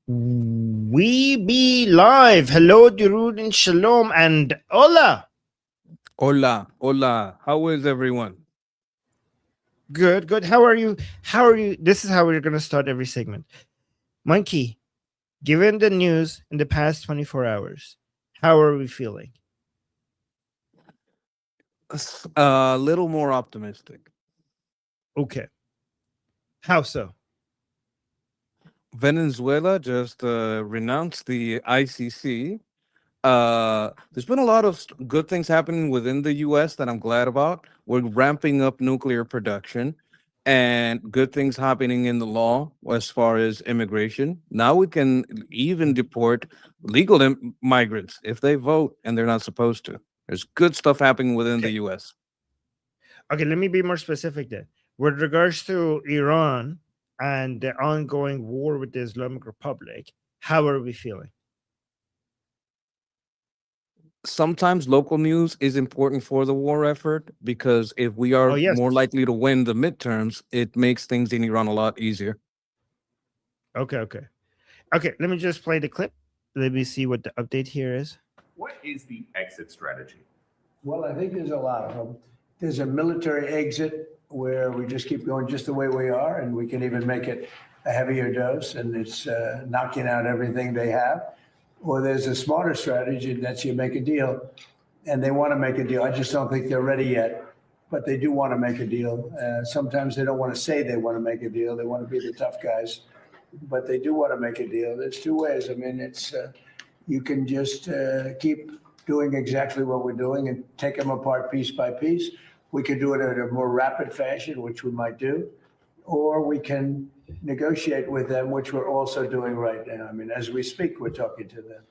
We be live. Hello, Durud and Shalom, and hola. Hola, hola. How is everyone? Good, good. How are you? How are you? This is how we're going to start every segment. Monkey, given the news in the past 24 hours, how are we feeling? A little more optimistic. Okay. How so? Venezuela just renounced the ICC. There's been a lot of good things happening within the U.S. that I'm glad about. We're ramping up nuclear production and good things happening in the law as far as immigration. Now we can even deport legal migrants if they vote and they're not supposed to. There's good stuff happening within the Okay. U.S. Okay, let me be more specific then. With regards to Iran and the ongoing war with the Islamic Republic, how are we feeling? Sometimes local news is important for the war effort because if we Oh, are yes. more likely to win the midterms, it makes things in Iran a lot easier. Okay, okay. Okay, let me just play the clip. Let me see what the update here is. What is the exit strategy? Well, I think there's a lot of them. There's a military exit where we just keep going just the way we are, and we can even make it a heavier dose, and it's knocking out everything they have. Or there's a smarter strategy, and that's you make a deal, and they want to make a deal. I just don't think they're ready yet, but they do want to make a deal. Sometimes they don't want to say they want to make a deal. They want to be the tough guys, but they do want to make a deal. There's two ways. I mean, it's you can just keep doing exactly what we're doing and take them apart piece by piece. We could do it in a more rapid fashion, which we might do, or we can negotiate with them, which we're also doing right now. I mean, as we speak, we're talking to them.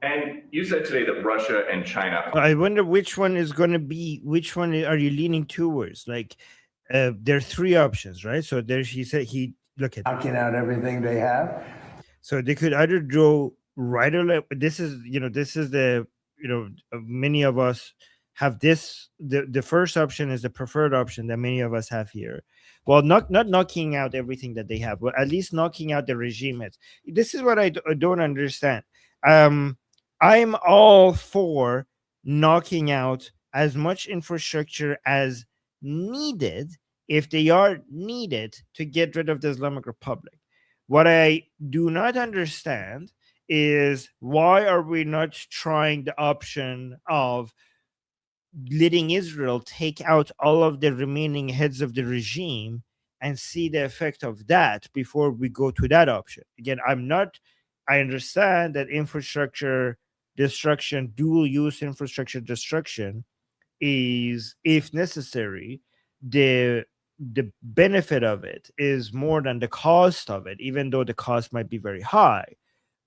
And you said today that Russia and China. I wonder which one is going to be, which one are you leaning towards? Like, there are three options, right? So there's, he said, look at, Knocking out everything they have. so they could either go right or left. This is, this is many of us have this. The first option is the preferred option that many of us have here. Well, not knocking out everything that they have, but at least knocking out the regime. This is what I don't understand. I'm all for knocking out as much infrastructure as needed if they are needed to get rid of the Islamic Republic. What I do not understand is why are we not trying the option of letting Israel take out all of the remaining heads of the regime and see the effect of that before we go to that option? Again, I understand that infrastructure destruction, dual use infrastructure destruction is, if necessary, the the benefit of it is more than the cost of it, even though the cost might be very high.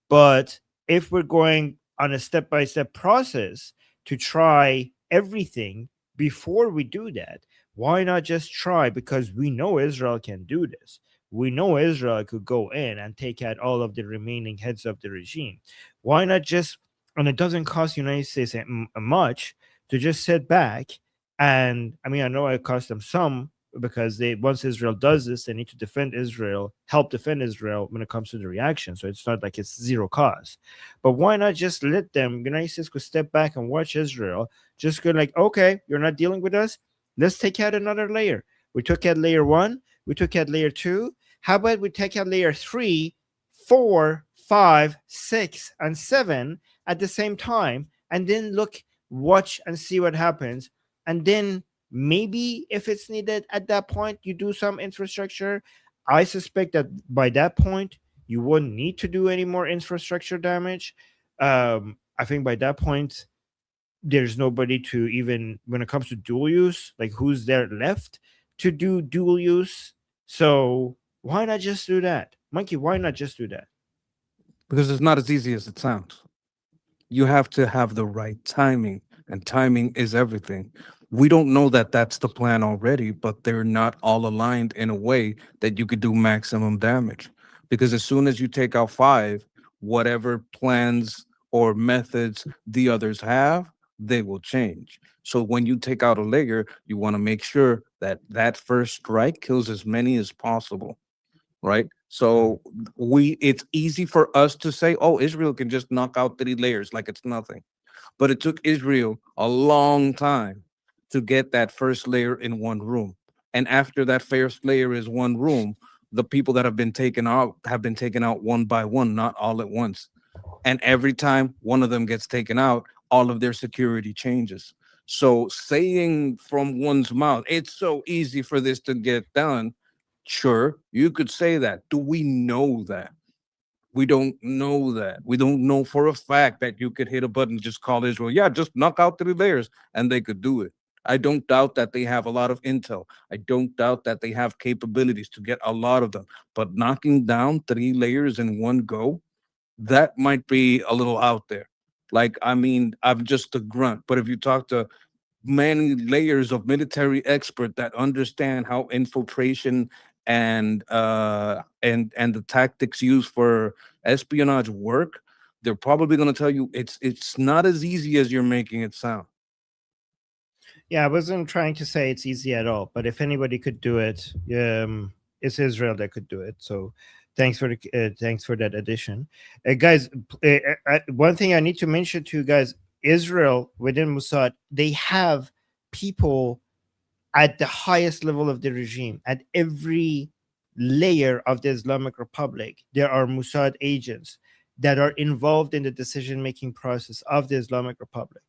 But if we're going on a step by step process to try everything before we do that, why not just try? Because we know Israel can do this. We know Israel could go in and take out all of the remaining heads of the regime. Why not just, and it doesn't cost the United States much to just sit back. And I mean, I know it cost them some because they, once Israel does this, they need to defend Israel, help defend Israel when it comes to the reaction. So it's not like it's zero cost. But why not just let them, United States could step back and watch Israel, just go like, okay, you're not dealing with us. Let's take out another layer. We took out layer one, we took out layer two. How about we take out layer three, four, five, six, and seven at the same time, and then look, watch and see what happens. And then maybe if it's needed at that point, you do some infrastructure. I suspect that by that point, you wouldn't need to do any more infrastructure damage. I think by that point, there's nobody to, even when it comes to dual use, like who's there left to do dual use. So why not just do that? Monkey, why not just do that? Because it's not as easy as it sounds. You have to have the right timing, and timing is everything. We don't know that that's the plan already, but they're not all aligned in a way that you could do maximum damage. Because as soon as you take out five, whatever plans or methods the others have, they will change. So when you take out a layer, you want to make sure that that first strike kills as many as possible, right? So it's easy for us to say, oh, Israel can just knock out 3 layers like it's nothing. But it took Israel a long time to get that first layer in one room. And after that first layer is one room, the people that have been taken out one by one, not all at once. And every time one of them gets taken out, all of their security changes. So saying from one's mouth, it's so easy for this to get done. Sure, you could say that. Do we know that? We don't know that. We don't know for a fact that you could hit a button and just call Israel, yeah, just knock out 3 layers, and they could do it. I don't doubt that they have a lot of intel. I don't doubt that they have capabilities to get a lot of them. But knocking down 3 layers in one go, that might be a little out there. Like, I mean, I'm just a grunt. But if you talk to many layers of military expert that understand how infiltration and the tactics used for espionage work, they're probably going to tell you it's not as easy as you're making it sound. Yeah, I wasn't trying to say it's easy at all, but if anybody could do it, it's Israel that could do it. So thanks for that addition, guys. One thing I need to mention to you guys: Israel within Mossad, they have people at the highest level of the regime, at every layer of the Islamic Republic. There are Mossad agents that are involved in the decision making process of the Islamic Republic.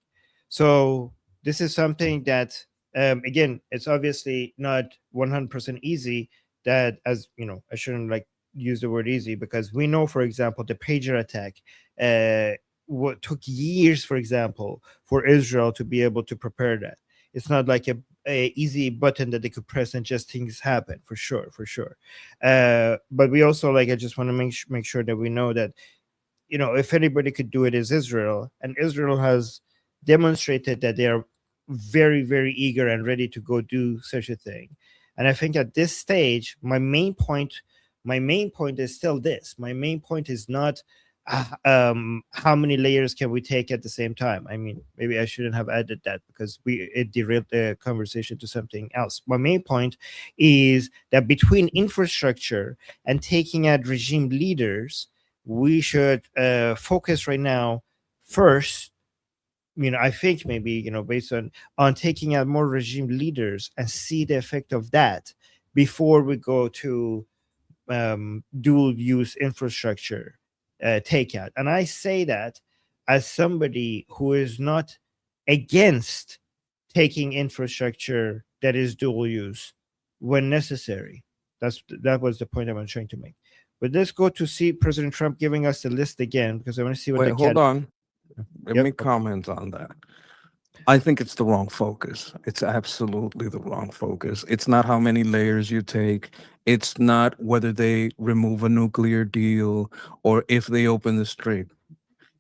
So this is something that, again, it's obviously not 100% easy. That, as you know, I shouldn't like use the word easy, because we know, for example, the pager attack. What took years, for example, for Israel to be able to prepare that. It's not like a easy button that they could press and just things happen, for sure, for sure. But we also, like, I just want to make sure that we know that, you know, if anybody could do it, is Israel, and Israel has demonstrated that they are very, very eager and ready to go do such a thing. And I think at this stage, my main point is still this. My main point is not how many layers can we take at the same time. I mean, maybe I shouldn't have added that, because it derailed the conversation to something else. My main point is that between infrastructure and taking out regime leaders, we should focus right now first. You know, I think maybe, you know, based on taking out more regime leaders and see the effect of that before we go to dual use infrastructure takeout. And I say that as somebody who is not against taking infrastructure that is dual use when necessary. That was the point I was trying to make. But let's go to see President Trump giving us the list again, because I want to see what Wait, the hold cat. on. Let Yep. me comment on that. I think it's the wrong focus. It's absolutely the wrong focus. It's not how many layers you take. It's not whether they remove a nuclear deal or if they open the strait.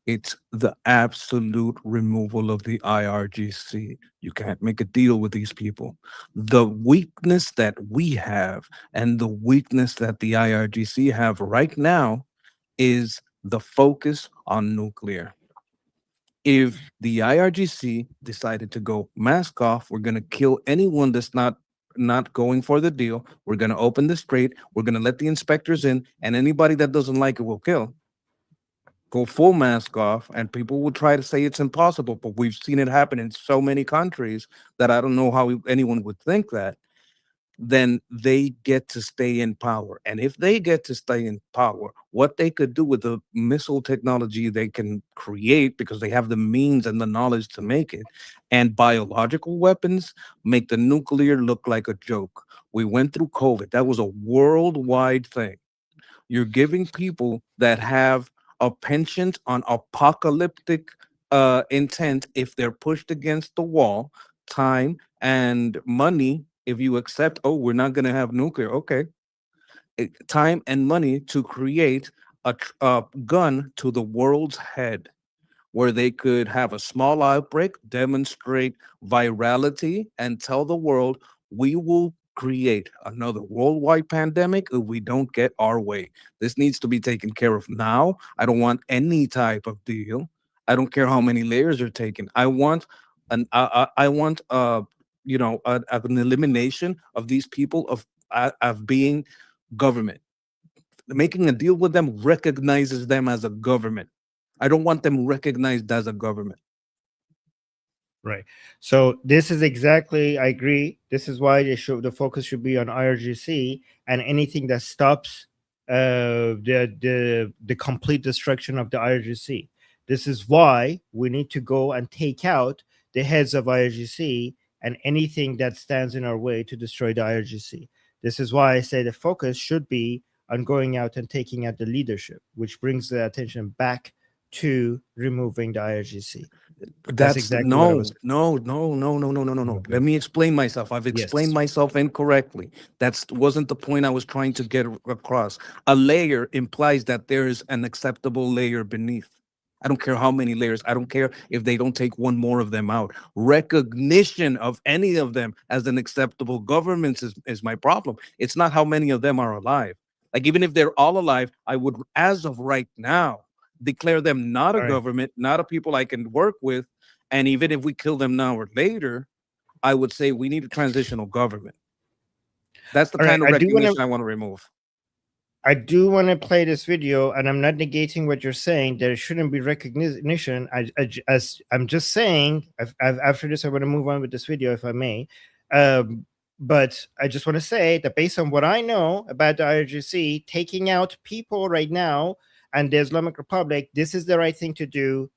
It's the absolute removal of the IRGC. You can't make a deal with these people. The weakness that we have and the weakness that the IRGC have right now is the focus on nuclear. If the IRGC decided to go mask off, we're going to kill anyone that's not going for the deal. We're going to open the strait. We're going to let the inspectors in, and anybody that doesn't like it will kill. Go full mask off, and people will try to say it's impossible, but we've seen it happen in so many countries that I don't know how anyone would think that. Then they get to stay in power. And if they get to stay in power, what they could do with the missile technology they can create, because they have the means and the knowledge to make it, and biological weapons, make the nuclear look like a joke. We went through COVID. That was a worldwide thing. You're giving people that have a penchant on apocalyptic intent, if they're pushed against the wall, time and money. If you accept, oh, we're not going to have nuclear, okay, time and money to create a gun to the world's head, where they could have a small outbreak, demonstrate virality, and tell the world, we will create another worldwide pandemic if we don't get our way. This needs to be taken care of now. I don't want any type of deal. I don't care how many layers are taken. I want I want an elimination of these people of being government. making a deal with them recognizes them as a government. I don't want them recognized as a government. Right. So this is exactly, I agree. This is why the focus should be on IRGC and anything that stops the complete destruction of the IRGC. This is why we need to go and take out the heads of IRGC and anything that stands in our way to destroy the IRGC. This is why I say the focus should be on going out and taking out the leadership, which brings the attention back to removing the IRGC. That's exactly what I was. No. Okay. Let me explain myself. I've explained Yes. myself incorrectly. That wasn't the point I was trying to get across. A layer implies that there is an acceptable layer beneath. I don't care how many layers. I don't care if they don't take one more of them out. Recognition of any of them as an acceptable government is my problem. It's not how many of them are alive. Like, even if they're all alive, I would, as of right now, declare them not a All right. government, not a people I can work with. And even if we kill them now or later, I would say we need a transitional government. That's the All right, kind of I do wanna- recognition I want to remove. I do want to play this video, and I'm not negating what you're saying. There shouldn't be recognition. As I'm just saying, after this, I want to move on with this video, if I may. But I just want to say that based on what I know about the IRGC, taking out people right now and the Islamic Republic, this is the right thing to do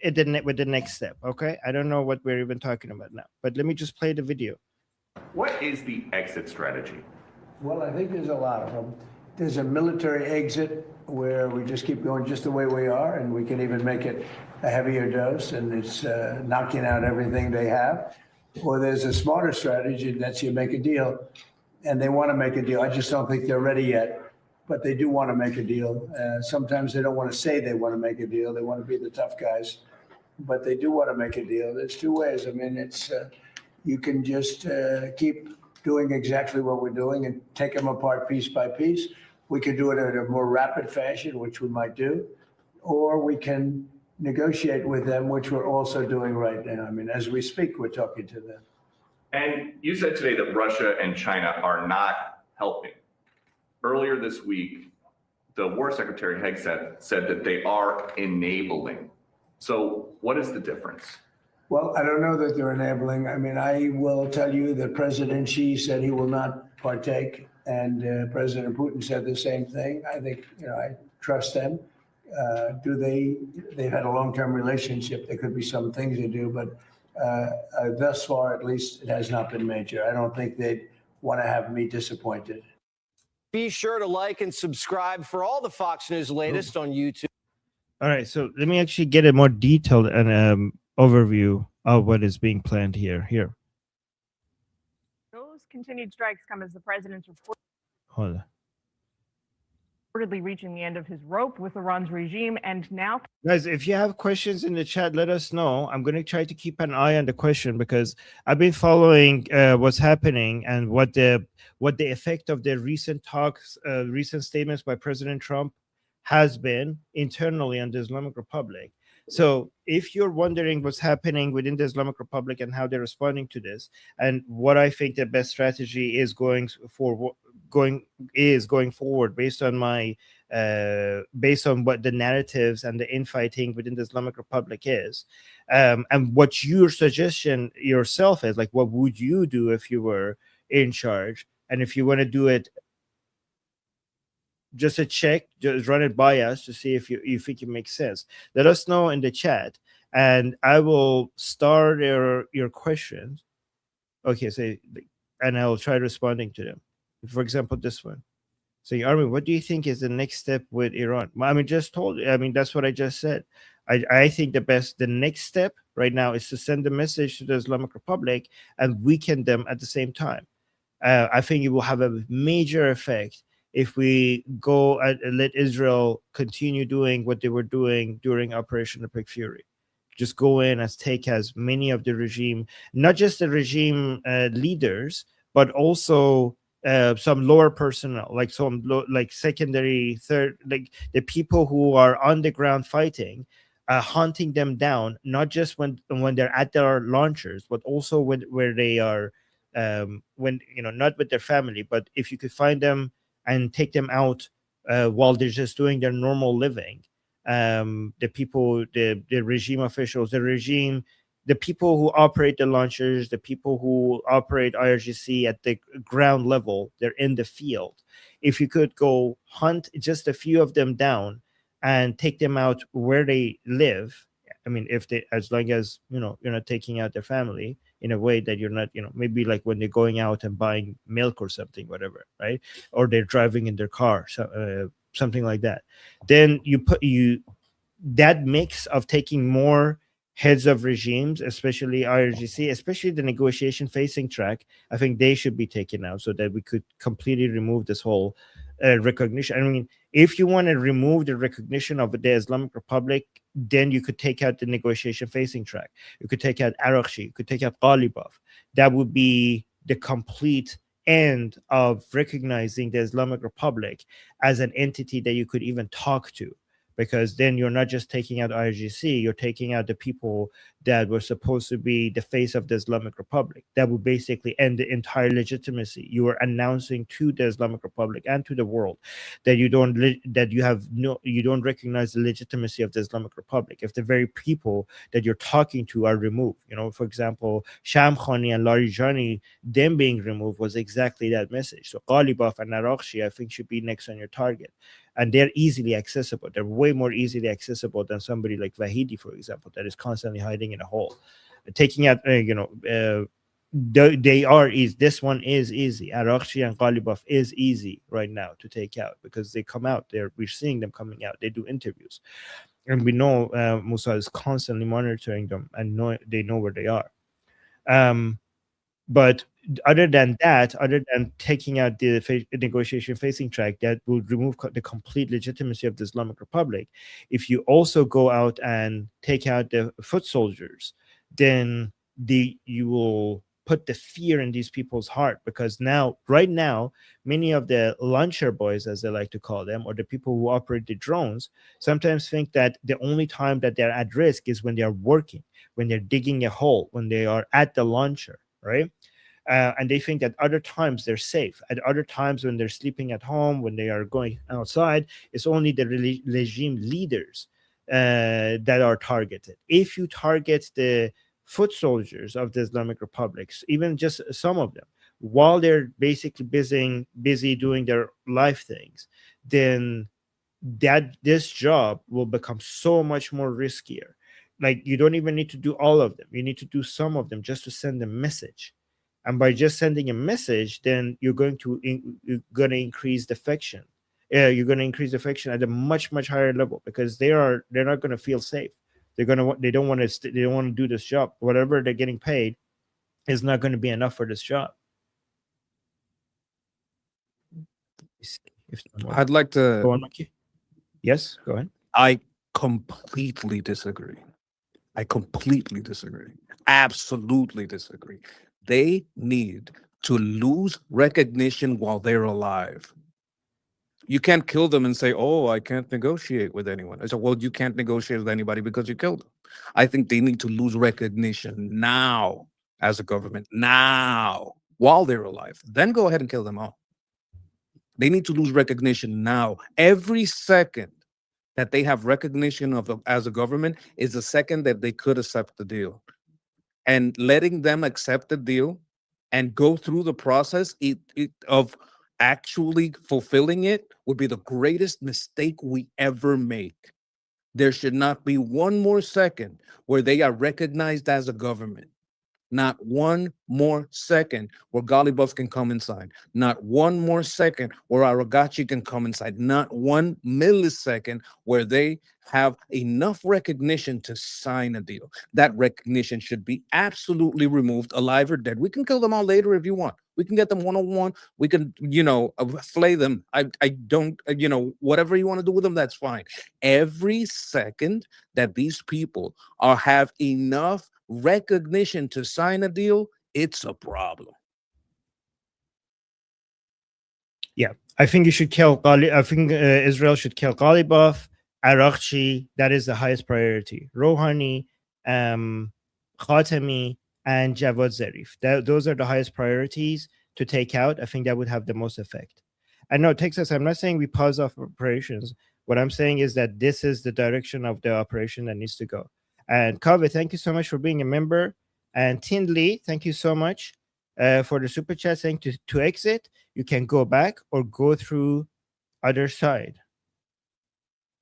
with the next step. Okay, I don't know what we're even talking about now, but let me just play the video. What is the exit strategy? Well, I think there's a lot of them. There's a military exit where we just keep going just the way we are, and we can even make it a heavier dose, and it's knocking out everything they have. Or there's a smarter strategy, and that's you make a deal, and they want to make a deal. I just don't think they're ready yet, but they do want to make a deal. Sometimes they don't want to say they want to make a deal. They want to be the tough guys, but they do want to make a deal. There's two ways. I mean, it's you can just keep doing exactly what we're doing and take them apart piece by piece. We can do it in a more rapid fashion, which we might do, or we can negotiate with them, which we're also doing right now. I mean, as we speak, we're talking to them. And you said today that Russia and China are not helping. Earlier this week, the War Secretary Hegseth said that they are enabling. So what is the difference? Well, I don't know that they're enabling. I mean, I will tell you that President Xi said he will not partake, and President Putin said the same thing. I think, I trust them. They've had a long-term relationship. There could be some things they do, but thus far, at least, it has not been major. I don't think they'd want to have me disappointed. Be sure to like and subscribe for all the Fox News latest on YouTube. All right, so let me actually get a more detailed and overview of what is being planned here. Those continued strikes come as the president's Hold on. reportedly reaching the end of his rope with Iran's regime, and now Guys, if you have questions in the chat, let us know. I'm going to try to keep an eye on the question because I've been following what's happening and what the effect of the recent talks, recent statements by President Trump has been internally on the Islamic Republic. So if you're wondering what's happening within the Islamic Republic and how they're responding to this, and what I think the best strategy is going forward based on my based on what the narratives and the infighting within the Islamic Republic is, and what your suggestion yourself is, like, what would you do if you were in charge? And if you want to do it, just a check, just run it by us to see if you think it makes sense. Let us know in the chat, and I will start your questions. Okay, so and I'll try responding to them. For example, this one. So, Armin, what do you think is the next step with Iran? I mean, that's what I just said. I think the next step right now is to send a message to the Islamic Republic and weaken them at the same time. I think it will have a major effect if we go and let Israel continue doing what they were doing during Operation Epic Fury. Just go in and take as many of the regime, not just the regime leaders, but also some lower personnel, like like secondary, third, like the people who are on the ground fighting, hunting them down, not just when they're at their launchers, but also where they are, when not with their family, but if you could find them and take them out while they're just doing their normal living. The people, the regime officials, the people who operate the launchers, the people who operate IRGC at the ground level, they're in the field. If you could go hunt just a few of them down and take them out where they live, I mean, if they, as long as, you're not taking out their family in a way that you're not, maybe like when they're going out and buying milk or something, whatever, right? Or they're driving in their car, so, something like that. Then that mix of taking more heads of regimes, especially IRGC, especially the negotiation facing track, I think they should be taken out so that we could completely remove this whole recognition. I mean, if you want to remove the recognition of the Islamic Republic, then you could take out the negotiation facing track. You could take out Araghchi, you could take out Ghalibaf. That would be the complete end of recognizing the Islamic Republic as an entity that you could even talk to, because then you're not just taking out IRGC, you're taking out the people that were supposed to be the face of the Islamic Republic. That would basically end the entire legitimacy. You are announcing to the Islamic Republic and to the world that you don't recognize the legitimacy of the Islamic Republic if the very people that you're talking to are removed. For example, Sham Khani and Larijani, them being removed was exactly that message. So Ghalibaf and Araghchi, I think, should be next on your target. And they're easily accessible. They're way more easily accessible than somebody like Vahidi, for example, that is constantly hiding in a hole. Taking out, they are easy. This one is easy. Araghchi and Ghalibaf is easy right now to take out because they come out. We're seeing them coming out. They do interviews, and we know Musa is constantly monitoring them and they know where they are. But other than taking out the negotiation facing track, that would remove the complete legitimacy of the Islamic Republic. If you also go out and take out the foot soldiers, then you will put the fear in these people's heart, because right now, many of the launcher boys, as they like to call them, or the people who operate the drones, sometimes think that the only time that they're at risk is when they are working, when they're digging a hole, when they are at the launcher, right? And they think that other times they're safe. At other times, when they're sleeping at home, when they are going outside, it's only the regime leaders that are targeted. If you target the foot soldiers of the Islamic Republic, even just some of them, while they're basically busy doing their life things, then this job will become so much more riskier. Like, you don't even need to do all of them. You need to do some of them just to send a message. And by just sending a message, then you're going to increase defection. You're going to increase defection at a much higher level, because they're not going to feel safe. They don't want to do this job. Whatever they're getting paid is not going to be enough for this job. I'd like to. Go on, Maki. Yes, go ahead. I completely disagree. Absolutely disagree. They need to lose recognition while they're alive. You can't kill them and say, "Oh, I can't negotiate with anyone." I said, "Well, you can't negotiate with anybody because you killed them." I think they need to lose recognition now as a government, now, while they're alive. Then go ahead and kill them all. They need to lose recognition now. Every second that they have recognition of them as a government is a second that they could accept the deal. And letting them accept the deal and go through the process of actually fulfilling it would be the greatest mistake we ever make. There should not be one more second where they are recognized as a government. Not one more second where Ghalibaf can come inside. Not one more second where Aragachi can come inside. Not 1 millisecond where they have enough recognition to sign a deal. That recognition should be absolutely removed, alive or dead. We can kill them all later if you want. We can get them one-on-one. We can, flay them. I don't, whatever you want to do with them, that's fine. Every second that these people have enough recognition to sign a deal, it's a problem. Yeah, I think you should kill I think Israel should kill Ghalibaf, Araghchi. That is the highest priority. Rouhani, Khatami, and Javad Zarif. Those are the highest priorities to take out. I think that would have the most effect. I know Texas. I'm not saying we pause off operations. What I'm saying is that this is the direction of the operation that needs to go. And Kaveh, thank you so much for being a member. And Tin Lee, thank you so much for the super chat saying to exit. You can go back or go through other side.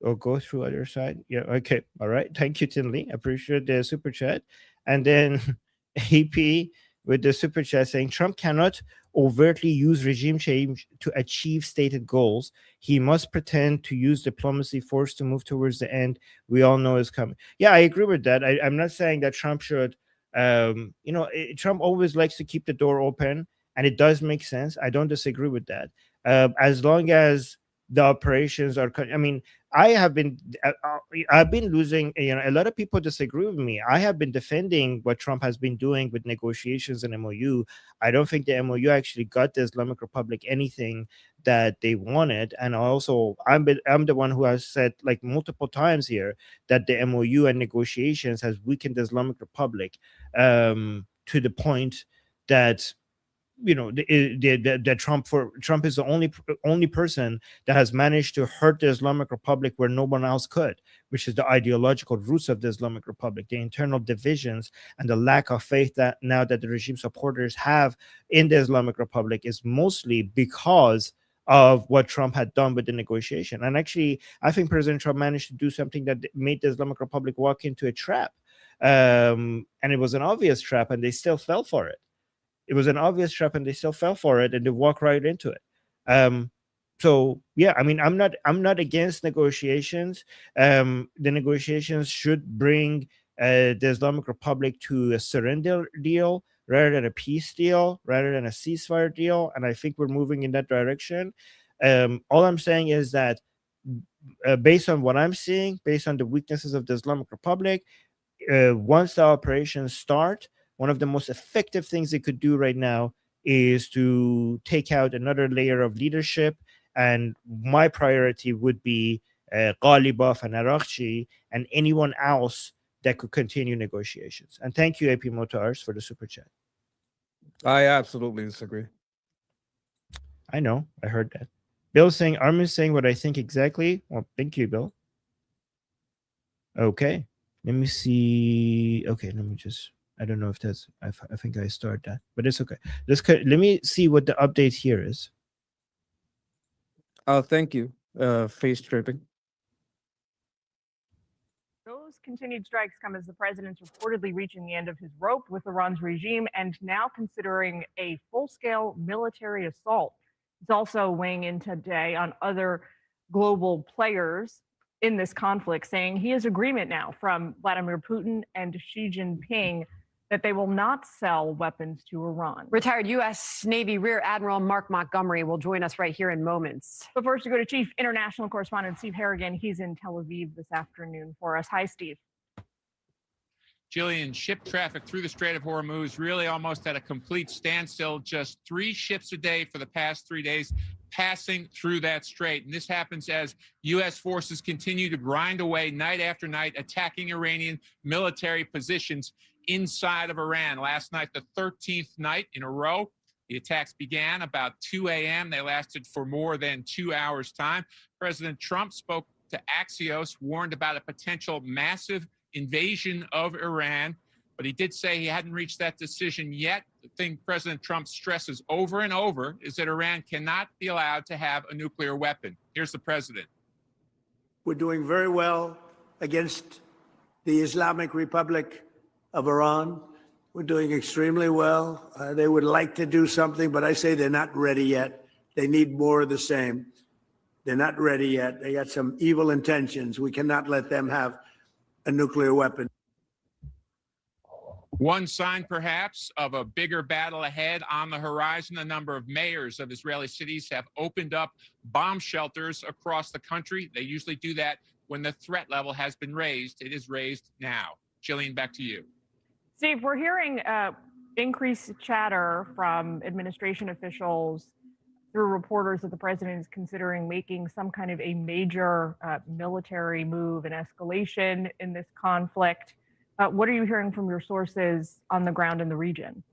Or go through other side. Yeah. Okay. All right. Thank you, Tin Lee. Appreciate the super chat. And then AP with the super chat saying Trump cannot overtly use regime change to achieve stated goals. He must pretend to use diplomacy force to move towards the end we all know is coming. Yeah, I agree with that. I'm not saying that Trump should, Trump always likes to keep the door open, and it does make sense. I don't disagree with that. As long as the operations are, I mean, I've been losing, a lot of people disagree with me. I have been defending what Trump has been doing with negotiations and MOU. I don't think the MOU actually got the Islamic Republic anything that they wanted. And also I'm the one who has said like multiple times here that the MOU and negotiations has weakened the Islamic Republic to the point that Trump is the only person that has managed to hurt the Islamic Republic where no one else could, which is the ideological roots of the Islamic Republic, the internal divisions and the lack of faith that now that the regime supporters have in the Islamic Republic is mostly because of what Trump had done with the negotiation. And actually, I think President Trump managed to do something that made the Islamic Republic walk into a trap. And it was an obvious trap, and they still fell for it. It was an obvious trap, and they still fell for it, and they walked right into it. So yeah, I mean, I'm not against negotiations. The negotiations should bring the Islamic Republic to a surrender deal rather than a peace deal, rather than a ceasefire deal, and I think we're moving in that direction. All I'm saying is that based on what I'm seeing, based on the weaknesses of the Islamic Republic, once the operations start, one of the most effective things they could do right now is to take out another layer of leadership. And my priority would be Ghalibaf and Arakchi and anyone else that could continue negotiations. And thank you, AP Motors, for the super chat. I absolutely disagree. I know, I heard that. Bill saying, Armin's saying what I think exactly. Well, thank you, Bill. Okay, let me see. Okay, let me just. I don't know if that's. I think I started that, but it's okay. Let me see what the update here is. Thank you. Face tripping. Those continued strikes come as the president's reportedly reaching the end of his rope with Iran's regime and now considering a full-scale military assault. He's also weighing in today on other global players in this conflict, saying he has agreement now from Vladimir Putin and Xi Jinping that they will not sell weapons to Iran. Retired U.S. Navy Rear Admiral Mark Montgomery will join us right here in moments. But first, to go to Chief International Correspondent Steve Harrigan. He's in Tel Aviv this afternoon for us. Hi, Steve. Jillian, ship traffic through the Strait of Hormuz really almost at a complete standstill. Just 3 ships a day for the past 3 days passing through that strait. And this happens as U.S. forces continue to grind away night after night, attacking Iranian military positions inside of Iran. Last night, the 13th night in a row, the attacks began about 2 a.m. They lasted for more than 2 hours' time. President Trump spoke to Axios, warned about a potential massive invasion of Iran, but he did say he hadn't reached that decision yet. The thing President Trump stresses over and over is that Iran cannot be allowed to have a nuclear weapon. Here's the president. We're doing very well against the Islamic Republic of Iran. We're doing extremely well. They would like to do something, but I say they're not ready yet. They need more of the same. They're not ready yet. They got some evil intentions. We cannot let them have a nuclear weapon. One sign, perhaps, of a bigger battle ahead on the horizon. A number of mayors of Israeli cities have opened up bomb shelters across the country. They usually do that when the threat level has been raised. It is raised now. Jillian, back to you. Steve, we're hearing increased chatter from administration officials through reporters that the president is considering making some kind of a major military move and escalation in this conflict. What are you hearing from your sources on the ground in the region?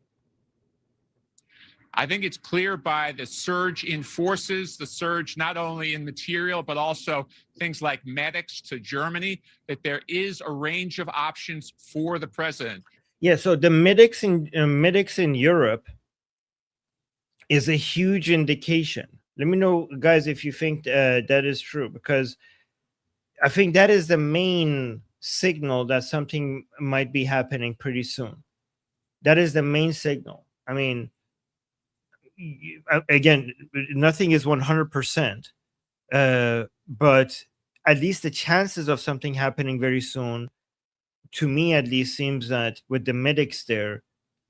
I think it's clear by the surge in forces, the surge not only in material, but also things like medics to Germany, that there is a range of options for the president. Yeah, so the medics in Europe is a huge indication. Let me know, guys, if you think that is true, because I think that is the main signal that something might be happening pretty soon. That is the main signal. I mean, again, nothing is 100%, but at least the chances of something happening very soon, to me at least, seems that with the medics there,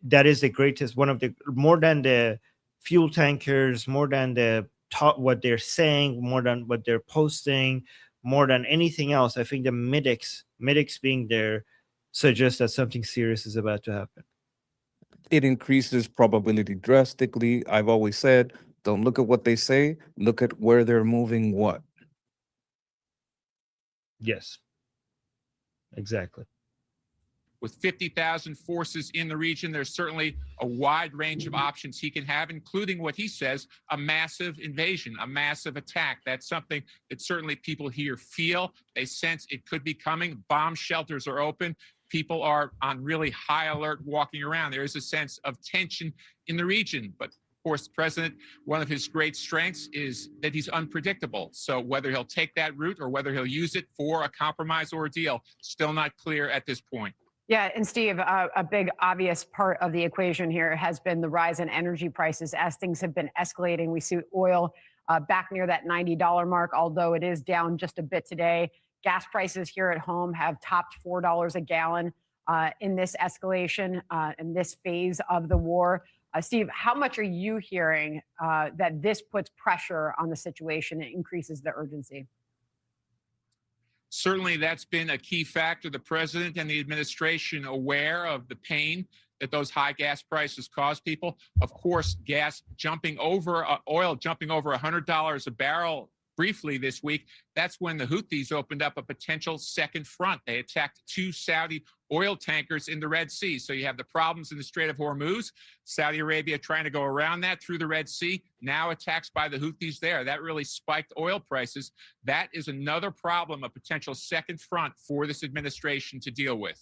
that is the greatest, one of the, more than the fuel tankers, more than the what they're saying, more than what they're posting, more than anything else. I think the medics being there suggests that something serious is about to happen. It increases probability drastically. I've always said, don't look at what they say, look at where they're moving what. Yes, exactly. With 50,000 forces in the region, there's certainly a wide range of options he can have, including what he says, a massive invasion, a massive attack. That's something that certainly people here feel. They sense it could be coming. Bomb shelters are open. People are on really high alert walking around. There is a sense of tension in the region. But of course, the president, one of his great strengths is that he's unpredictable. So whether he'll take that route or whether he'll use it for a compromise or a deal, still not clear at this point. Yeah, and Steve, a big obvious part of the equation here has been the rise in energy prices as things have been escalating. We see oil back near that $90 mark, although it is down just a bit today. Gas prices here at home have topped $4 a gallon in this escalation, in this phase of the war. Steve, how much are you hearing that this puts pressure on the situation and increases the urgency? Certainly, that's been a key factor. The president and the administration aware of the pain that those high gas prices cause people. Of course, gas jumping over, oil jumping over $100 a barrel briefly this week. That's when the Houthis opened up a potential second front. They attacked 2 Saudi oil tankers in the Red Sea. So you have the problems in the Strait of Hormuz, Saudi Arabia trying to go around that through the Red Sea, now attacks by the Houthis there. That really spiked oil prices. That is another problem, a potential second front for this administration to deal with.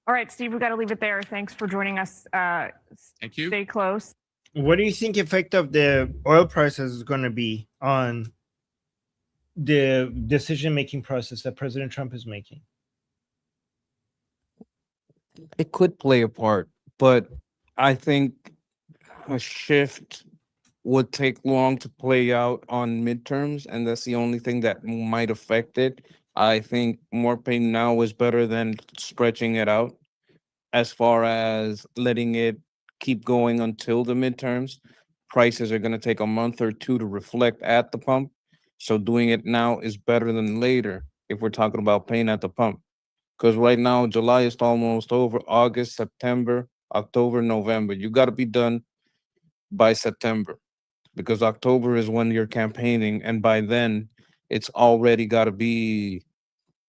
All right, Steve, we've got to leave it there. Thanks for joining us. Thank you. Stay close. What do you think effect of the oil prices is going to be on the decision-making process that President Trump is making? It could play a part, but I think a shift would take long to play out on midterms, and that's the only thing that might affect it. I think more pain now is better than stretching it out. As far as letting it keep going until the midterms, prices are going to take a month or two to reflect at the pump. So doing it now is better than later if we're talking about pain at the pump. Because right now, July is almost over, August, September, October, November. You got to be done by September because October is when you're campaigning. And by then, it's already got to be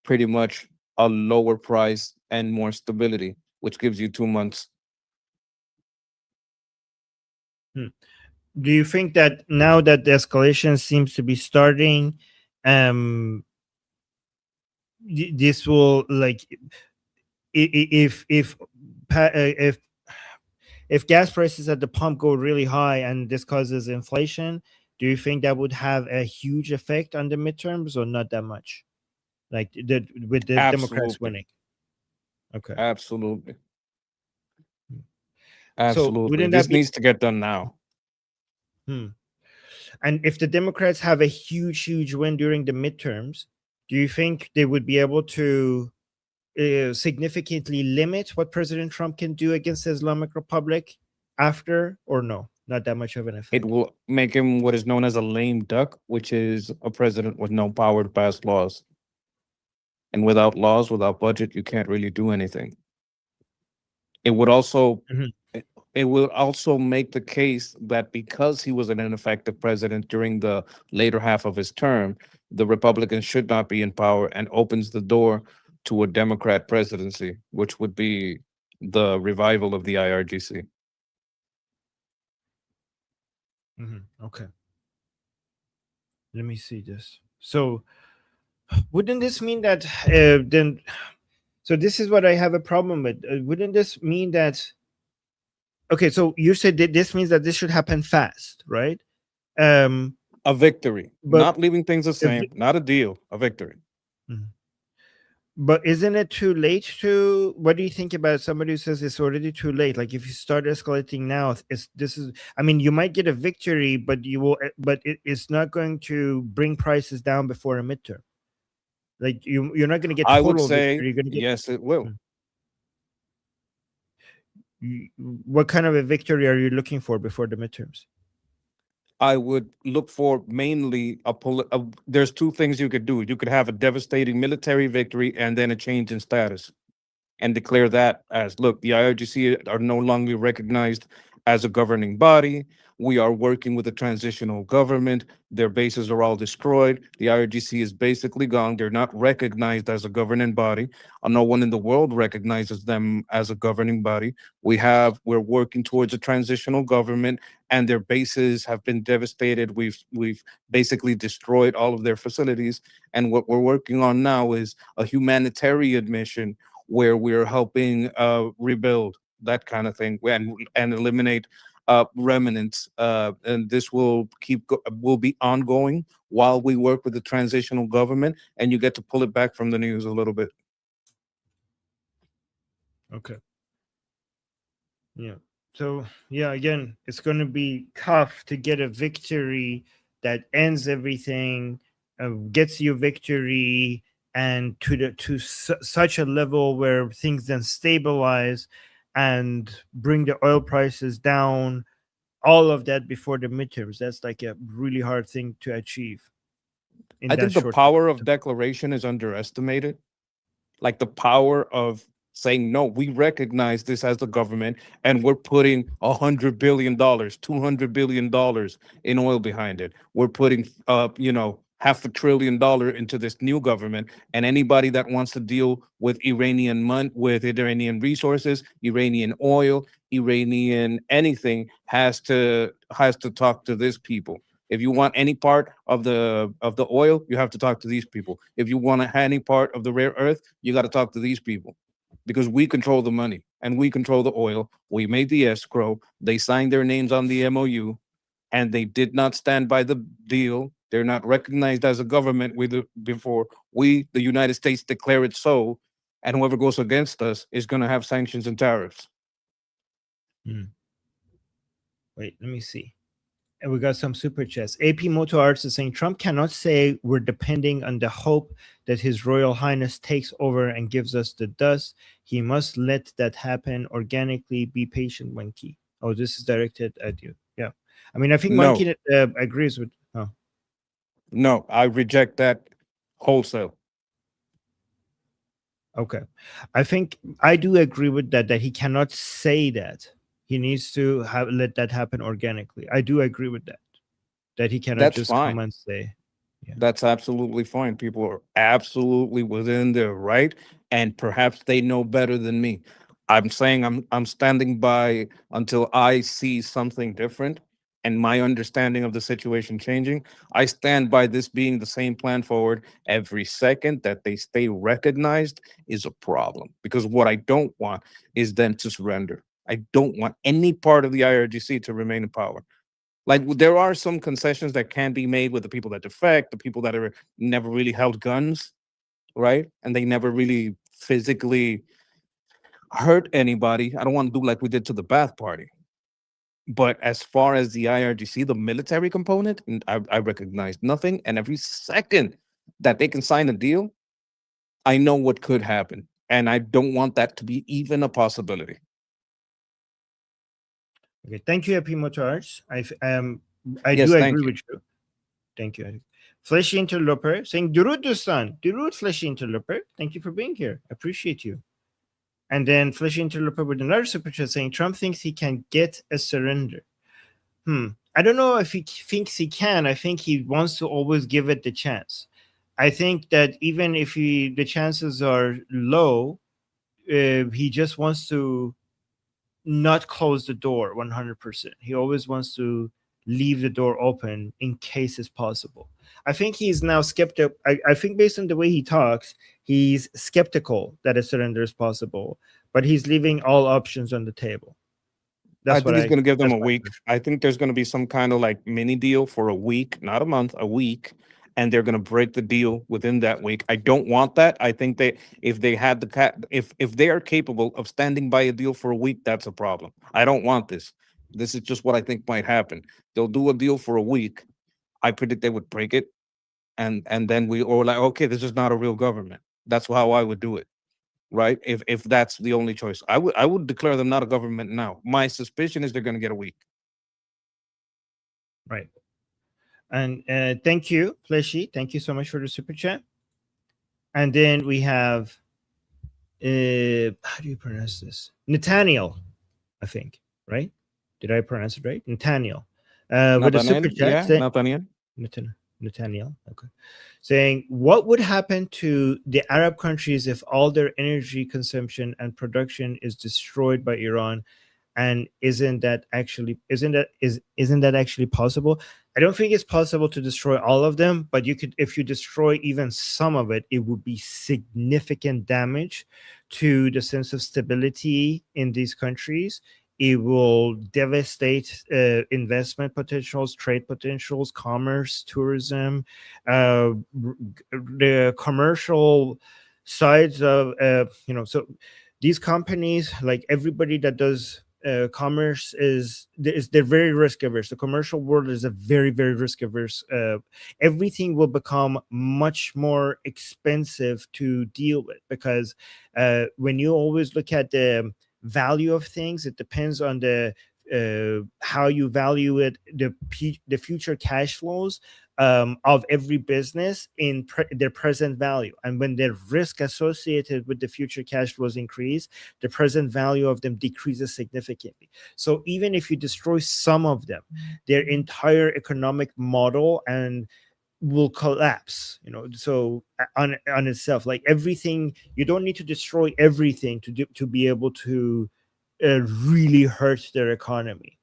pretty much a lower price and more stability, which gives you 2 months. Do you think that now that the escalation seems to be starting, this will, like, if gas prices at the pump go really high and this causes inflation, do you think that would have a huge effect on the midterms or not that much? Like with the Democrats Absolutely. winning? Okay. Absolutely. So Absolutely. wouldn't This that be? needs to get done now. And if the Democrats have a huge win during the midterms, do you think they would be able to significantly limit what President Trump can do against the Islamic Republic after, or no? Not that much of an effect. It will make him what is known as a lame duck, which is a president with no power to pass laws. And without laws, without budget, you can't really do anything. It would also it will also make the case that because he was an ineffective president during the later half of his term, the Republicans should not be in power, and opens the door to a Democrat presidency, which would be the revival of the IRGC. Okay. Let me see this. So, wouldn't this mean that then? So this is what I have a problem with. Wouldn't this mean that? Okay, so you said that this means that this should happen fast, right? Um, A victory, but not leaving things the if, same, not a deal, a victory. Mhm. But isn't it too late to? What do you think about somebody who says it's already too late? Like if you start escalating now, it's this is. I mean, you might get a victory, but you will. But it's not going to bring prices down before a midterm. Like you're not going to get I would total victory. say You're going to get. yes, it will. Mm. What kind of a victory are you looking for before the midterms? I would look for mainly there's two things you could do. You could have a devastating military victory and then a change in status, and declare that as, look, the IRGC are no longer recognized as a governing body. We are working with a transitional government. Their bases are all destroyed. The IRGC is basically gone. They're not recognized as a governing body. No one in the world recognizes them as a governing body. We're working towards a transitional government, and their bases have been devastated. We've basically destroyed all of their facilities. And what we're working on now is a humanitarian mission where we're helping rebuild that kind of thing and eliminate remnants. And this will be ongoing while we work with the transitional government, and you get to pull it back from the news a little bit. Okay. Yeah. So yeah, again, it's going to be tough to get a victory that ends everything, gets you victory, and to such a level where things then stabilize and bring the oil prices down. All of that before the midterms. That's like a really hard thing to achieve in I that think the short. power of declaration is underestimated. Like the power of saying, no, we recognize this as the government, and we're putting $100 billion, $200 billion in oil behind it. We're putting $500 billion into this new government, and anybody that wants to deal with Iranian resources, Iranian oil, Iranian anything has to talk to this people. If you want any part of the oil, you have to talk to these people. If you want any part of the rare earth, you got to talk to these people, because we control the money and we control the oil. We made the escrow. They signed their names on the MOU, and they did not stand by the deal. They're not recognized as a government before we, the United States, declare it so. And whoever goes against us is going to have sanctions and tariffs. Wait, let me see. And we got some super chats. AP Moto Arts is saying Trump cannot say we're depending on the hope that His Royal Highness takes over and gives us the dust. He must let that happen organically. Be patient, Monkey. Oh, this is directed at you. Yeah. I mean, I think No, Monkey agrees with. Oh, no, I reject that wholesale. okay. I think I do agree with that, that he cannot say that. He needs to let that happen organically. I do agree with that. That he cannot That's just come fine. and say. Yeah. That's absolutely fine. People are absolutely within their right, and perhaps they know better than me. I'm saying I'm standing by until I see something different and my understanding of the situation changing. I stand by this being the same plan forward. Every second that they stay recognized is a problem, because what I don't want is them to surrender. I don't want any part of the IRGC to remain in power. Like there are some concessions that can be made with the people that defect, the people that are never really held guns, right? And they never really physically hurt anybody. I don't want to do like we did to the Bath Party. But as far as the IRGC, the military component, I recognize nothing. And every second that they can sign a deal, I know what could happen. And I don't want that to be even a possibility. Okay, thank you, Happy Motors. I Yes, do thank agree you. with you. Thank you. Fleshy Interloper saying Durud Dustan, Durud Fleshy Interloper. Thank you for being here. Appreciate you. And then Fleshy Interloper with another super chat saying Trump thinks he can get a surrender. I don't know if he thinks he can. I think he wants to always give it the chance. I think that even if the chances are low, he just wants to not close the door 100%. He always wants to leave the door open in case it's possible. I think he's now skeptical. I think based on the way he talks, he's skeptical that a surrender is possible, but he's leaving all options on the table. I That's think what he's going to give them that's a my week. I think there's going to be some kind of like mini deal for a week, not a month, a week, and they're going to break the deal within that week. I don't want that. I think if they had if they are capable of standing by a deal for a week, that's a problem. I don't want this. This is just what I think might happen. They'll do a deal for a week. I predict they would break it, and then we or like, okay, this is not a real government. That's how I would do it. Right? If that's the only choice, I would declare them not a government now. My suspicion is they're going to get a week. Right. And thank you, Fleshy. Thank you so much for the super chat. And then we have, how do you pronounce this? Nathaniel, I think, right? Did I pronounce it right? Nathaniel. With a super chat. Yeah, Nathaniel. Nathaniel, okay. Saying, what would happen to the Arab countries if all their energy consumption and production is destroyed by Iran? And isn't that actually possible? I don't think it's possible to destroy all of them, but you could, if you destroy even some of it, it would be significant damage to the sense of stability in these countries. It will devastate investment potentials, trade potentials, commerce, tourism, the commercial sides of So these companies, like everybody that does commerce, they're very risk averse. The commercial world is a very, very risk averse. Everything will become much more expensive to deal with, because when you always look at the value of things, it depends on the how you value it, the future cash flows of every business in their present value. And when the risk associated with the future cash flows increase, the present value of them decreases significantly. So even if you destroy some of them, their entire economic model and will collapse, so on itself. Like everything, you don't need to destroy everything to be able to really hurt their economy.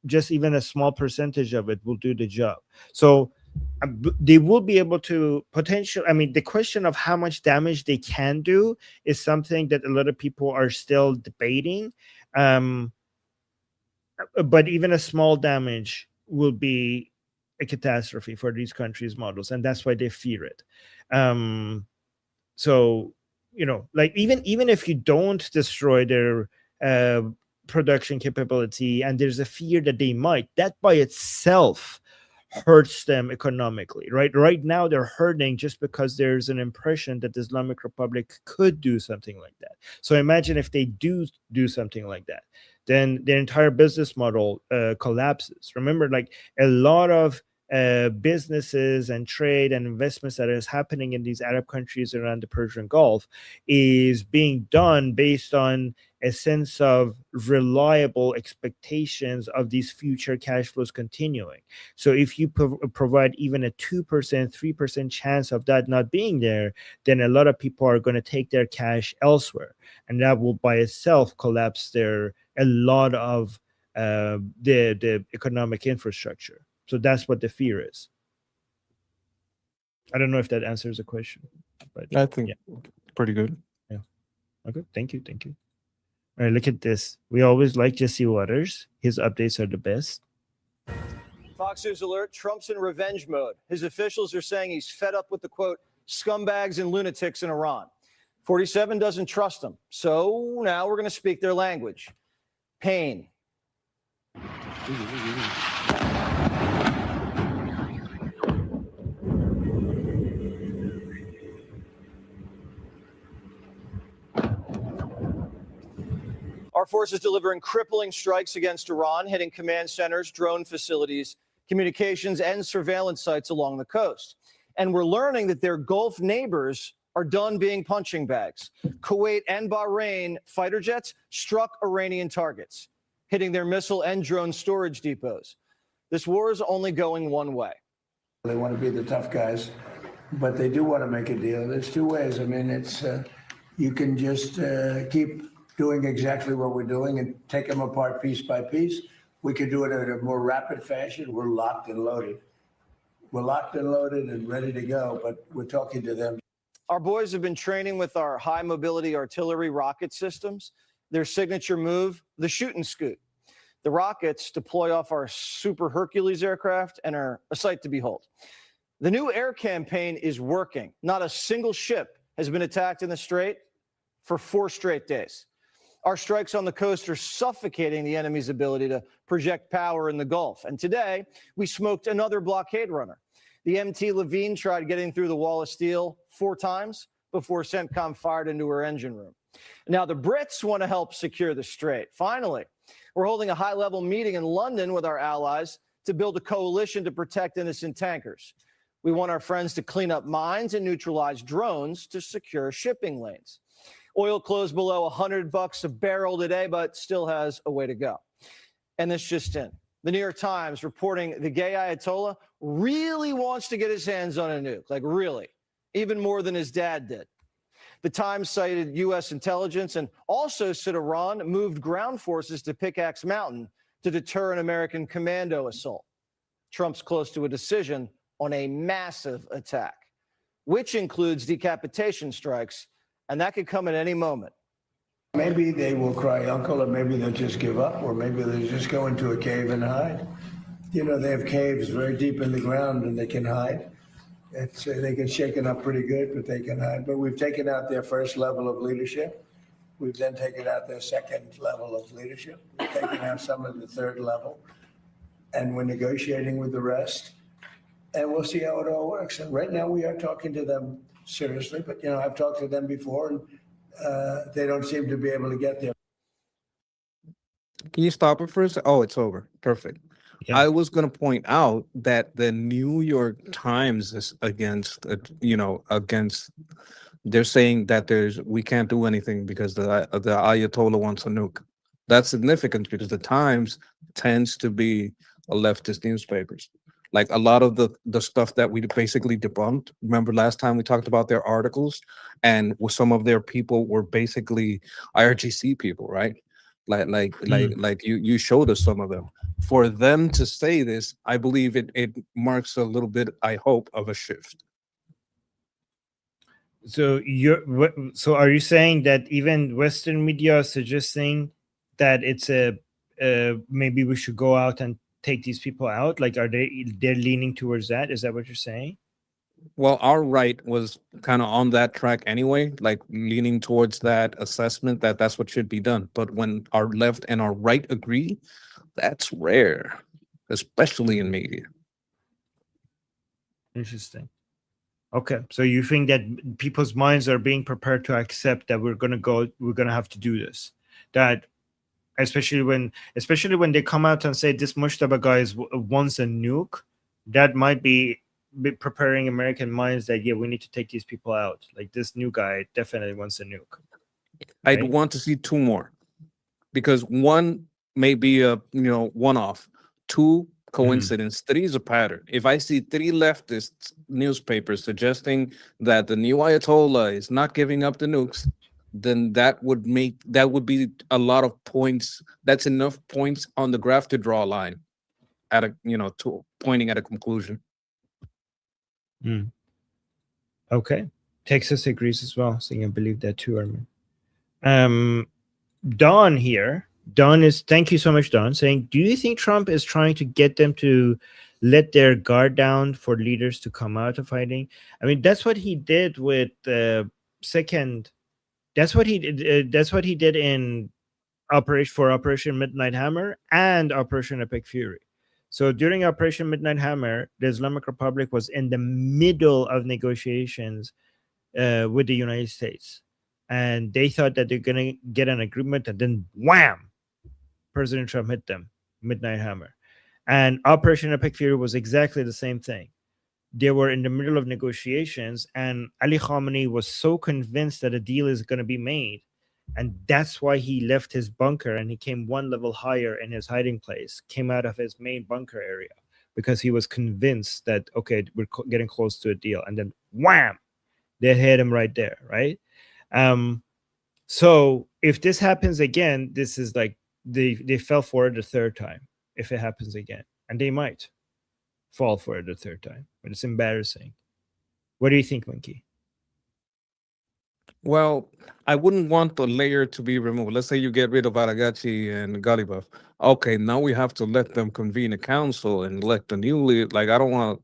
Just even a small percentage of it will do the job. So they will be able to the question of how much damage they can do is something that a lot of people are still debating. But even a small damage will be a catastrophe for these countries' models, and that's why they fear it. So like even if you don't destroy their production capability, and there's a fear that they might, that by itself hurts them economically. Right now they're hurting just because there's an impression that the Islamic Republic could do something like that. So imagine if they do something like that, then their entire business model collapses. Remember, like a lot of businesses and trade and investments that is happening in these Arab countries around the Persian Gulf is being done based on a sense of reliable expectations of these future cash flows continuing. So if you provide even a 2%, 3% chance of that not being there, then a lot of people are going to take their cash elsewhere, and that will by itself collapse a lot of the economic infrastructure. So that's what the fear is. I don't know if that answers the question, but I think pretty good. Yeah. Okay. Thank you. All right, look at this. We always like Jesse Waters. His updates are the best. Fox News alert, Trump's in revenge mode. His officials are saying he's fed up with the, quote, scumbags and lunatics in Iran. 47 doesn't trust them. So now we're going to speak their language. Pain. Our forces delivering crippling strikes against Iran, hitting command centers, drone facilities, communications, and surveillance sites along the coast. And we're learning that their Gulf neighbors are done being punching bags. Kuwait and Bahrain fighter jets struck Iranian targets, hitting their missile and drone storage depots. This war is only going one way. They want to be the tough guys, but they do want to make a deal. There's two ways. I mean, it's you can just keep doing exactly what we're doing and take them apart piece by piece, we could do it in a more rapid fashion. We're locked and loaded. We're locked and loaded and ready to go, but we're talking to them. Our boys have been training with our high mobility artillery rocket systems. Their signature move, the shoot and scoot. The rockets deploy off our Super Hercules aircraft and are a sight to behold. The new air campaign is working. Not a single ship has been attacked in the Strait for 4 straight days. Our strikes on the coast are suffocating the enemy's ability to project power in the Gulf. And today, we smoked another blockade runner. The MT Levine tried getting through the wall of steel 4 times before CENTCOM fired into her engine room. Now, the Brits want to help secure the Strait. Finally, we're holding a high-level meeting in London with our allies to build a coalition to protect innocent tankers. We want our friends to clean up mines and neutralize drones to secure shipping lanes. Oil closed below $100 a barrel today, but still has a way to go. And this just in. The New York Times reporting the gay Ayatollah really wants to get his hands on a nuke, like really, even more than his dad did. The Times cited U.S. intelligence and also said Iran moved ground forces to Pickaxe Mountain to deter an American commando assault. Trump's close to a decision on a massive attack, which includes decapitation strikes, and that could come at any moment. Maybe they will cry uncle, or maybe they'll just give up, or maybe they'll just go into a cave and hide. You know, they have caves very deep in the ground and they can hide. They get shaken up pretty good, but they can hide. But we've taken out their first level of leadership. We've then taken out their second level of leadership. We've taken out some of the third level, and we're negotiating with the rest. And we'll see how it all works. And right now we are talking to them seriously, but you know, I've talked to them before, and they don't seem to be able to get there. Can you stop it for a second? Oh, it's over. Perfect. Yeah. I was going to point out that the New York Times is against, they're saying that we can't do anything because the Ayatollah wants a nuke. That's significant because the Times tends to be a leftist newspapers. Like a lot of the stuff that we basically debunked. Remember last time we talked about their articles, and some of their people were basically IRGC people, right? Like you showed us some of them. For them to say this, I believe it marks a little bit, I hope, of a shift. So are you saying that even Western media are suggesting that it's maybe we should go out and take these people out? Like, they're leaning towards that? Is that what you're saying? Well, our right was kind of on that track anyway, like leaning towards that assessment that that's what should be done. But when our left and our right agree, that's rare, especially in media. Interesting. Okay, so you think that people's minds are being prepared to accept that we're gonna have to do this, that especially when they come out and say this Mushtaba guy wants a nuke, that might be preparing American minds that, yeah, we need to take these people out. Like, this new guy definitely wants a nuke. I'd want to see 2 more, because 1 may be a one-off, 2 coincidence, 3 is a pattern. If I see 3 leftist newspapers suggesting that the new Ayatollah is not giving up the nukes, then that would be a lot of points. That's enough points on the graph to draw a line at pointing at a conclusion. Okay, Texas agrees as well, saying I believe that too, Armin. Don here. Thank you so much, Don, saying, do you think Trump is trying to get them to let their guard down for leaders to come out of hiding? I mean, that's what he did with that's what he did in Operation Midnight Hammer and Operation Epic Fury. So during Operation Midnight Hammer, the Islamic Republic was in the middle of negotiations with the United States. And they thought that they're going to get an agreement, and then wham, President Trump hit them, Midnight Hammer. And Operation Epic Fury was exactly the same thing. They were in the middle of negotiations, and Ali Khamenei was so convinced that a deal is going to be made. And that's why he left his bunker and he came 1 level higher in his hiding place, came out of his main bunker area, because he was convinced that, okay, we're getting close to a deal. And then wham, they hit him right there, right? So if this happens again, this is like they fell for it the 3rd time. if it happens again, and they might fall for it a third time. But it's embarrassing. What do you think, Monkey? Well, I wouldn't want the layer to be removed. Let's say you get rid of Aragachi and Galibaf. Okay, now we have to let them convene a council and elect the new lead. Like, I don't want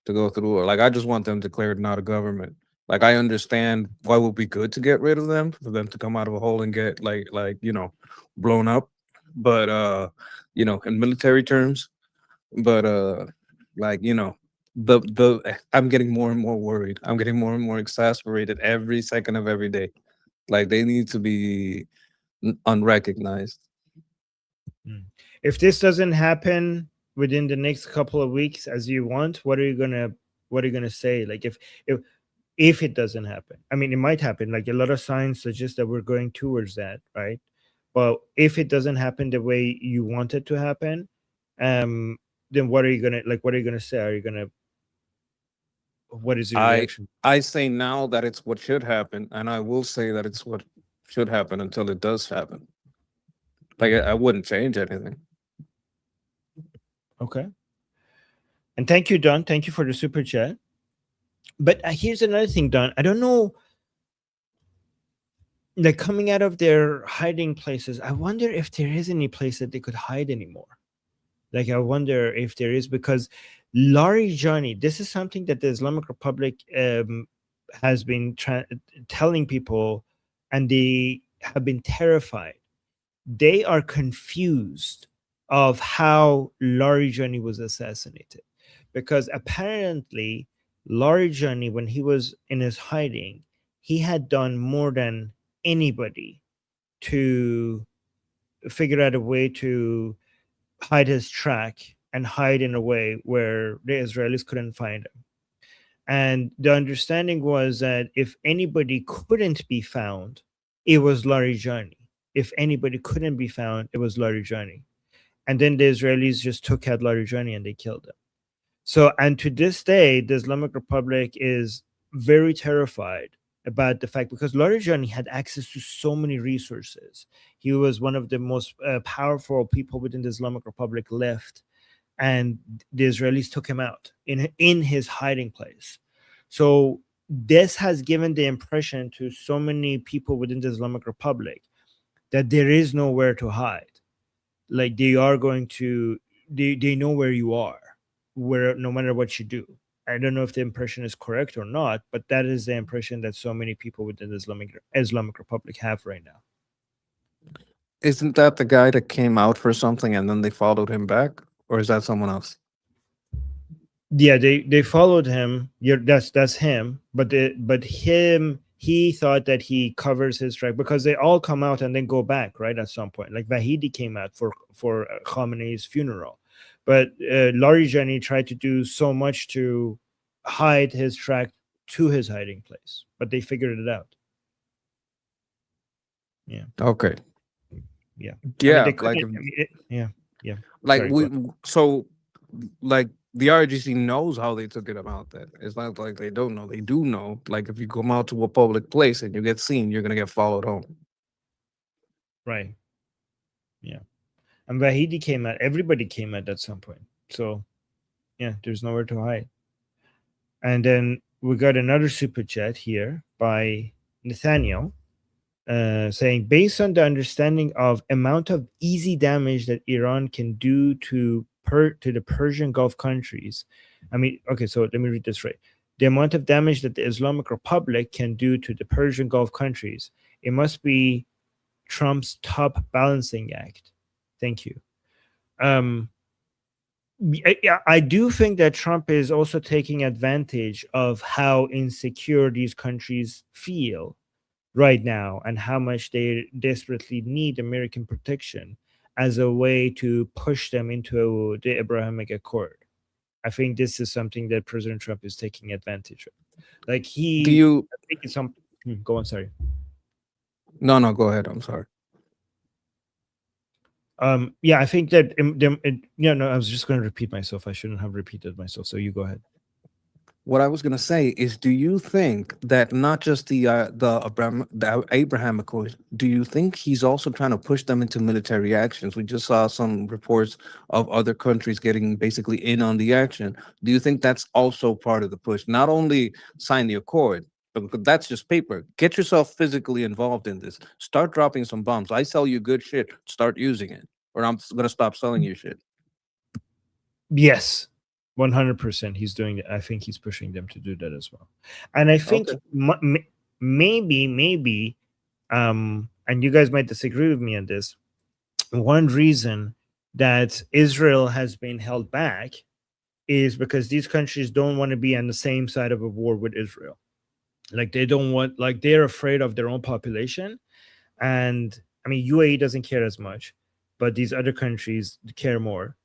to go through, or like, I just want them declared not a government. Like, I understand why it would be good to get rid of them, for them to come out of a hole and get blown up. But in military terms, but I'm getting more and more worried. I'm getting more and more exasperated every second of every day. Like, they need to be unrecognized. If this doesn't happen within the next couple of weeks as you want, what are you gonna say? Like, if it doesn't happen, I mean, it might happen. Like, a lot of signs suggest that we're going towards that, right? But if it doesn't happen the way you want it to happen, then what are you gonna say? Are you gonna what is your reaction? I say now that it's what should happen, and I will say that it's what should happen until it does happen. Like, I wouldn't change anything. Okay. And thank you, Don. Thank you for the super chat. But here's another thing, Don. I don't know. Like, coming out of their hiding places, I wonder if there is any place that they could hide anymore. Like, I wonder if there is, because Larijani, this is something that the Islamic Republic has been telling people, and they have been terrified. They are confused of how Larijani was assassinated, because apparently Larijani, when he was in his hiding, he had done more than anybody to figure out a way to hide his track and hide in a way where the Israelis couldn't find him. And the understanding was that if anybody couldn't be found, it was Larijani. If anybody couldn't be found, it was Larijani. And then the Israelis just took out Larijani and they killed him. So, and to this day, the Islamic Republic is very terrified about the fact, because Larijani had access to so many resources. He was one of the most powerful people within the Islamic Republic left, and the Israelis took him out in his hiding place. So this has given the impression to so many people within the Islamic Republic that there is nowhere to hide. Like, they are going to, they know where you are, where no matter what you do. I don't know if the impression is correct or not, but that is the impression that so many people within the Islamic Republic have right now. Isn't that the guy that came out for something and then they followed him back? Or is that someone else? Yeah, they followed him. Yeah, that's him. But he thought that he covers his track, because they all come out and then go back, right? At some point, like Vahidi came out for Khamenei's funeral, but Larijani tried to do so much to hide his track to his hiding place, but they figured it out. Yeah. Okay. Yeah. Yeah. I mean, yeah. Like, Sorry, like, the RGC knows how they took it about that. It's not like they don't know. They do know. Like, if you come out to a public place and you get seen, you're gonna get followed home. Right. Yeah. And Vahidi came out. Everybody came out at some point. So, yeah, there's nowhere to hide. And then we got another super chat here by Nathaniel, saying, based on the understanding of amount of easy damage that Iran can do to the Persian Gulf countries. I mean, okay, so let me read this right. The amount of damage that the Islamic Republic can do to the Persian Gulf countries, it must be Trump's top balancing act. Thank you. I do think that Trump is also taking advantage of how insecure these countries feel right now and how much they desperately need American protection as a way to push them into the Abrahamic Accord. I think this is something that President Trump is taking advantage of. Like, I think it's some. Go on, sorry. No, go ahead. I'm sorry. Yeah, I think that no, I was just going to repeat myself. I shouldn't have repeated myself. So you go ahead. What I was gonna say is, do you think that not just the Abraham Accords, do you think he's also trying to push them into military actions? We just saw some reports of other countries getting basically in on the action. Do you think that's also part of the push? Not only sign the accord, but that's just paper. Get yourself physically involved in this. Start dropping some bombs. I sell you good shit. Start using it, or I'm gonna stop selling you shit. Yes, 100%. He's doing it. I think he's pushing them to do that as well. And I think Okay. maybe, and you guys might disagree with me on this. One reason that Israel has been held back is because these countries don't want to be on the same side of a war with Israel. Like they don't want, like they're afraid of their own population. And I mean, UAE doesn't care as much, but these other countries care more.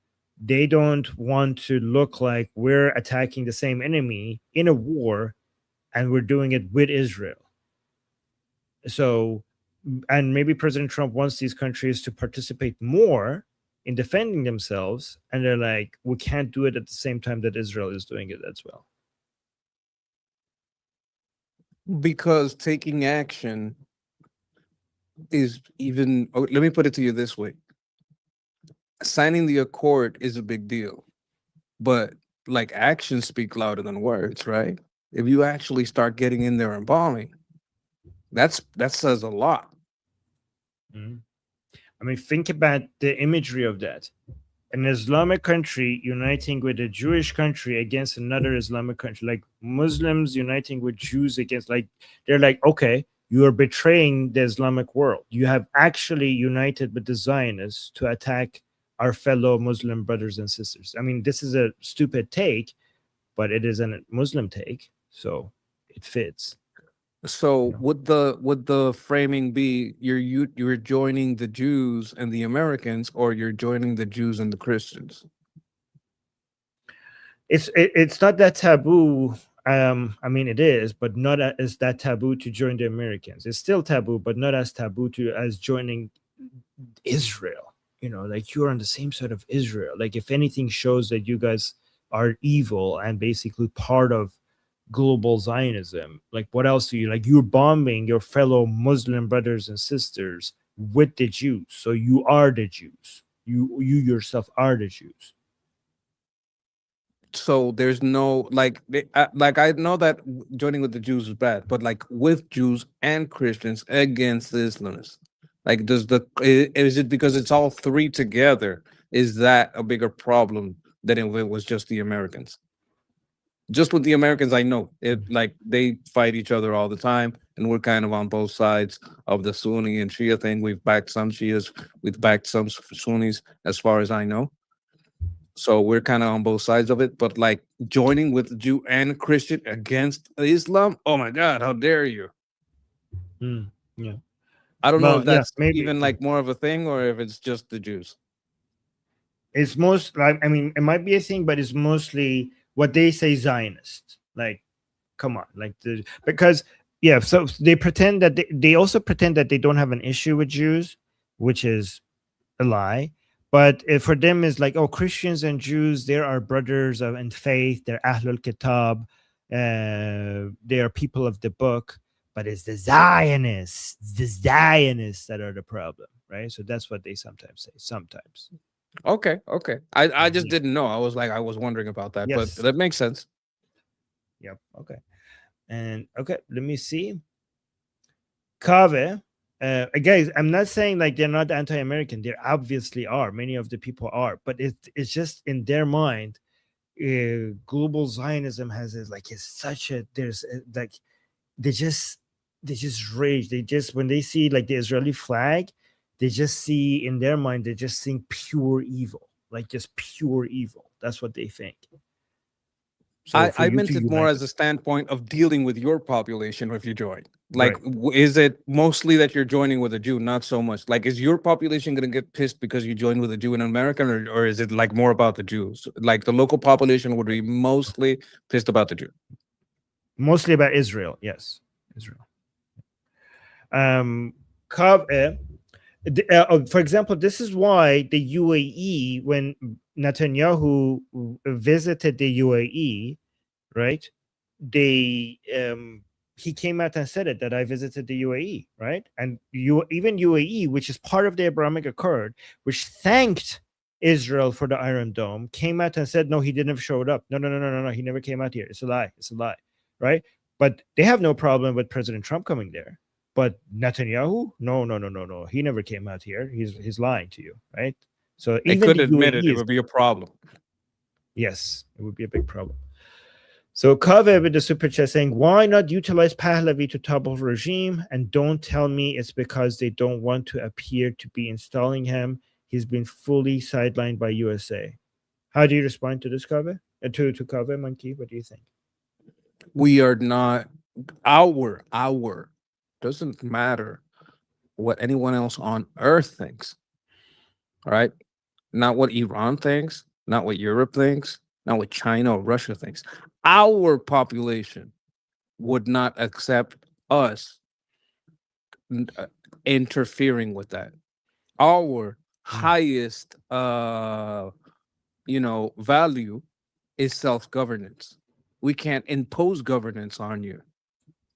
They don't want to look like we're attacking the same enemy in a war and we're doing it with Israel. So, and maybe President Trump wants these countries to participate more in defending themselves. And they're like, we can't do it at the same time that Israel is doing it as well. Because taking action is even, oh, let me put it to you this way. Signing the accord is a big deal, but like actions speak louder than words, right? If you actually start getting in there and bombing, that says a lot. Mhm. I mean, think about the imagery of that. An Islamic country uniting with a Jewish country against another Islamic country, like Muslims uniting with Jews against, like, they're like, okay, you are betraying the Islamic world. You have actually united with the Zionists to attack our fellow Muslim brothers and sisters. I mean, this is a stupid take, but it is a Muslim take, so it fits. So Yeah. would the framing be you're joining the Jews and the Americans, or you're joining the Jews and the Christians? It's not that taboo. I mean, it is, but not as that taboo to join the Americans. It's still taboo, but not as taboo to as joining Israel. You know, like you're on the same side of Israel. Like if anything shows that you guys are evil and basically part of global Zionism, like what else do you like? You're bombing your fellow Muslim brothers and sisters with the Jews. So you are the Jews. You yourself are the Jews. So there's no like I know that joining with the Jews is bad, but like with Jews and Christians against the Islamists, like is it because it's all three together? Is that a bigger problem than if it was just the Americans? Just with the Americans, I know it, like they fight each other all the time, and we're kind of on both sides of the Sunni and Shia thing. We've backed some Shias, we've backed some Sunnis, as far as I know. So we're kind of on both sides of it. But like joining with Jew and Christian against Islam, oh my God, how dare you? Yeah. I don't know Well, if yeah, that's maybe. even like more of a thing or if it's just the Jews. It's most like, I mean, it might be a thing, but it's mostly what they say Zionist. Like, come on, like because yeah, so they pretend that they also pretend that they don't have an issue with Jews, which is a lie. But for them is like, oh, Christians and Jews, they are brothers in faith. They're Ahlul Kitab. They are people of the book. But it's the Zionists that are the problem, right? So that's what they sometimes say. Sometimes. Okay, okay. I just Yeah. didn't know. I was wondering about that, but Yes. that makes sense. Yep. Okay. And okay, let me see. Kave. Guys, I'm not saying like they're not anti-American. They obviously are. Many of the people are, but it's just in their mind. Global Zionism has is like it's such a there's like they just rage. They just when they see like the Israeli flag, they just see in their mind they're just seeing pure evil, like just pure evil. That's what they think. So for I you to meant it more unite as a standpoint of dealing with your population if you join. Like, right. is it mostly that you're joining with a Jew? Not so much. Like, is your population going to get pissed because you join with a Jew in America, or is it like more about the Jews? Like, the local population would be mostly pissed about the Jew. Mostly about Israel, yes. Israel. Kav, for example, this is why the UAE, when Netanyahu visited the UAE, right? he came out and said it, that I visited the UAE, right? And even UAE, which is part of the Abrahamic Accord, which thanked Israel for the Iron Dome, came out and said, no, he didn't showed up. No, he never came out here. It's a lie. It's a lie, right? But they have no problem with President Trump coming there. But Netanyahu, no. He never came out here. He's lying to you, right? So They even could the admit it, UAE it is, would be a problem. yes, it would be a big problem. So Kaveh with the super chat saying, why not utilize Pahlavi to topple regime? And don't tell me it's because they don't want to appear to be installing him. He's been fully sidelined by USA. How do you respond to this, Kaveh? To Kaveh, Monkey? What do you think? We are not our doesn't matter what anyone else on earth thinks. All right. Not what Iran thinks, not what Europe thinks, not what China or Russia thinks. Our population would not accept us interfering with that. Our highest value is self-governance. We can't impose governance on you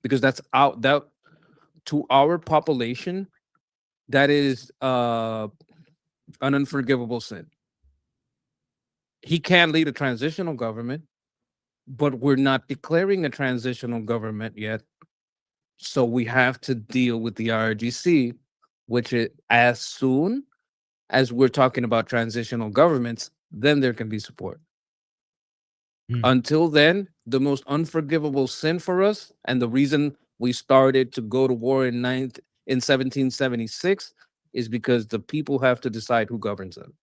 because that's out that to our population, that is an unforgivable sin. He can lead a transitional government, but we're not declaring a transitional government yet. So we have to deal with the IRGC, which is as soon as we're talking about transitional governments, then there can be support. Until then, the most unforgivable sin for us, and the reason we started to go to war in 1776, is because the people have to decide who governs them,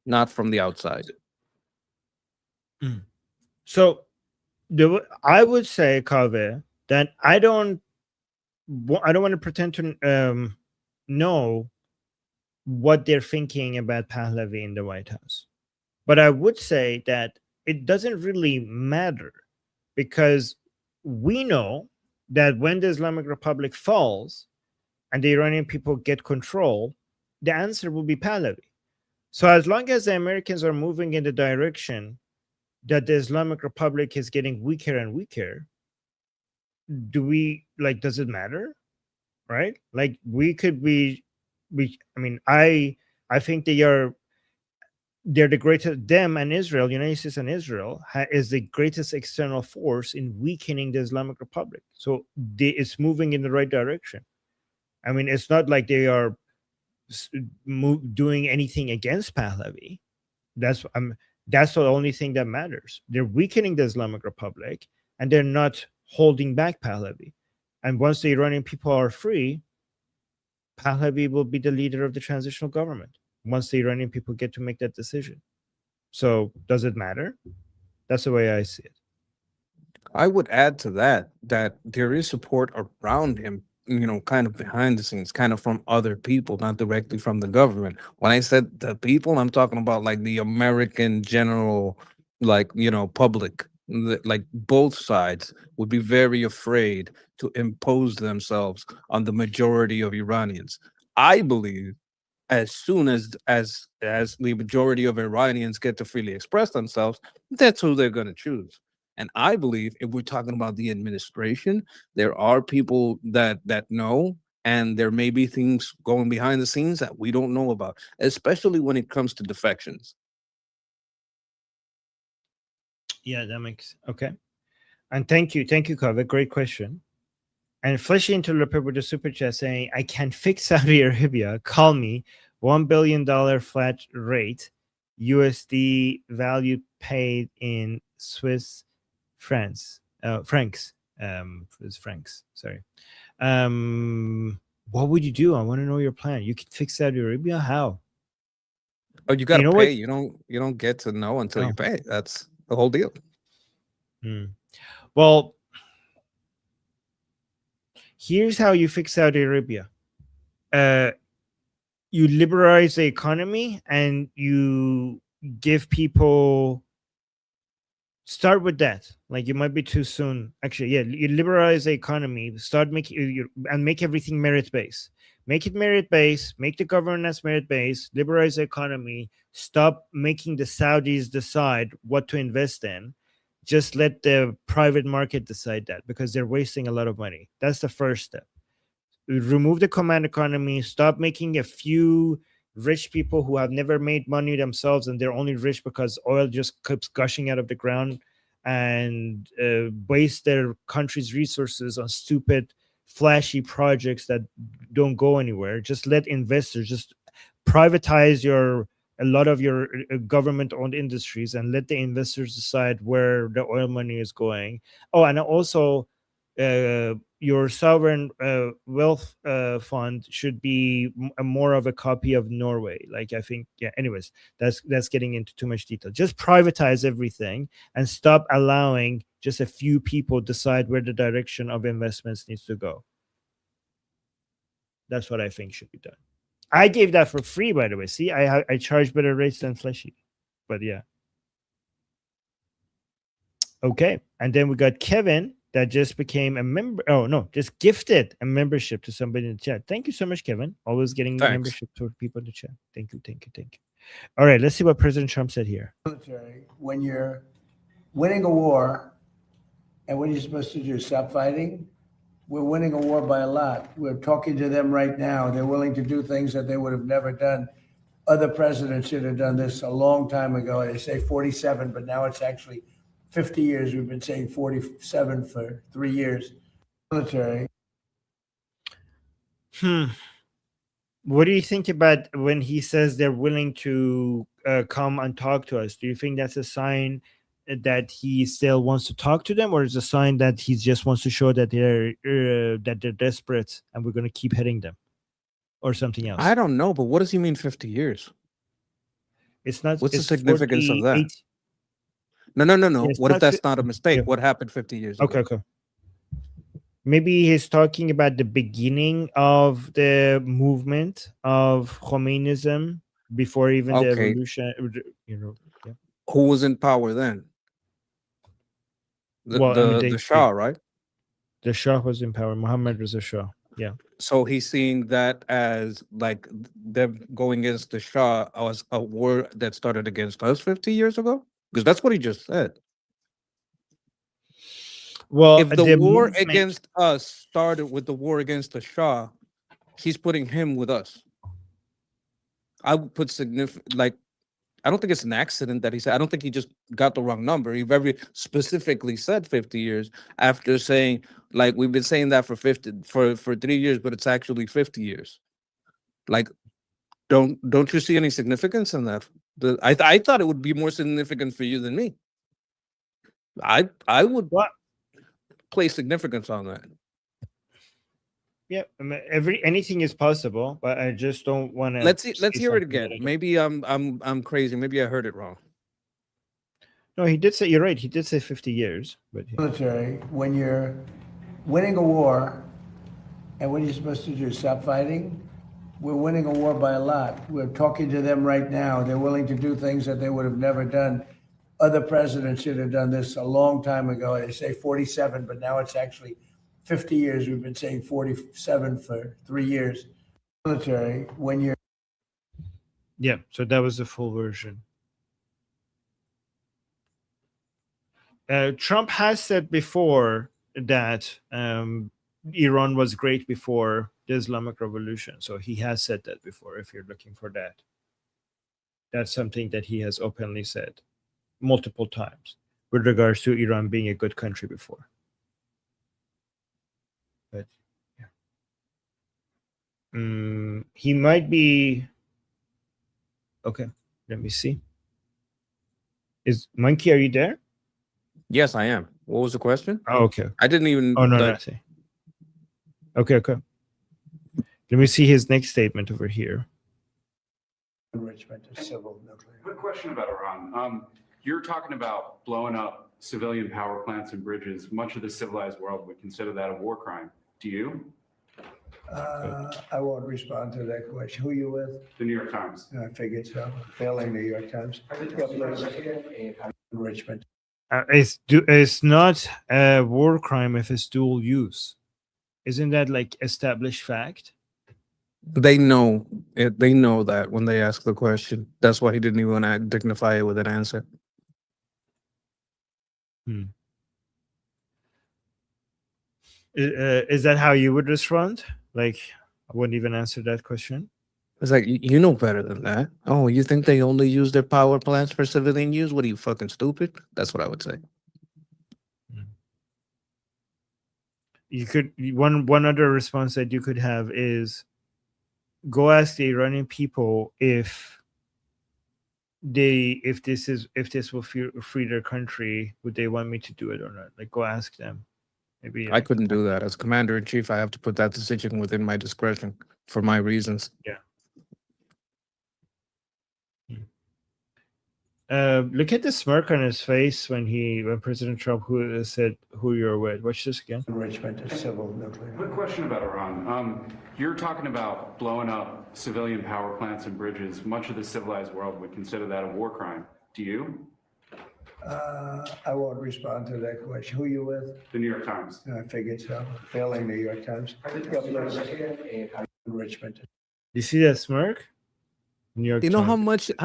not from the outside. So I would say, Kaveh, that I don't want to pretend to know what they're thinking about Pahlavi in the White House. But I would say that it doesn't really matter, because we know that when the Islamic Republic falls and the Iranian people get control, the answer will be Pahlavi. So as long as the Americans are moving in the direction that the Islamic Republic is getting weaker and weaker, does it matter? Right? Like, we could be, I think they're the greatest. Them and Israel, United States and Israel, is the greatest external force in weakening the Islamic Republic. So it's moving in the right direction. It's not like they are doing anything against Pahlavi. That's the only thing that matters. They're weakening the Islamic Republic, and they're not holding back Pahlavi. And once the Iranian people are free, Pahlavi will be the leader of the transitional government once the Iranian people get to make that decision. So does it matter? That's the way I see it. I would add to that there is support around him, kind of behind the scenes, kind of from other people, not directly from the government. When I said the people, I'm talking about like the American general, public. Like both sides would be very afraid to impose themselves on the majority of Iranians. I believe as soon as the majority of Iranians get to freely express themselves, that's who they're going to choose. And I believe if we're talking about the administration, there are people that know, and there may be things going behind the scenes that we don't know about, especially when it comes to defections. Yeah, that makes okay. And thank you, Kaveh. Great question. And Fleshy Interloper with the super chat saying, I can fix Saudi Arabia. Call me. $1 billion flat rate. USD value paid in Swiss francs. It's francs. Sorry. What would you do? I want to know your plan. You can fix Saudi Arabia? How? Oh, you got to know pay. what? You don't get to know until you Oh. pay. That's the whole deal. Well, here's how you fix Saudi Arabia. You liberalize the economy, and you give people, start with that. Like, you might be too soon. Actually, yeah, you liberalize the economy, start making and make everything merit based. Make it merit based, make the governance merit based, liberalize the economy, stop making the Saudis decide what to invest in, just let the private market decide that, because they're wasting a lot of money. That's the first step. Remove the command economy, stop making a few rich people who have never made money themselves and they're only rich because oil just keeps gushing out of the ground, and waste their country's resources on stupid flashy projects that don't go anywhere. Just let investors just privatize a lot of your government owned industries and let the investors decide where the oil money is going. Oh, and also your sovereign wealth fund should be more of a copy of Norway. Like, I think, yeah. Anyways, that's getting into too much detail. Just privatize everything and stop allowing just a few people decide where the direction of investments needs to go. That's what I think should be done. I gave that for free, by the way. See, I charge better rates than Fleshy, but yeah. Okay, and then we got Kevin that just became a member. Oh no, just gifted a membership to somebody in the chat. Thank you so much, Kevin. Always getting Thanks. membership to people in the chat. Thank you. All right, let's see what President Trump said here. Military, when you're winning a war, and what are you supposed to do? Stop fighting? We're winning a war by a lot. We're talking to them right now. They're willing to do things that they would have never done. Other presidents should have done this a long time ago. They say 47, but now it's actually 50 years. We've been saying 47 for 3 years. Military. What do you think about when he says they're willing to come and talk to us? Do you think that's a sign that he still wants to talk to them, or is a sign that he just wants to show that they're desperate and we're going to keep hitting them, or something else? I don't know, but what does he mean 50 years? It's not. What's the it's significance of that? 48. No. Yeah, it's What if not that's not a mistake? yeah. What happened 50 years ago? Okay. Maybe he's talking about the beginning of the movement of Khomeinism before even the Okay. revolution. Yeah. Who was in power then? Well, I mean, The Shah, right? The Shah was in power. Muhammad was a Shah. Yeah. So he's seeing that as like them going against the Shah as a war that started against us 50 years ago? Because that's what he just said. Well, If the war movement, against us started with the war against the Shah, he's putting him with us. I would put significant, I don't think it's an accident that he said. I don't think he just got the wrong number. He very specifically said 50 years after saying, like, we've been saying that for 3 years, but it's actually 50 years. Like, don't you see any significance in that? I thought it would be more significant for you than me. I would place significance on that. Yeah, I mean, anything is possible, but I just don't want to. Let's hear it again. Maybe I'm crazy. Maybe I heard it wrong. No, he did say, you're right. He did say 50 years, but Military, when you're winning a war, and what are you supposed to do? Stop fighting? We're winning a war by a lot. We're talking to them right now. They're willing to do things that they would have never done. Other presidents should have done this a long time ago. They say 47, but now it's actually 50 years. We've been saying 47 for 3 years. Military, when you're. yeah, so that was the full version. Trump has said before that Iran was great before the Islamic Revolution. So he has said that before, if you're looking for that. That's something that he has openly said multiple times with regards to Iran being a good country before. But yeah. He might be. Okay, let me see. Is Monkey, are you there? Yes, I am. What was the question? Oh, okay. I didn't even. Oh, no, nothing. Okay. Let me see his next statement over here. Enrichment of civil nuclear. Quick question about Iran. You're talking about blowing up civilian power plants and bridges. Much of the civilized world would consider that a war crime. Do you? I won't respond to that question. Who are you with? The New York Times. I figured so. Failing New York Times. Enrichment. It's not a war crime if it's dual use. Isn't that like established fact? They know it. They know that when they ask the question. That's why he didn't even dignify it with an answer. Hmm. Is that how you would respond? Like, I wouldn't even answer that question. It's like you know better than that. Oh, you think they only use their power plants for civilian use? What are you, fucking stupid? That's what I would say. You could one other response that you could have is go ask the Iranian people if this will free their country, would they want me to do it or not? Like, go ask them. Maybe I like, couldn't do that as commander in chief. I have to put that decision within my discretion for my reasons. yeah. Look at the smirk on his face when President Trump said who you're with. Watch this again. Enrichment of civil nuclear. Quick question about Iran. You're talking about blowing up civilian power plants and bridges. Much of the civilized world would consider that a war crime. Do you? I won't respond to that question. Who you with? The New York Times. I figured so. Failing New York Times. Enrichment. You see that smirk? New York You know Times.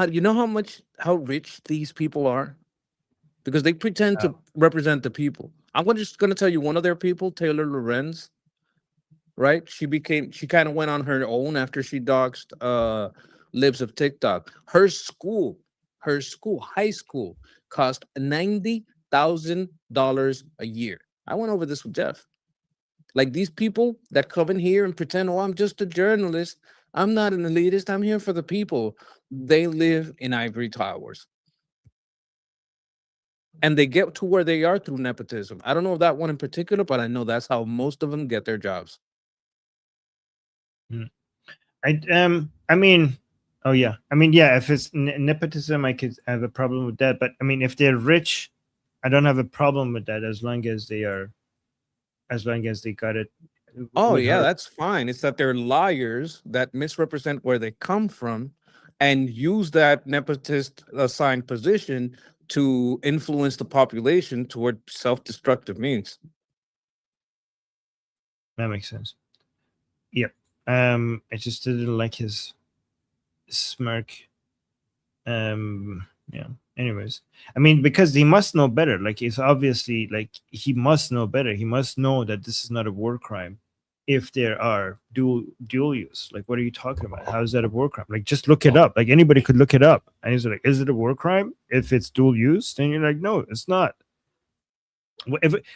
how rich these people are? Because they pretend to represent the people. Just gonna tell you one of their people, Taylor Lorenz, right? She kind of went on her own after she doxed Libs of TikTok. Her school, high school, cost $90,000 a year. I went over this with Jeff. Like these people that come in here and pretend, oh, I'm just a journalist. I'm not an elitist. I'm here for the people. They live in ivory towers. And they get to where they are through nepotism. I don't know that one in particular, but I know that's how most of them get their jobs. I mean, oh yeah. I mean, yeah, if it's nepotism, I could have a problem with that. But I mean, if they're rich, I don't have a problem with that as long as they got it. Oh, with yeah, her. that's fine. It's that they're liars that misrepresent where they come from and use that nepotist assigned position to influence the population toward self-destructive means. That makes sense. Yep. I just didn't like his smirk. Yeah. Anyways, I mean, because he must know better. Like, it's obviously like he must know better. He must know that this is not a war crime if there are dual use. Like, what are you talking about? How is that a war crime? Like, just look it up. Like, anybody could look it up. And he's like, is it a war crime if it's dual use? Then you're like, no, it's not.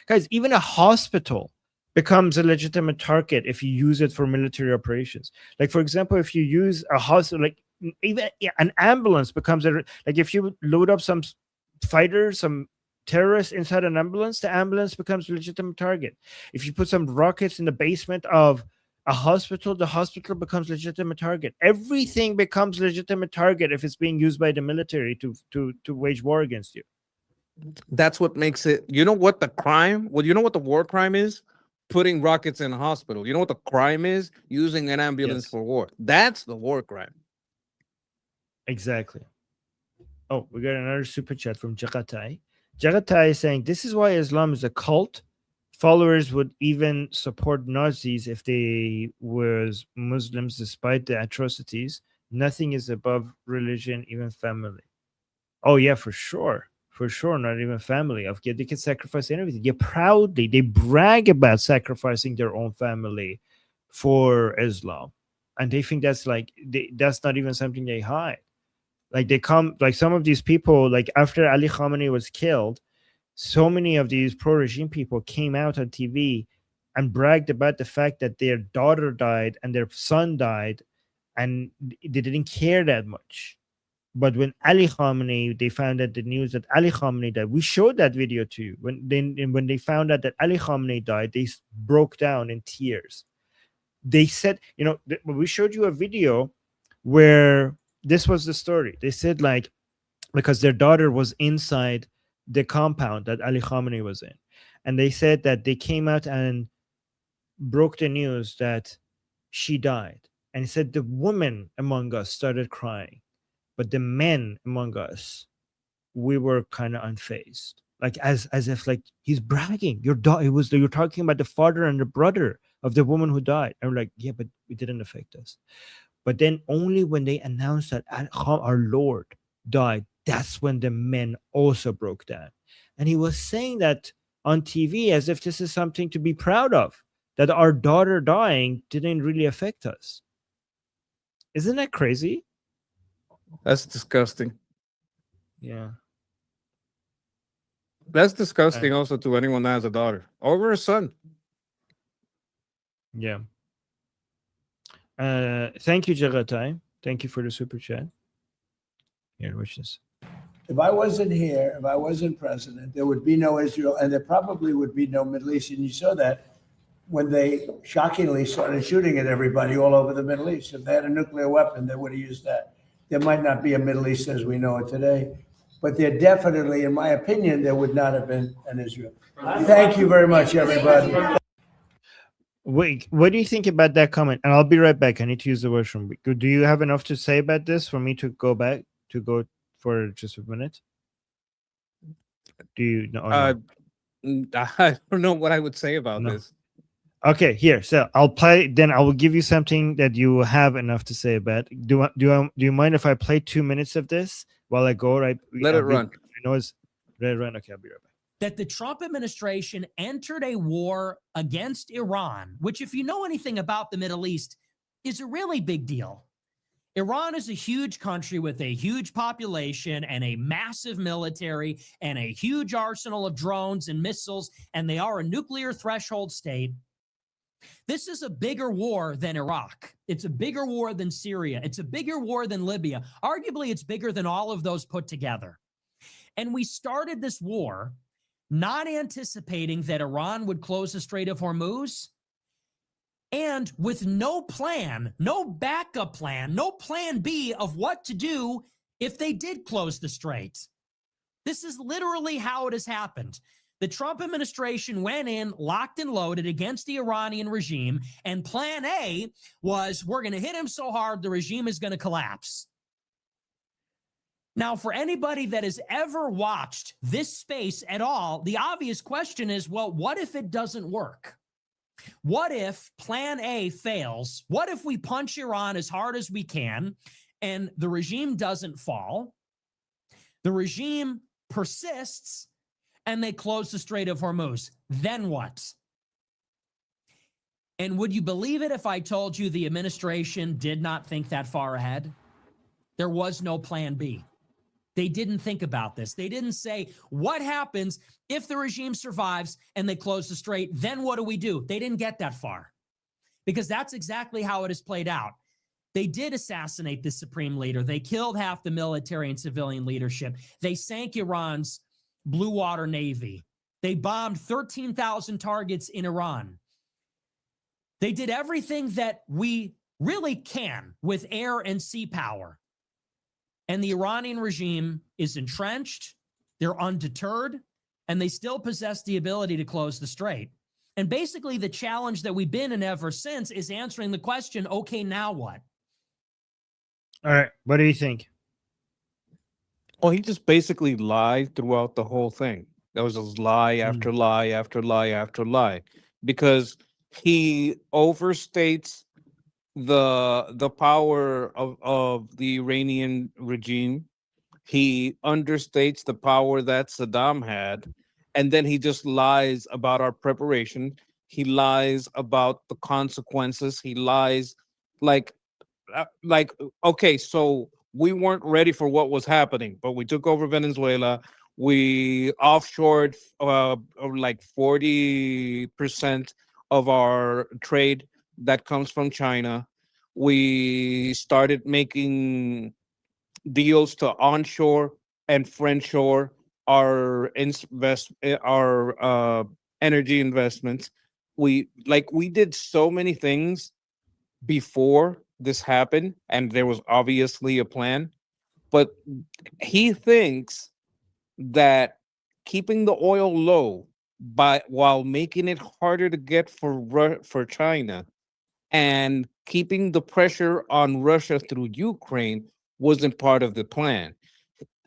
Guys, even a hospital becomes a legitimate target if you use it for military operations. Like, for example, if you use a hospital, like even an ambulance becomes like if you load up some fighters, some terrorists inside an ambulance, the ambulance becomes a legitimate target. If you put some rockets in the basement of a hospital, the hospital becomes legitimate target. Everything becomes legitimate target if it's being used by the military to wage war against you. That's what makes it. You know what the crime? Well, you know what the war crime is? Putting rockets in a hospital. You know what the crime is? Using an ambulance for war. That's the war crime. Exactly. Oh, we got another super chat from Jagatai. Jagatai is saying, this is why Islam is a cult. Followers would even support Nazis if they was Muslims despite the atrocities. Nothing is above religion, even family. Oh, yeah, for sure. For sure, not even family. They can sacrifice anything. They brag about sacrificing their own family for Islam. And they think that's that's not even something they hide. Like, they come, like some of these people, like after Ali Khamenei was killed, so many of these pro-regime people came out on TV and bragged about the fact that their daughter died and their son died, and they didn't care that much. But when Ali Khamenei, they found out the news that Ali Khamenei died. We showed that video to you. When they found out that Ali Khamenei died, they broke down in tears. They said, we showed you a video where this was the story. They said, like, because their daughter was inside the compound that Ali Khamenei was in. And they said that they came out and broke the news that she died. And he said the women among us started crying, but the men among us, we were kind of unfazed. Like, as if like he's bragging. You're talking about the father and the brother of the woman who died. And we're like, yeah, but it didn't affect us. But then only when they announced that our Lord died, that's when the men also broke down. and he was saying that on TV as if this is something to be proud of, that our daughter dying didn't really affect us. Isn't that crazy? That's disgusting. Yeah. That's disgusting also to anyone that has a daughter or a son. Yeah. Thank you, Jagatai. Thank you for the super chat. Here, which is If I wasn't here, if I wasn't president, there would be no Israel, and there probably would be no Middle East. And you saw that when they shockingly started shooting at everybody all over the Middle East. If they had a nuclear weapon, they would have used that. There might not be a Middle East as we know it today, but there definitely, in my opinion, there would not have been an Israel. Thank you very much, everybody. wait. What do you think about that comment? And I'll be right back. I need to use the washroom. Do you have enough to say about this for me to go back to go for just a minute? Do you know? I don't know what I would say about this. Okay, here. So I'll play. Then I will give you something that you have enough to say about. Do you mind if I play 2 minutes of this while I go? Right. Let it run. I know it's let it run. Okay, I'll be right back. That the Trump administration entered a war against Iran, which, if you know anything about the Middle East, is a really big deal. Iran is a huge country with a huge population and a massive military and a huge arsenal of drones and missiles, and they are a nuclear threshold state. This is a bigger war than Iraq. It's a bigger war than Syria. It's a bigger war than Libya. Arguably, it's bigger than all of those put together. And we started this war not anticipating that Iran would close the Strait of Hormuz, and with no plan, no backup plan, no plan B of what to do if they did close the strait. This is literally how it has happened. The Trump administration went in, locked and loaded against the Iranian regime, and plan A was, we're going to hit him so hard the regime is going to collapse. Now, for anybody that has ever watched this space at all, the obvious question is, well, what if it doesn't work? What if plan A fails? What if we punch Iran as hard as we can and the regime doesn't fall? The regime persists and they close the Strait of Hormuz. Then what? And would you believe it if I told you the administration did not think that far ahead? There was no plan B. They didn't think about this. They didn't say, what happens if the regime survives and they close the strait? Then what do? They didn't get that far, because that's exactly how it has played out. They did assassinate the supreme leader. They killed half the military and civilian leadership. They sank Iran's blue water navy. They bombed 13,000 targets in Iran. They did everything that we really can with air and sea power. And the Iranian regime is entrenched, they're undeterred, and they still possess the ability to close the strait. And basically the challenge that we've been in ever since is answering the question, okay, now what? All right, what do you think? Well, he just basically lied throughout the whole thing. There was just lie after lie after lie after lie, because he overstates the power of the Iranian regime. He understates the power that Saddam had, and then he just lies about our preparation. He lies about the consequences. He lies like okay, so we weren't ready for what was happening, but we took over Venezuela. We offshored like 40% of our trade that comes from China. We started making deals to onshore and friendshore our energy investments. We did so many things before this happened, and there was obviously a plan. But he thinks that keeping the oil low while making it harder to get for China and keeping the pressure on Russia through Ukraine wasn't part of the plan.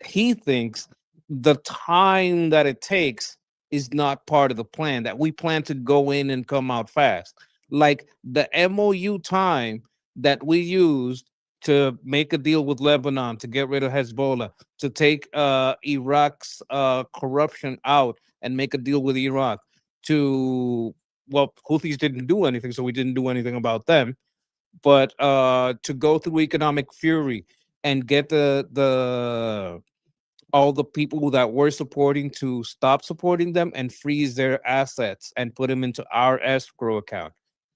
He thinks the time that it takes is not part of the plan, that we plan to go in and come out fast. Like the MOU time that we used to make a deal with Lebanon to get rid of Hezbollah, to take Iraq's corruption out and make a deal with Iraq. To well, Houthis didn't do anything, so we didn't do anything about them. But to go through economic fury and get the all the people that were supporting to stop supporting them and freeze their assets and put them into our escrow account.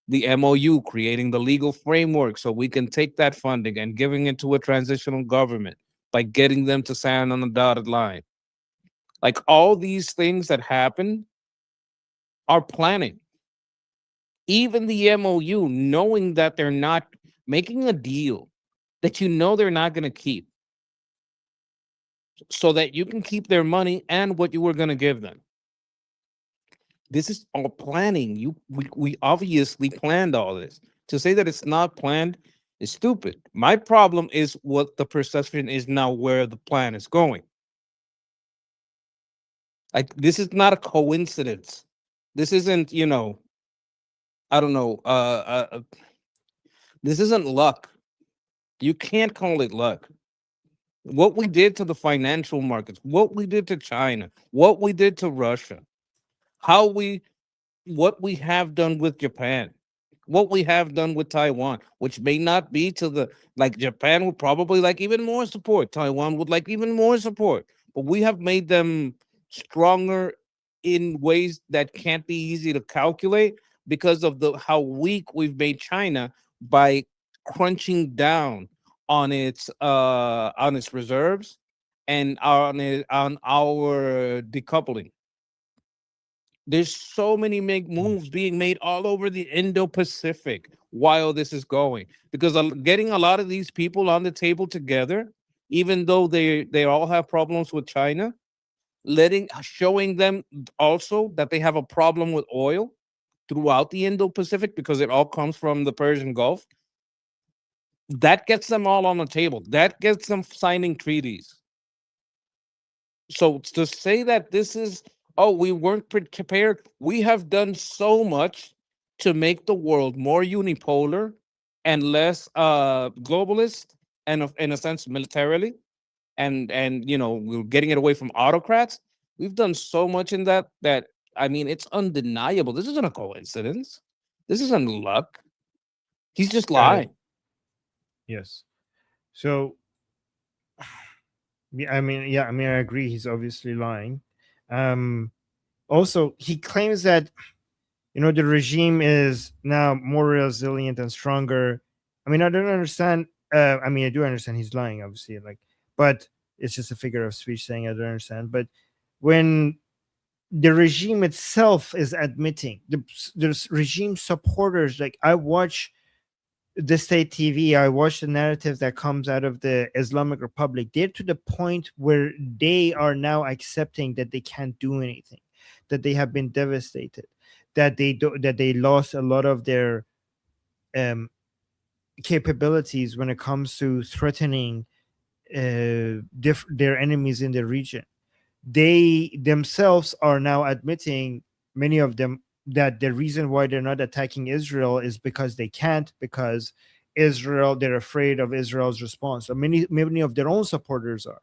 The MOU creating the legal framework so we can take that funding and giving it to a transitional government by getting them to sign on the dotted line. Like all these things that happen are planning. Even the MOU, knowing that they're not making a deal that you know they're not going to keep, so that you can keep their money and what you were going to give them. This is all planning. We obviously planned all this. To say that it's not planned is stupid. My problem is what the perception is now where the plan is going. Like this is not a coincidence. This isn't, I don't know, this isn't luck. You can't call it luck. What we did to the financial markets, what we did to China, what we did to Russia, what we have done with Japan, what we have done with Taiwan, which may not be to the like Japan would probably like even more support. Taiwan would like even more support, but we have made them stronger in ways that can't be easy to calculate because of how weak we've made China by crunching down on its reserves and on our decoupling. There's so many moves being made all over the Indo-Pacific while this is going, because getting a lot of these people on the table together, even though they all have problems with China, showing them also that they have a problem with oil throughout the Indo-Pacific because it all comes from the Persian Gulf. That gets them all on the table. That gets them signing treaties. So to say that this is, oh, we weren't prepared, we have done so much to make the world more unipolar and less globalist, and in a sense militarily, and we're getting it away from autocrats. We've done so much in that I mean, it's undeniable. This isn't a coincidence. This isn't luck. He's just lying. Yes. So, I mean, I agree. He's obviously lying. Also, he claims that, the regime is now more resilient and stronger. I mean, I don't understand. I mean, I do understand he's lying, obviously, but it's just a figure of speech saying I don't understand. But when the regime itself is admitting, the regime supporters, like I watch the state TV, I watch the narrative that comes out of the Islamic Republic. They're to the point where they are now accepting that they can't do anything, that they have been devastated, that they lost a lot of their capabilities when it comes to threatening their enemies in the region. They themselves are now admitting, many of them, that the reason why they're not attacking Israel is because they can't, because they're afraid of Israel's response. So many of their own supporters are.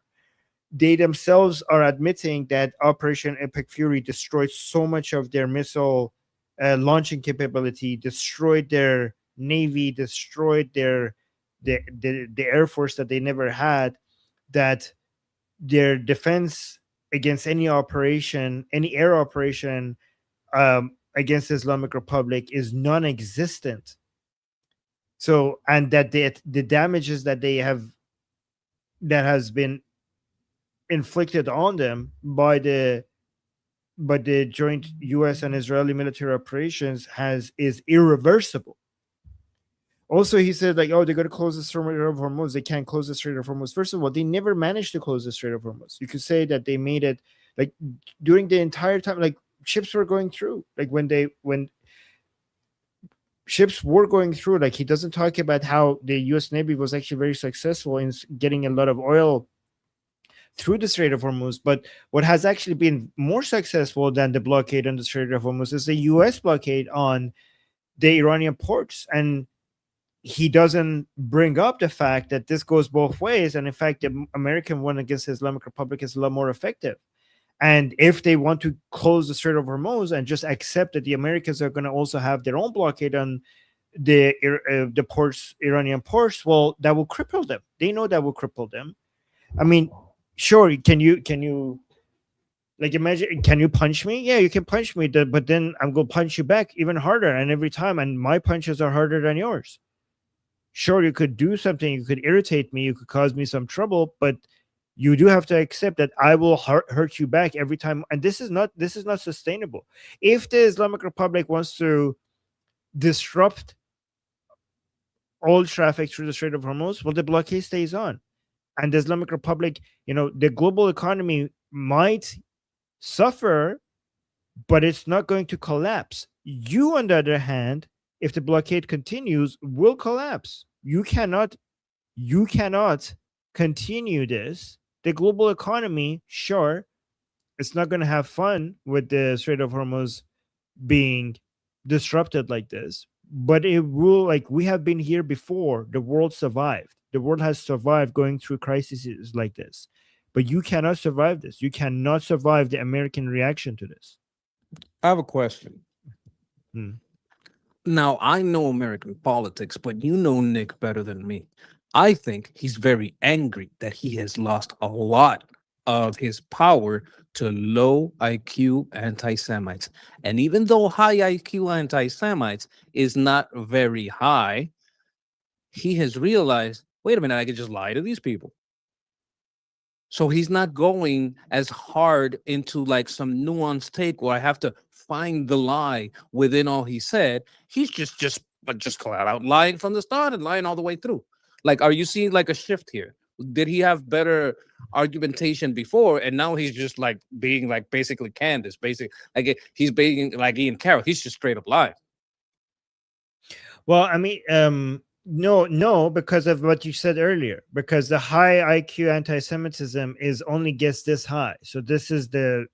They themselves are admitting that Operation Epic Fury destroyed so much of their missile launching capability, destroyed their navy, destroyed the air force that they never had, that their defense against any air operation against the Islamic Republic is non-existent. So, and that the damages that has been inflicted on them by the joint U.S. and Israeli military operations is irreversible. Also, he said, like, oh, they're going to close the Strait of Hormuz. They can't close the Strait of Hormuz. First of all, they never managed to close the Strait of Hormuz. You could say that they made it, like, during the entire time, like, ships were going through. Like, when ships were going through, like, he doesn't talk about how the U.S. Navy was actually very successful in getting a lot of oil through the Strait of Hormuz. But what has actually been more successful than the blockade on the Strait of Hormuz is the U.S. blockade on the Iranian ports. And he doesn't bring up the fact that this goes both ways, and in fact the American one against the Islamic Republic is a lot more effective. And if they want to close the Strait of Hormuz and just accept that the Americans are going to also have their own blockade on the ports, Iranian ports, well, that will cripple them. They know that will cripple them. I mean, sure, can you like imagine? Can you punch me? Yeah, you can punch me, but then I'm gonna punch you back even harder, and every time, and my punches are harder than yours. Sure, you could do something, you could irritate me, you could cause me some trouble, but you do have to accept that I will hurt you back every time, and this is not sustainable. If the Islamic Republic wants to disrupt all traffic through the Strait of Hormuz, well, the blockade stays on, and the Islamic Republic, the global economy might suffer, but it's not going to collapse. You, on the other hand, if the blockade continues, will collapse. You cannot continue this. The global economy, sure, it's not going to have fun with the Strait of Hormuz being disrupted like this, but it will, like, we have been here before. The world survived. The world has survived going through crises like this, but you cannot survive this. You cannot survive the American reaction to this. I have a question. Hmm. Now, I know American politics, but you know Nick better than me. I think he's very angry that he has lost a lot of his power to low IQ anti-Semites. And even though high IQ anti-Semites is not very high, he has realized, wait a minute, I could just lie to these people. So he's not going as hard into like some nuanced take where I have to find the lie within all he said. He's just flat out lying from the start and lying all the way through. Like, are you seeing like a shift here? Did he have better argumentation before, and now he's just like being like basically Candace, like he's being like Ian Carroll. He's just straight up lying. Well, I mean, no, because of what you said earlier. Because the high IQ anti-Semitism only gets this high. So this is the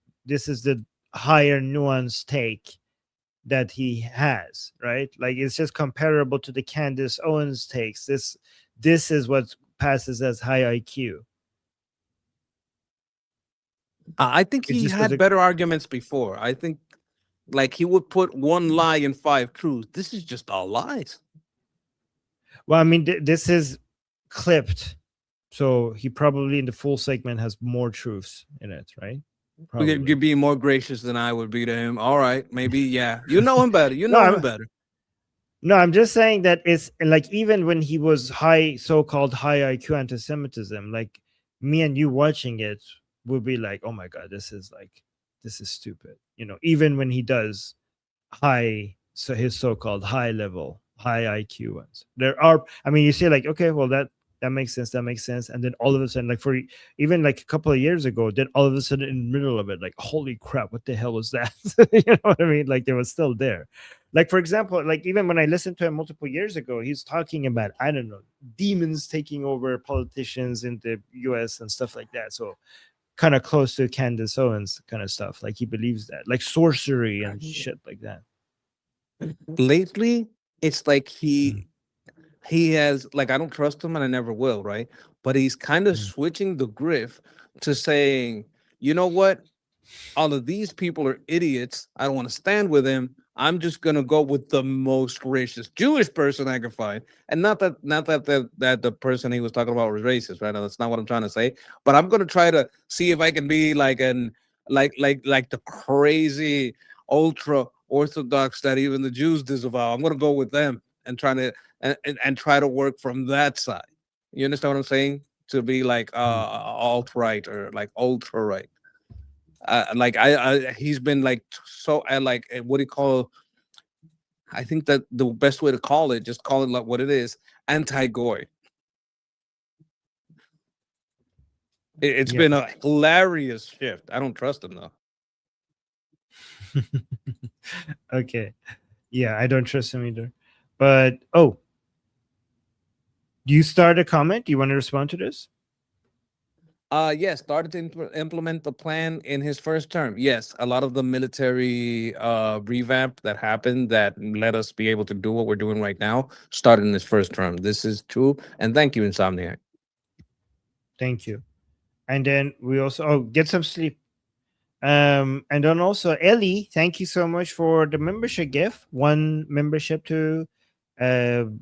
higher nuanced take that he has, right? Like, it's just comparable to the Candace Owens takes. This is what passes as high IQ. I think It's he just had better arguments before. I think like he would put one lie in 5 truths. This is just all lies. Well, I mean, this is clipped, so he probably in the full segment has more truths in it, right? You're being more gracious than I would be to him. All right, maybe, yeah. You know him better. You No, know him better. No, I'm just saying that it's like, even when he was so-called high IQ anti-Semitism, like me and you watching it would be like, oh my God, this is stupid. Even when he does his so-called high level, high IQ ones. I mean, you say like, okay, well, that makes sense. And then all of a sudden, like for even like a couple of years ago, then all of a sudden in the middle of it, like, holy crap, what the hell was that? You know what I mean? Like, they were still there. Like, for example, like even when I listened to him multiple years ago, he's talking about, I don't know, demons taking over politicians in the US and stuff like that. So kind of close to Candace Owens kind of stuff. Like, he believes that, like sorcery and shit like that. Lately, it's like he has, like, I don't trust him and I never will, right? But he's kind of switching the griff to saying, you know what? All of these people are idiots. I don't want to stand with him. I'm just gonna go with the most racist Jewish person I can find, and not that the person he was talking about was racist, right? That's not what I'm trying to say. But I'm gonna try to see if I can be like the crazy ultra orthodox that even the Jews disavow. I'm gonna go with them and try to work from that side. You understand what I'm saying? To be like alt right or like ultra right. Like he's been like so like what do you call? I think that the best way to call it, just call it like what it is, anti-goy. It's been a hilarious shift. I don't trust him though. Okay, yeah, I don't trust him either. But do you start a comment? Do you want to respond to this? Yes, started to implement the plan in his first term. Yes, a lot of the military revamp that happened that let us be able to do what we're doing right now started in his first term. This is true, and thank you, Insomniac. Thank you. And then we also get some sleep. And then also Ellie, thank you so much for the membership gift. One membership to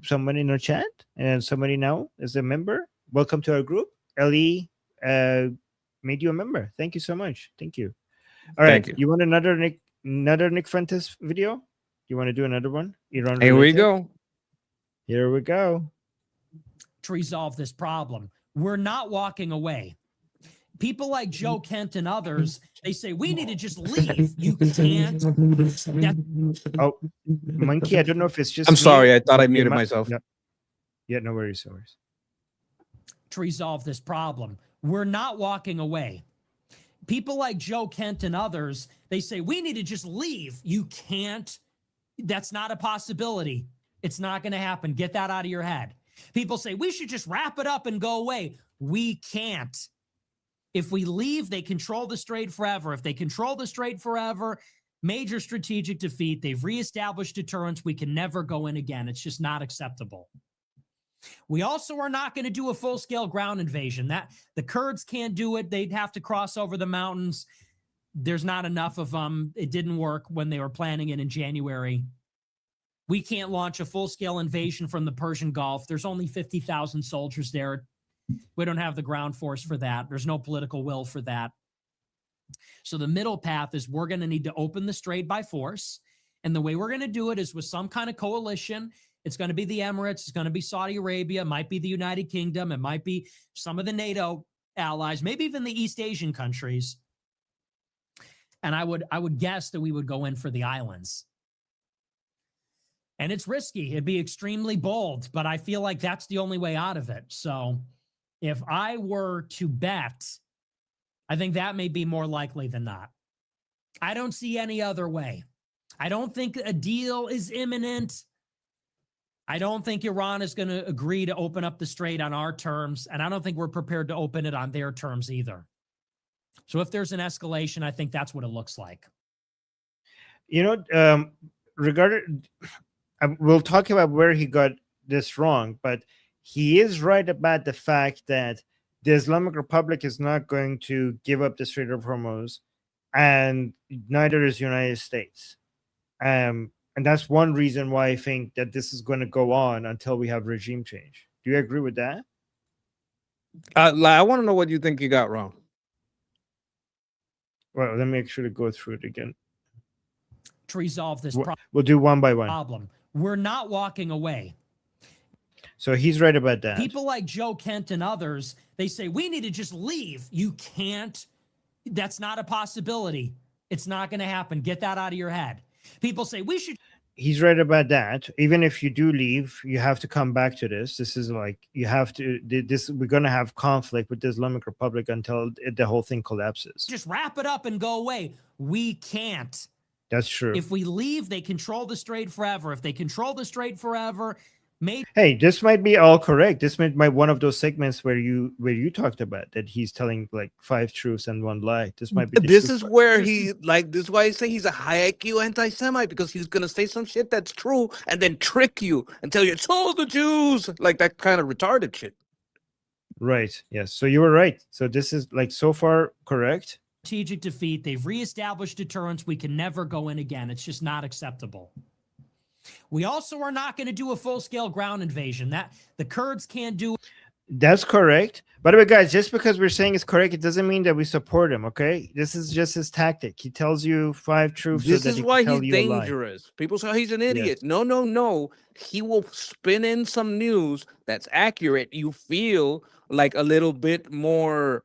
somebody in our chat, and somebody now is a member. Welcome to our group. Ellie made you a member. Thank you so much. Thank you. All right, Thank you. you want another Nick Fuentes video? You want to do another one? Iran Here we related? go. Here we go. To resolve this problem, we're not walking away. People like Joe Kent and others, they say we need to just leave. You can't. Oh, Monkey, I don't know if it's just I'm me, sorry, I thought I but muted myself. No. Yeah, no worries, no worries. To resolve this problem, we're not walking away. People like Joe Kent and others, they say we need to just leave. You can't. That's not a possibility. It's not going to happen. Get that out of your head. People say we should just wrap it up and go away. We can't. If we leave, they control the strait forever. If they control the strait forever, major strategic defeat. They've reestablished deterrence. We can never go in again. It's just not acceptable. We also are not going to do a full-scale ground invasion. That the Kurds can't do it. They'd have to cross over the mountains. There's not enough of them. It didn't work when they were planning it in January. We can't launch a full-scale invasion from the Persian Gulf. There's only 50,000 soldiers there. We don't have the ground force for that. There's no political will for that. So the middle path is we're going to need to open the strait by force. And the way we're going to do it is with some kind of coalition. It's going to be the Emirates. It's going to be Saudi Arabia. It might be the United Kingdom. It might be some of the NATO allies, maybe even the East Asian countries. And I would guess that we would go in for the islands. And it's risky. It'd be extremely bold, but I feel like that's the only way out of it. So if I were to bet, I think that may be more likely than not. I don't see any other way. I don't think a deal is imminent. I don't think Iran is going to agree to open up the strait on our terms, and I don't think we're prepared to open it on their terms either. So if there's an escalation, I think that's what it looks like. You know, regarding, we'll talk about where he got this wrong, but he is right about the fact that the Islamic Republic is not going to give up the Strait of Hormuz, and neither is the United States. And that's one reason why I think that this is going to go on until we have regime change. Do you agree with that? I want to know what you think you got wrong. Well, let me actually go through it again. To resolve this We'll do one by one. problem, we're not walking away. So he's right about that. People like Joe Kent and others, they say we need to just leave. You can't. That's not a possibility. It's not going to happen. Get that out of your head. People say we should. He's right about that. Even if you do leave, you have to come back to this. This is like you have to. This we're going to have conflict with the Islamic Republic until the whole thing collapses. Just wrap it up and go away. We can't. That's true. If we leave, they control the strait forever. If they control the strait forever, hey, this might be all correct. This might be one of those segments where you talked about that he's telling like 5 truths and 1 lie. This might be. This is where he like. This is why I say he's a high IQ anti-Semite, because he's gonna say some shit that's true and then trick you and tell you it's all the Jews, like that kind of retarded shit. Right. Yes. So you were right. So this is like so far correct. Strategic defeat. They've reestablished deterrence. We can never go in again. It's just not acceptable. We also are not going to do a full-scale ground invasion. That the Kurds can't do. That's correct. By the way, guys, just because we're saying it's correct, it doesn't mean that we support him. Okay, this is just his tactic. He tells you 5 truths. This so that is why he's dangerous. People say he's an idiot. Yes. No. He will spin in some news that's accurate. You feel like a little bit more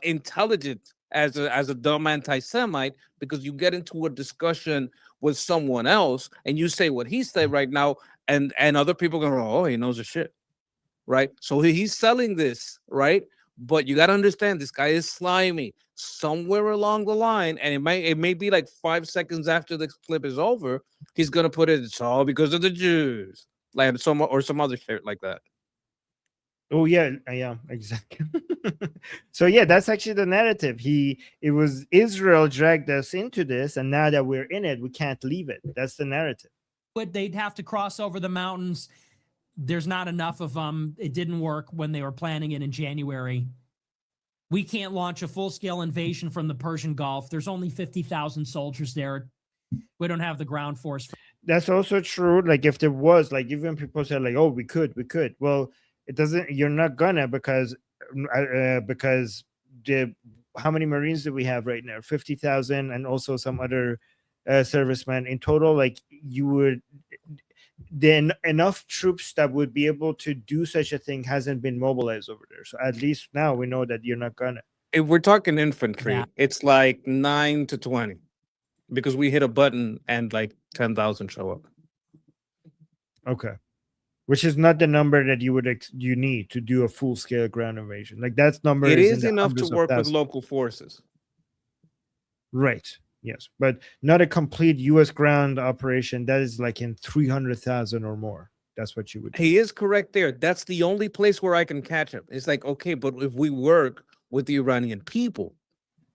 intelligent as a dumb anti-Semite, because you get into a discussion with someone else and you say what he said right now, and other people go, oh, he knows the shit, right? So he's selling this, right? But you got to understand, this guy is slimy. Somewhere along the line, and it may be like 5 seconds after the clip is over, he's gonna put it's all because of the Jews, like some other shit like that. Oh yeah, exactly. So yeah, that's actually the narrative. It was Israel dragged us into this, and now that we're in it, we can't leave it. That's the narrative. But they'd have to cross over the mountains. There's not enough of them. It didn't work when they were planning it in January. We can't launch a full-scale invasion from the Persian Gulf. There's only 50,000 soldiers there. We don't have the ground force. That's also true. Like if there was, like even people said, like, oh, we could. Well, it doesn't. You're not gonna because the how many Marines do we have right now? 50,000, and also some other servicemen in total. Like you would. Then enough troops that would be able to do such a thing hasn't been mobilized over there. So at least now we know that you're not gonna. If we're talking infantry, Yeah. it's like 9 to 20 because we hit a button and like 10,000 show up. Okay, which is not the number that you need to do a full scale ground invasion. Like that number It is is in the enough to hundreds of work with thousands. local forces. Right. Yes, but not a complete U.S. ground operation. That is like in 300,000 or more. That's what you would do. He is correct there. That's the only place where I can catch him. It's like, okay, but if we work with the Iranian people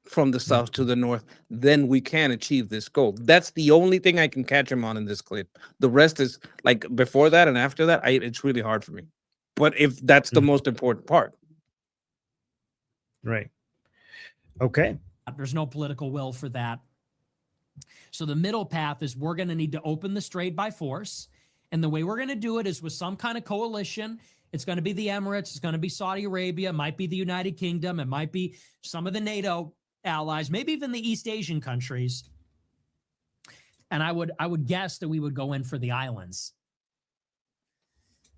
from the south to the north, then we can achieve this goal. That's the only thing I can catch him on in this clip. The rest is like before that and after that, it's really hard for me. But if that's the most important part. Right. Okay. There's no political will for that. So the middle path is we're going to need to open the strait by force. And the way we're going to do it is with some kind of coalition. It's going to be the Emirates. It's going to be Saudi Arabia. It might be the United Kingdom. It might be some of the NATO allies, maybe even the East Asian countries. And I would guess that we would go in for the islands.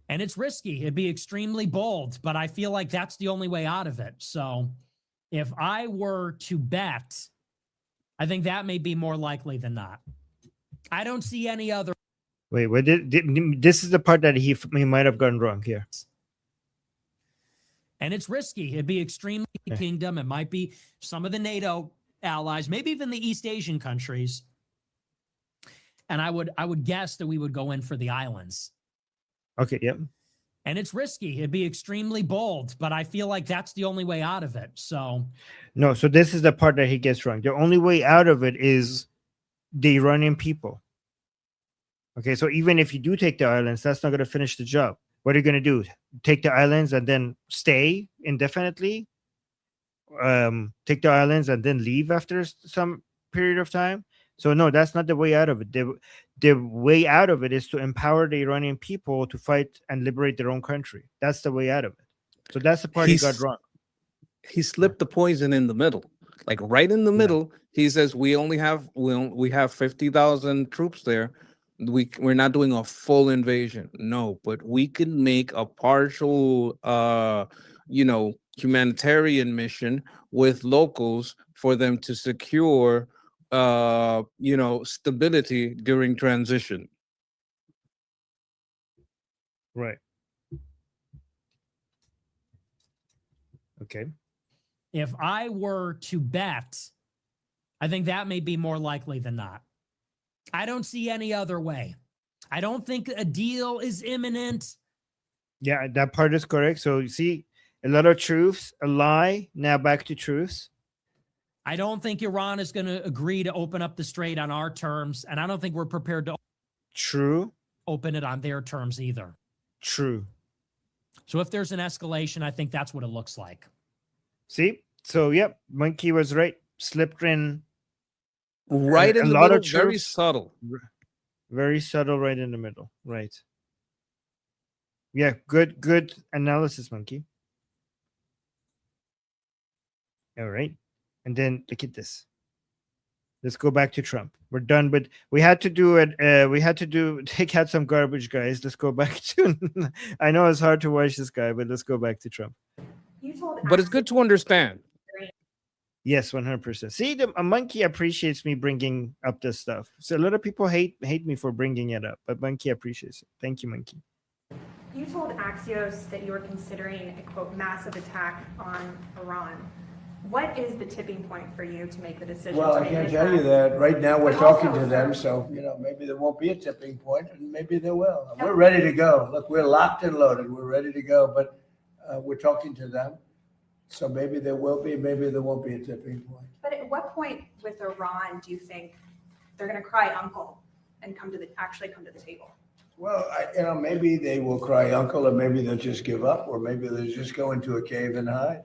And it's risky. It'd be extremely bold, but I feel like that's the only way out of it. So if I were to bet, I think that may be more likely than not. I don't see any other. Wait, what this is the part that he might have gone wrong here. And it's risky. It'd be extremely kingdom. It might be some of the NATO allies, maybe even the East Asian countries. And I would guess that we would go in for the islands. Okay, yep. And it's risky. It'd be extremely bold, but I feel like that's the only way out of it. So No, so this is the part that he gets wrong. The only way out of it is the Iranian people. Okay, so even if you do take the islands, that's not going to finish the job. What are you going to do? Take the islands and then stay indefinitely? Take the islands and then leave after some period of time? So no, that's not the way out of it. The way out of it is to empower the Iranian people to fight and liberate their own country. That's the way out of it. So that's the part he got wrong. He slipped the poison in the middle. Like right in the middle, he says we have 50,000 troops there. We're not doing a full invasion. No, but we can make a partial humanitarian mission with locals for them to secure stability during transition. Right. Okay. if I were to bet, I think that may be more likely than not. I don't see any other way. I don't think a deal is imminent. Yeah, that part is correct. So you see, a lot of truths, a lie. Now back to truths. I don't think Iran is going to agree to open up the strait on our terms, and I don't think we're prepared to True. open it on their terms either. True. So if there's an escalation, I think that's what it looks like. See? So, yep, Monkey was right. Slipped in Right in a the lot middle, of very truths. subtle. Very subtle right in the middle. Right. Yeah, good analysis, Monkey. All right. And then look at this. Let's go back to Trump. We're done, but we had to do it. We had to take out some garbage, guys. Let's go back to. I know it's hard to watch this guy, but let's go back to Trump. But it's good to understand. Yes, 100%. See, a Monkey appreciates me bringing up this stuff. So a lot of people hate me for bringing it up, but Monkey appreciates it. Thank you, Monkey. You told Axios that you were considering a, quote, massive attack on Iran. What is the tipping point for you to make the decision? Well, I can't tell you that. Right now, we're talking to them, so, maybe there won't be a tipping point, and maybe there will. We're ready to go. Look, we're locked and loaded. We're ready to go, but we're talking to them. So maybe there will be, maybe there won't be a tipping point. But at what point with Iran do you think they're going to cry uncle and actually come to the table? Well, maybe they will cry uncle, or maybe they'll just give up, or maybe they'll just go into a cave and hide.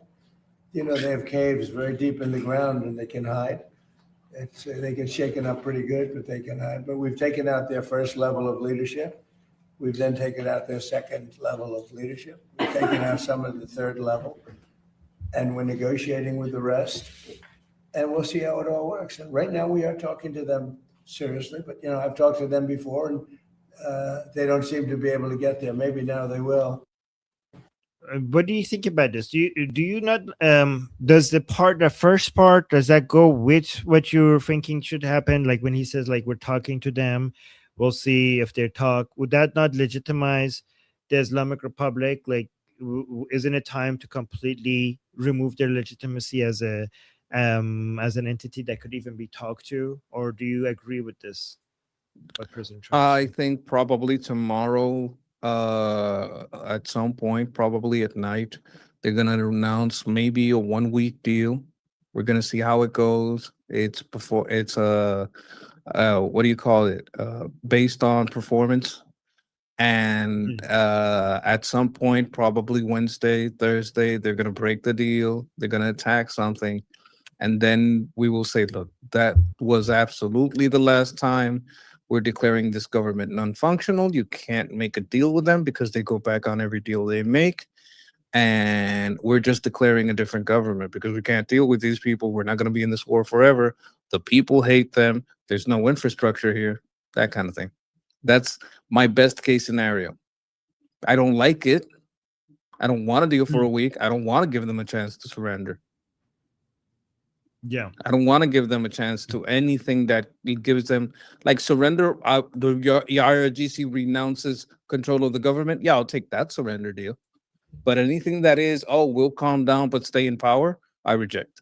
They have caves very deep in the ground and they can hide. They get shaken up pretty good, but they can hide. But we've taken out their first level of leadership. We've then taken out their second level of leadership. We've taken out some of the third level, and we're negotiating with the rest. And we'll see how it all works. And right now we are talking to them seriously, but I've talked to them before, and they don't seem to be able to get there. Maybe now they will. What do you think about this? Do you not does the first part, does that go with what you're thinking should happen? Like when he says like we're talking to them, we'll see if they talk. Would that not legitimize the Islamic Republic? Like, isn't it time to completely remove their legitimacy as an entity that could even be talked to? Or do you agree with this? What President Trump I think probably tomorrow, at some point, probably at night, they're gonna announce maybe a 1 week deal. We're gonna see how it goes. It's what do you call it? Based on performance. And at some point, probably Wednesday, Thursday, they're gonna break the deal. They're gonna attack something. And then we will say, look, that was absolutely the last time. We're declaring this government non-functional. You can't make a deal with them because they go back on every deal they make. And we're just declaring a different government because we can't deal with these people. We're not going to be in this war forever. The people hate them. There's no infrastructure here, that kind of thing. That's my best case scenario. I don't like it. I don't want to deal for a week. I don't want to give them a chance to surrender. Yeah, I don't want to give them a chance to anything that it gives them, like surrender. The IRGC renounces control of the government. Yeah, I'll take that surrender deal. But anything that is, oh, we'll calm down but stay in power, I reject.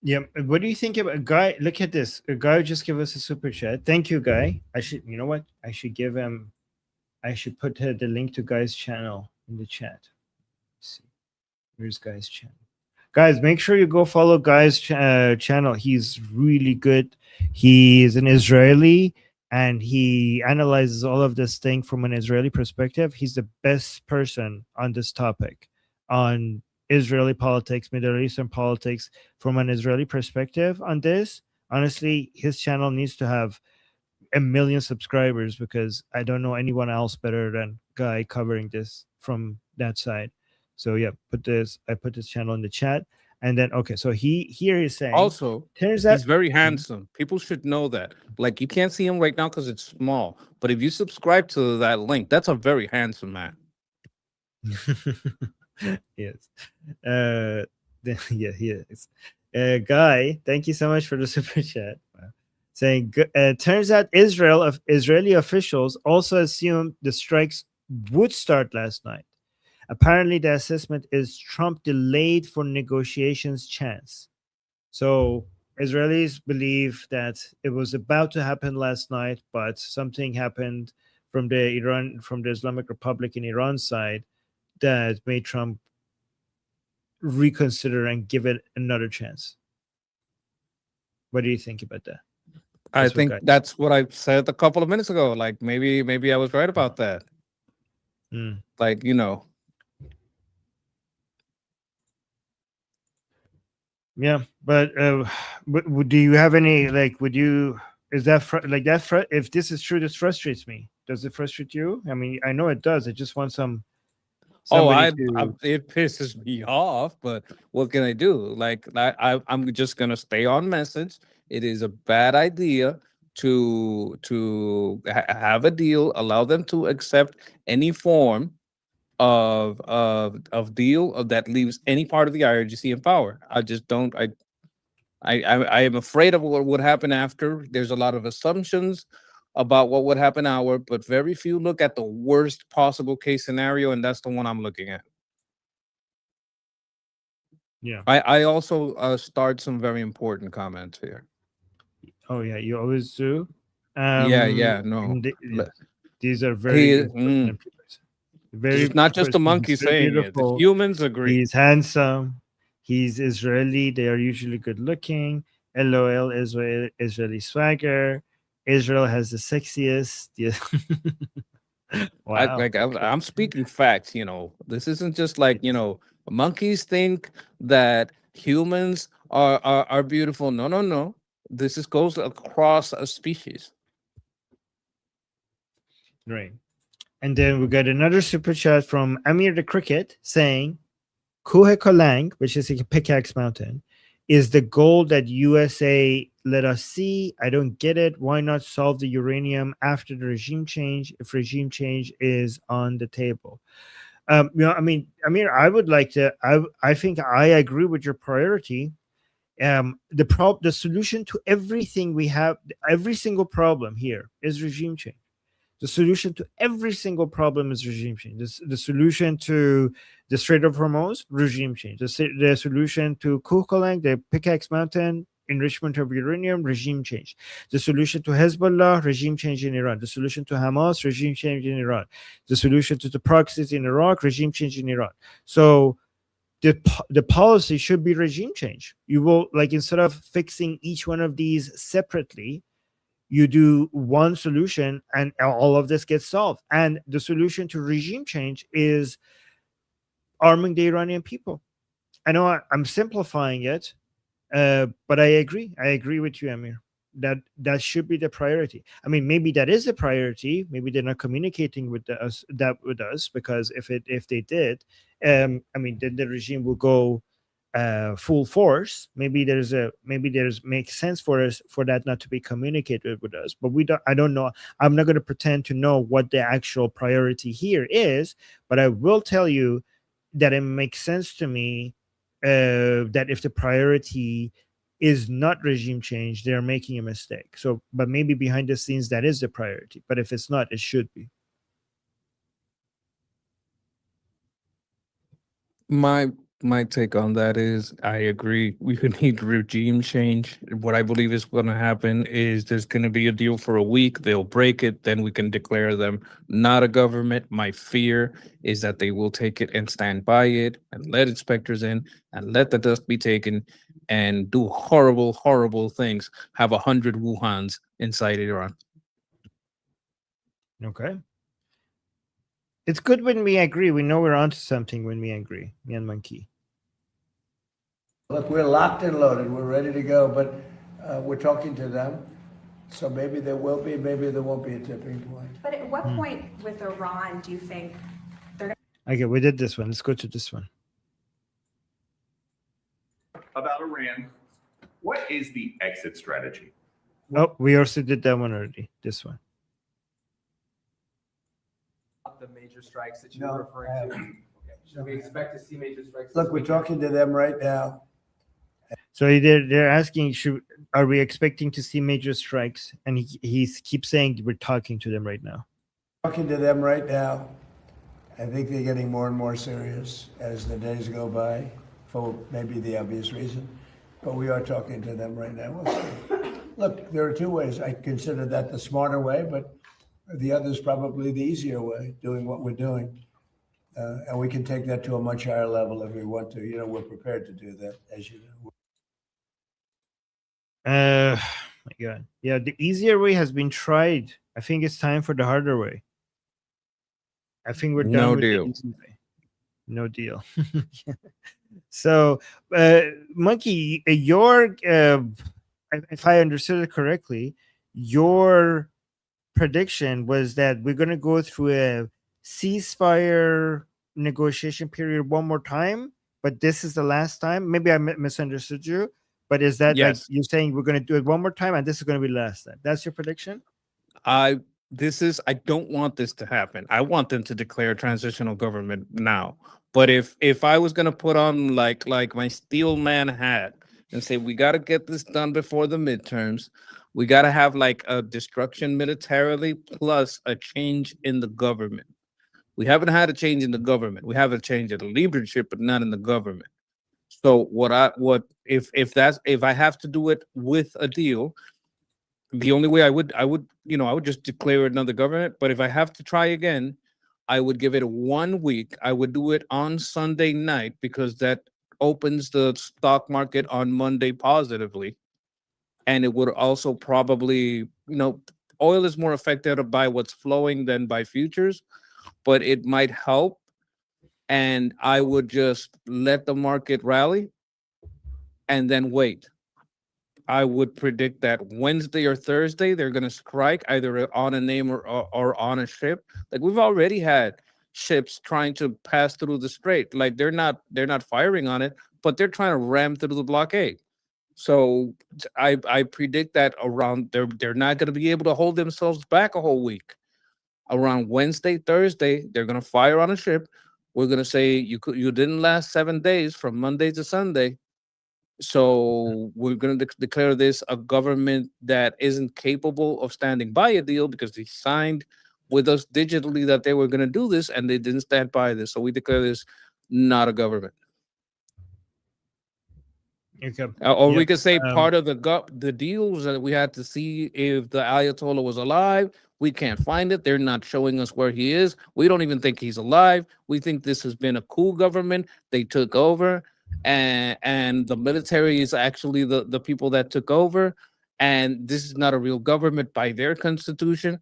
yeah. What do you think about Guy? Look at this. A guy just give us a super chat. Thank you, Guy. You know what? I should give him. I should put the link to Guy's channel in the chat. Let's see. Here's Guy's channel. Guys, make sure you go follow Guy's channel. He's really good. He is an Israeli, and he analyzes all of this thing from an Israeli perspective. He's the best person on this topic, on Israeli politics, Middle Eastern politics, from an Israeli perspective on this. Honestly, his channel needs to have 1 million subscribers because I don't know anyone else better than Guy covering this from that side. So yeah, I put this channel in the chat. And then okay, so here is saying Also, turns out he's very handsome. People should know that. Like you can't see him right now because it's small. But if you subscribe to that link, that's a very handsome man. yes. Yeah, he is. Guy, thank you so much for the super chat. Saying turns out Israeli officials also assumed the strikes would start last night. Apparently, the assessment is Trump delayed for negotiations chance. So Israelis believe that it was about to happen last night, but something happened from the Islamic Republic in Iran side that made Trump reconsider and give it another chance. What do you think about that? I think that's what I said a couple of minutes ago. Like maybe I was right about that. Like, Yeah, but do you have any is that if this is true, this frustrates me. Does it frustrate you? I mean, I know it does. I just want it pisses me off, but what can I do? Like I'm just gonna stay on message. It is a bad idea to have a deal, allow them to accept any form of deal that leaves any part of the IRGC in power. I just don't. I am afraid of what would happen after. There's a lot of assumptions about what would happen after, but very few look at the worst possible case scenario, and that's the one I'm looking at. Yeah. I also start some very important comments here. Oh yeah, you always do. Yeah, no. These are very important. Very It's not just a person. monkey He's very saying it. The beautiful. humans agree. He's handsome. He's Israeli. They are usually good looking. LOL Israeli swagger. Israel has the sexiest. Yeah. Wow. I'm speaking facts. This isn't just like monkeys think that humans are beautiful. No, no, no. Goes across a species. Right. And then we got another super chat from Amir the Cricket saying, Kuhe Kolang, which is a Pickaxe Mountain, is the goal that USA let us see. I don't get it. Why not solve the uranium after the regime change if regime change is on the table? I mean, I would like to. I think I agree with your priority. The solution to everything we have, every single problem here is regime change. The solution to every single problem is regime change. The solution to the Strait of Hormuz, regime change. The solution to Kukolang, the Pickaxe Mountain, enrichment of uranium, regime change. The solution to Hezbollah, regime change in Iran. The solution to Hamas, regime change in Iran. The solution to the proxies in Iraq, regime change in Iran. So the policy should be regime change. You will, like, instead of fixing each one of these separately, you do one solution and all of this gets solved. And the solution to regime change is arming the Iranian people. I know I'm simplifying it, but I agree. I agree with you, Amir. That should be the priority. I mean, maybe that is the priority. Maybe they're not communicating with us because if they did, I mean, then the regime will go full force. Maybe makes sense for us for that not to be communicated with us. But I don't know. I'm not going to pretend to know what the actual priority here is. But I will tell you that it makes sense to me that if the priority is not regime change, they're making a mistake. So, but maybe behind the scenes that is the priority. But if it's not, it should be. My take on that is I agree. We would need regime change. What I believe is going to happen is there's going to be a deal for a week. They'll break it. Then we can declare them not a government. My fear is that they will take it and stand by it and let inspectors in and let the dust be taken and do horrible, horrible things. Have 100 Wuhans inside Iran. Okay. It's good when we agree. We know we're onto something when we agree. Me and Monkey. Look, we're locked and loaded. We're ready to go, but we're talking to them. So maybe there will be, maybe there won't be a tipping point. But at what point with Iran do you think they're Okay, we did this one. Let's go to this one. About Iran, what is the exit strategy? Oh, we also did that one already. This one. The major strikes that you No, were referring to? Okay. Should we expect to see major strikes? Look, we're talking to them right now. So they're asking, are we expecting to see major strikes? And he keeps saying we're talking to them right now. Talking to them right now. I think they're getting more and more serious as the days go by, for maybe the obvious reason. But we are talking to them right now. We'll see. Look, there are two ways. I consider that the smarter way, but the other is probably the easier way, doing what we're doing. And we can take that to a much higher level if we want to. You know, we're prepared to do that, as you know. My God. Yeah, the easier way has been tried. I think it's time for the harder way. I think we're done No with deal. the easy way. No deal. So, Monkey, your if I understood it correctly, your prediction was that we're going to go through a ceasefire negotiation period one more time, but this is the last time. Maybe I misunderstood you, but is that like Yes. you're saying we're going to do it one more time and this is going to be the last time? That's your prediction? I don't want this to happen. I want them to declare transitional government now. But if I was gonna put on like my steel man hat and say we gotta get this done before the midterms, we gotta have like a destruction militarily plus a change in the government. We haven't had a change in the government. We have a change in the leadership, but not in the government. So if I have to do it with a deal, the only way I would just declare another government. But if I have to try again, I would give it 1 week. I would do it on Sunday night because that opens the stock market on Monday positively. And it would also probably, oil is more affected by what's flowing than by futures, but it might help. And I would just let the market rally and then wait. I would predict that Wednesday or Thursday they're going to strike either on a name or on a ship. Like we've already had ships trying to pass through the strait. Like they're not firing on it, but they're trying to ram through the blockade. So I predict that around they're not going to be able to hold themselves back a whole week. Around Wednesday, Thursday, they're going to fire on a ship. We're going to say you didn't last 7 days from Monday to Sunday. So we're going to declare this a government that isn't capable of standing by a deal because they signed with us digitally that they were going to do this and they didn't stand by this. So we declare this not a government. Okay. Or we Yep. could say part of the deal was that we had to see if the Ayatollah was alive. We can't find it. They're not showing us where he is. We don't even think he's alive. We think this has been a coup government. They took over, and the military is actually the people that took over. And this is not a real government by their constitution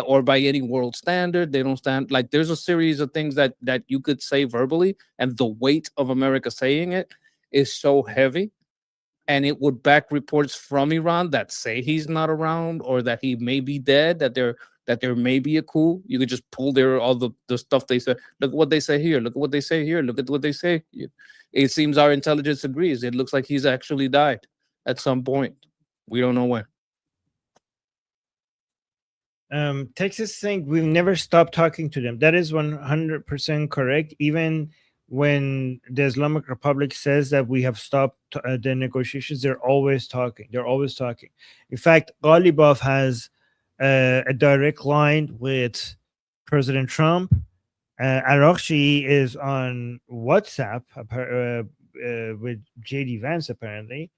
or by any world standard. They don't stand like there's a series of things that you could say verbally, and the weight of America saying it is so heavy, and it would back reports from Iran that say he's not around or that he may be dead, that there may be a coup. You could just pull their all the stuff they said. Look at what they say here. Look at what they say here. Look at what they say. It seems our intelligence agrees. It looks like he's actually died at some point. We don't know when. Texas think we've never stopped talking to them. That is 100% correct. Even when the Islamic Republic says that we have stopped the negotiations, they're always talking. They're always talking. In fact, Ghalibaf has a direct line with President Trump. Araghchi is on WhatsApp with JD Vance apparently,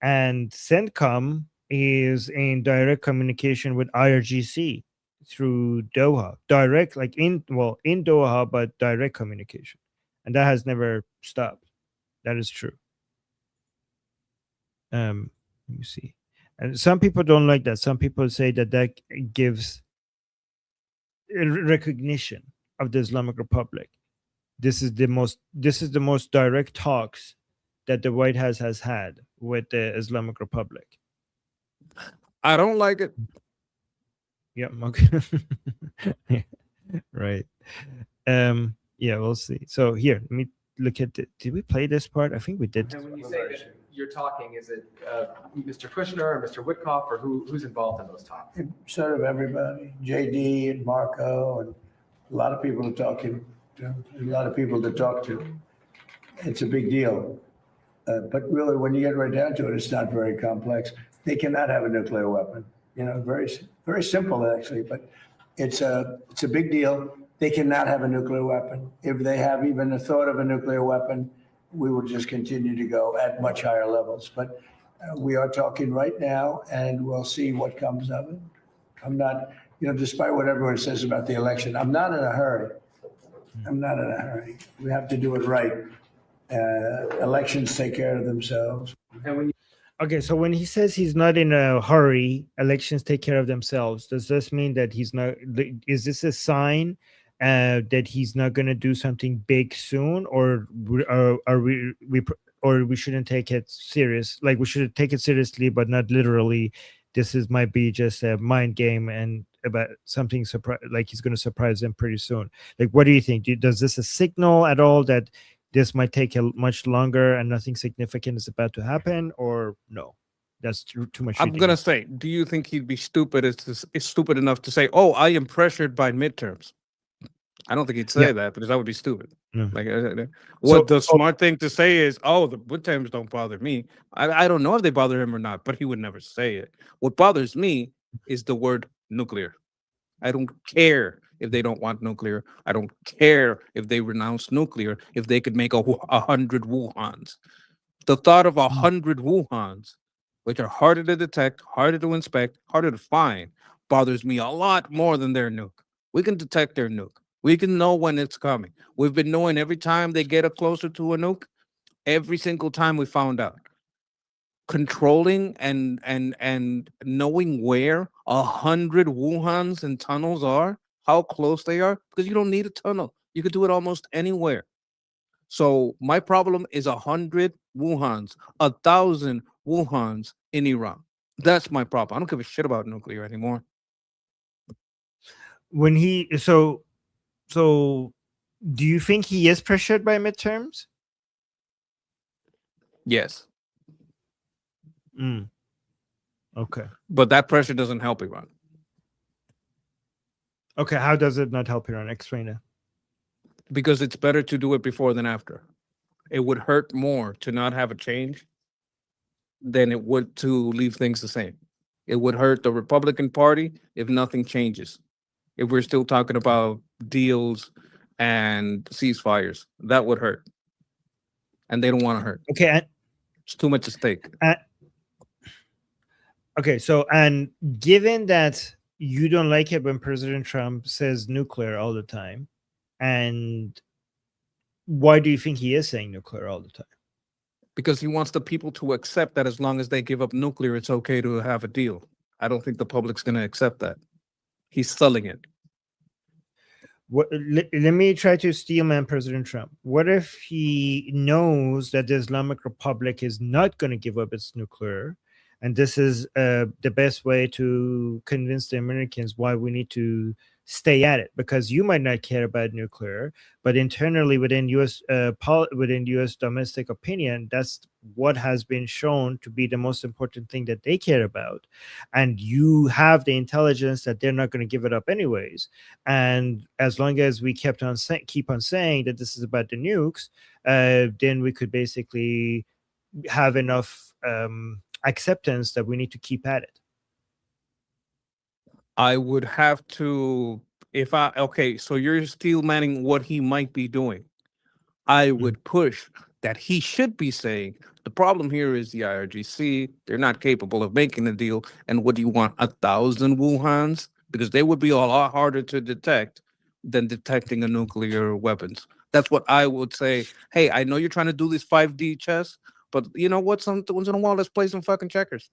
and CENTCOM is in direct communication with IRGC through Doha, direct, like in Doha, but direct communication, and that has never stopped. That is true. Let me see. And some people don't like that. Some people say that gives recognition of the Islamic Republic. This is the most direct talks that the White House has had with the Islamic Republic. I don't like it. Yeah. Okay. Yeah, right. Yeah, we'll see. So here, let me look at did we play this part? I think we did. And when you say that you're talking, is it Mr. Kushner or Mr. Witkoff or who's involved in those talks? Sort of everybody, JD and Marco, and a lot of people are talking to, a lot of people to talk to. It's a big deal. But really, when you get right down to it, it's not very complex. They cannot have a nuclear weapon. Very, very simple actually, but it's a big deal. They cannot have a nuclear weapon. If they have even a thought of a nuclear weapon, we will just continue to go at much higher levels. But we are talking right now, and we'll see what comes of it. I'm not, despite what everyone says about the election, I'm not in a hurry. I'm not in a hurry. We have to do it right. Elections take care of themselves. And when Okay, so when he says he's not in a hurry, elections take care of themselves. Does this mean that he's not? Is this a sign that he's not going to do something big soon, or are we shouldn't take it serious? Like we should take it seriously, but not literally. Might be just a mind game and about something like he's going to surprise them pretty soon. Like, what do you think? Does this a signal at all that this might take much longer and nothing significant is about to happen, or no? That's too much. I'm gonna say, do you think he'd be stupid? Is stupid enough to say, "Oh, I am pressured by midterms"? I don't think he'd say that because that would be stupid. No. Like, what the smart thing to say is, "Oh, the midterms don't bother me." I don't know if they bother him or not, but he would never say it. What bothers me is the word nuclear. I don't care if they don't want nuclear. I don't care if they renounce nuclear, if they could make 100 Wuhans. The thought of 100 Wuhans, which are harder to detect, harder to inspect, harder to find, bothers me a lot more than their nuke. We can detect their nuke. We can know when it's coming. We've been knowing every time they get closer to a nuke. Every single time we found out. Controlling and knowing where 100 Wuhans and tunnels are, how close they are, because you don't need a tunnel. You could do it almost anywhere. So my problem is 100 Wuhans, 1,000 Wuhans in Iran. That's my problem. I don't give a shit about nuclear anymore. When he so do you think he is pressured by midterms? Yes, Mm. Okay. but that pressure doesn't help Iran Okay. How does it not help Iran? Explain it. because it's better to do it before than after. It would hurt more to not have a change than it would to leave things the same. It would hurt the Republican Party if nothing changes. If we're still talking about deals and ceasefires, that would hurt. And they don't want to hurt. Okay. It's too much at stake. Okay. So, and given that you don't like it when President Trump says nuclear all the time, and why do you think he is saying nuclear all the time? Because he wants the people to accept that as long as they give up nuclear, it's okay to have a deal. I don't think the public's going to accept that. He's selling it. Let me try to steelman President Trump. What if he knows that the Islamic Republic is not going to give up its nuclear, and this is the best way to convince the Americans why we need to stay at it? Because you might not care about nuclear, but internally within U.S. Within U.S. domestic opinion, that's what has been shown to be the most important thing that they care about. And you have the intelligence that they're not going to give it up anyways. And as long as we keep on saying that this is about the nukes, then we could basically have enough acceptance that we need to keep at it. I would have to, okay, so you're steel manning what he might be doing. I would push that he should be saying, the problem here is the IRGC, they're not capable of making a deal. And what do you want, 1,000 Wuhans? Because they would be a lot harder to detect than detecting a nuclear weapons. That's what I would say. Hey, I know you're trying to do this 5D chess, but you know what? Once in a while, let's play some fucking checkers.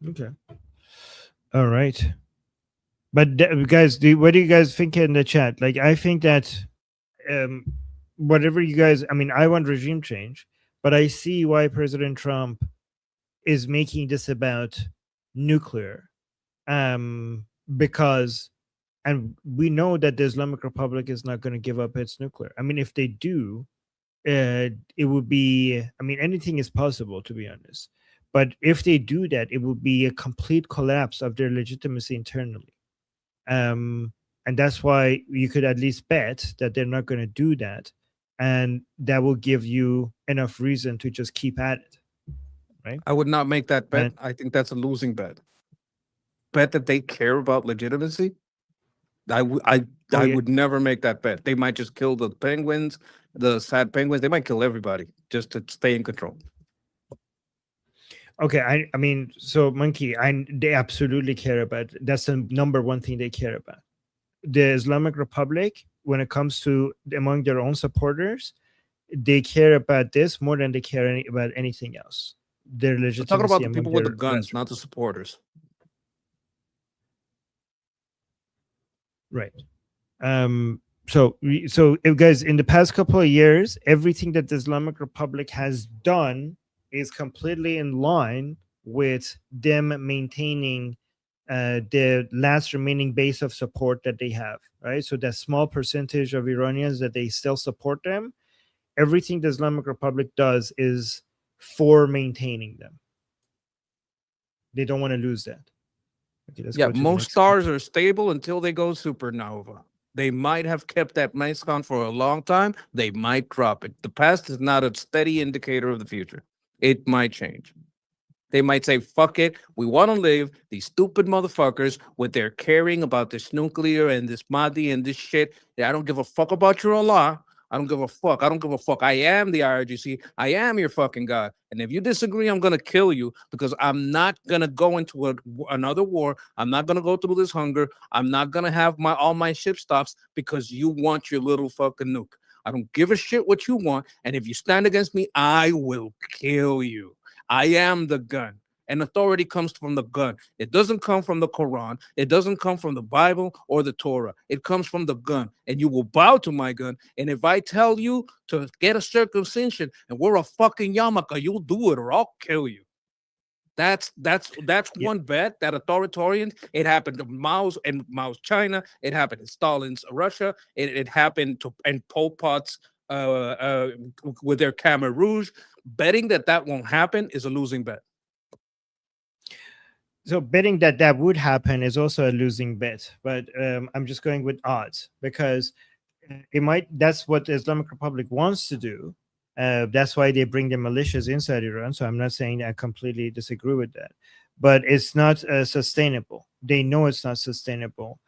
Okay. All right. But guys, what do you guys think in the chat? Like, I think that whatever you guys, I mean, I want regime change, but I see why President Trump is making this about nuclear, because, and we know that the Islamic Republic is not going to give up its nuclear. I mean, if they do, it would be, I mean, anything is possible, to be honest. But if they do that, it would be a complete collapse of their legitimacy internally. And that's why you could at least bet that they're not going to do that. And that will give you enough reason to just keep at it. Right? I would not make that bet. I think that's a losing bet. Bet that they care about legitimacy. I would never make that bet. They might just kill the penguins, the sad penguins. They might kill everybody just to stay in control. Okay, I mean, so Monkey, they absolutely care about. That's the number one thing they care about. The Islamic Republic, when it comes to among their own supporters, they care about this more than they care about anything else. Their legitimacy. We're talking about the people with the guns, not the supporters. Right. So guys, in the past couple of years, everything that the Islamic Republic has done is completely in line with them maintaining the last remaining base of support that they have, right? So that small percentage of Iranians that they still support them, everything the Islamic Republic does is for maintaining them. They don't want to lose that. Okay, yeah, most stars are stable until they go supernova. They might have kept that Mason for a long time. They might drop it. The past is not a steady indicator of the future. It might change. They might say, fuck it. We want to live. These stupid motherfuckers with their caring about this nuclear and this Mahdi and this shit. I don't give a fuck about your Allah. I don't give a fuck. I don't give a fuck. I am the IRGC. I am your fucking God. And if you disagree, I'm going to kill you because I'm not going to go into another war. I'm not going to go through this hunger. I'm not going to have all my ship stops because you want your little fucking nuke. I don't give a shit what you want. And if you stand against me, I will kill you. I am the gun. And authority comes from the gun. It doesn't come from the Quran. It doesn't come from the Bible or the Torah. It comes from the gun. And you will bow to my gun. And if I tell you to get a circumcision and we're a fucking yarmulke, you'll do it or I'll kill you. That's one bet. That authoritarian. It happened to Mao's China. It happened in Stalin's Russia. It happened in Pol Pot's with their Khmer Rouge. Betting that won't happen is a losing bet. So betting that would happen is also a losing bet, but I'm just going with odds because it might. That's what the Islamic Republic wants to do. That's why they bring the militias inside Iran. So I'm not saying I completely disagree with that, but it's not sustainable. They know it's not sustainable.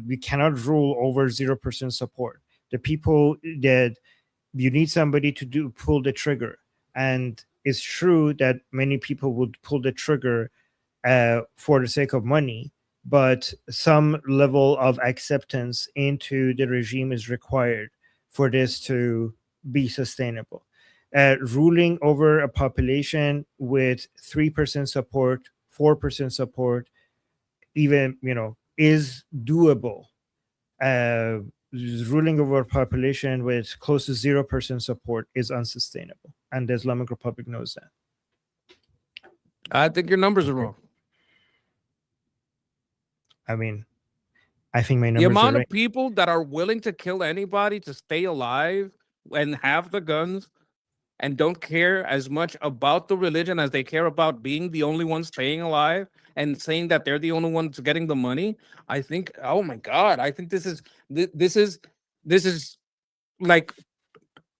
We cannot rule over 0% support. The people that you need somebody to pull the trigger, and it's true that many people would pull the trigger for the sake of money, but some level of acceptance into the regime is required for this to be sustainable. Ruling over a population with 3% support, 4% support, even, is doable. Ruling over a population with close to 0% support is unsustainable. And the Islamic Republic knows that. I think your numbers are wrong. I mean, I think my numbers The amount are of people that are willing to kill anybody to stay alive and have the guns and don't care as much about the religion as they care about being the only ones staying alive and saying that they're the only ones getting the money. I think, oh my God, I think this is like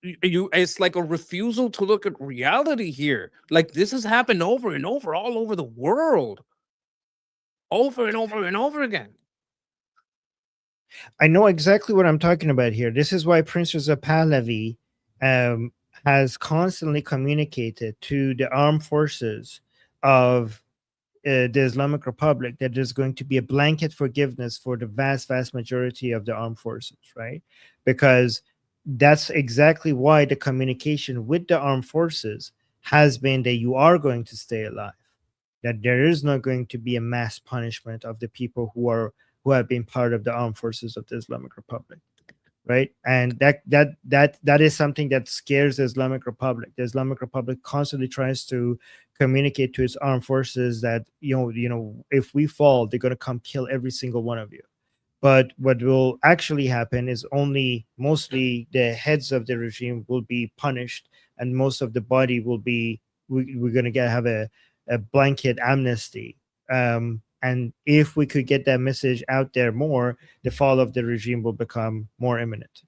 it's like a refusal to look at reality here. Like this has happened over and over, all over the world, over and over and over again. I know exactly what I'm talking about here. This is why Prince Reza Pahlavi has constantly communicated to the armed forces of the Islamic Republic that there's going to be a blanket forgiveness for the vast majority of the armed forces, right? Because that's exactly why the communication with the armed forces has been that you are going to stay alive, that there is not going to be a mass punishment of the people who have been part of the armed forces of the Islamic Republic, right? And that is something that scares the Islamic Republic. The Islamic Republic constantly tries to communicate to its armed forces that if we fall, they're going to come kill every single one of you. But what will actually happen is mostly the heads of the regime will be punished, and most of the body will be. We're going to have a blanket amnesty. And if we could get that message out there more, the fall of the regime will become more imminent.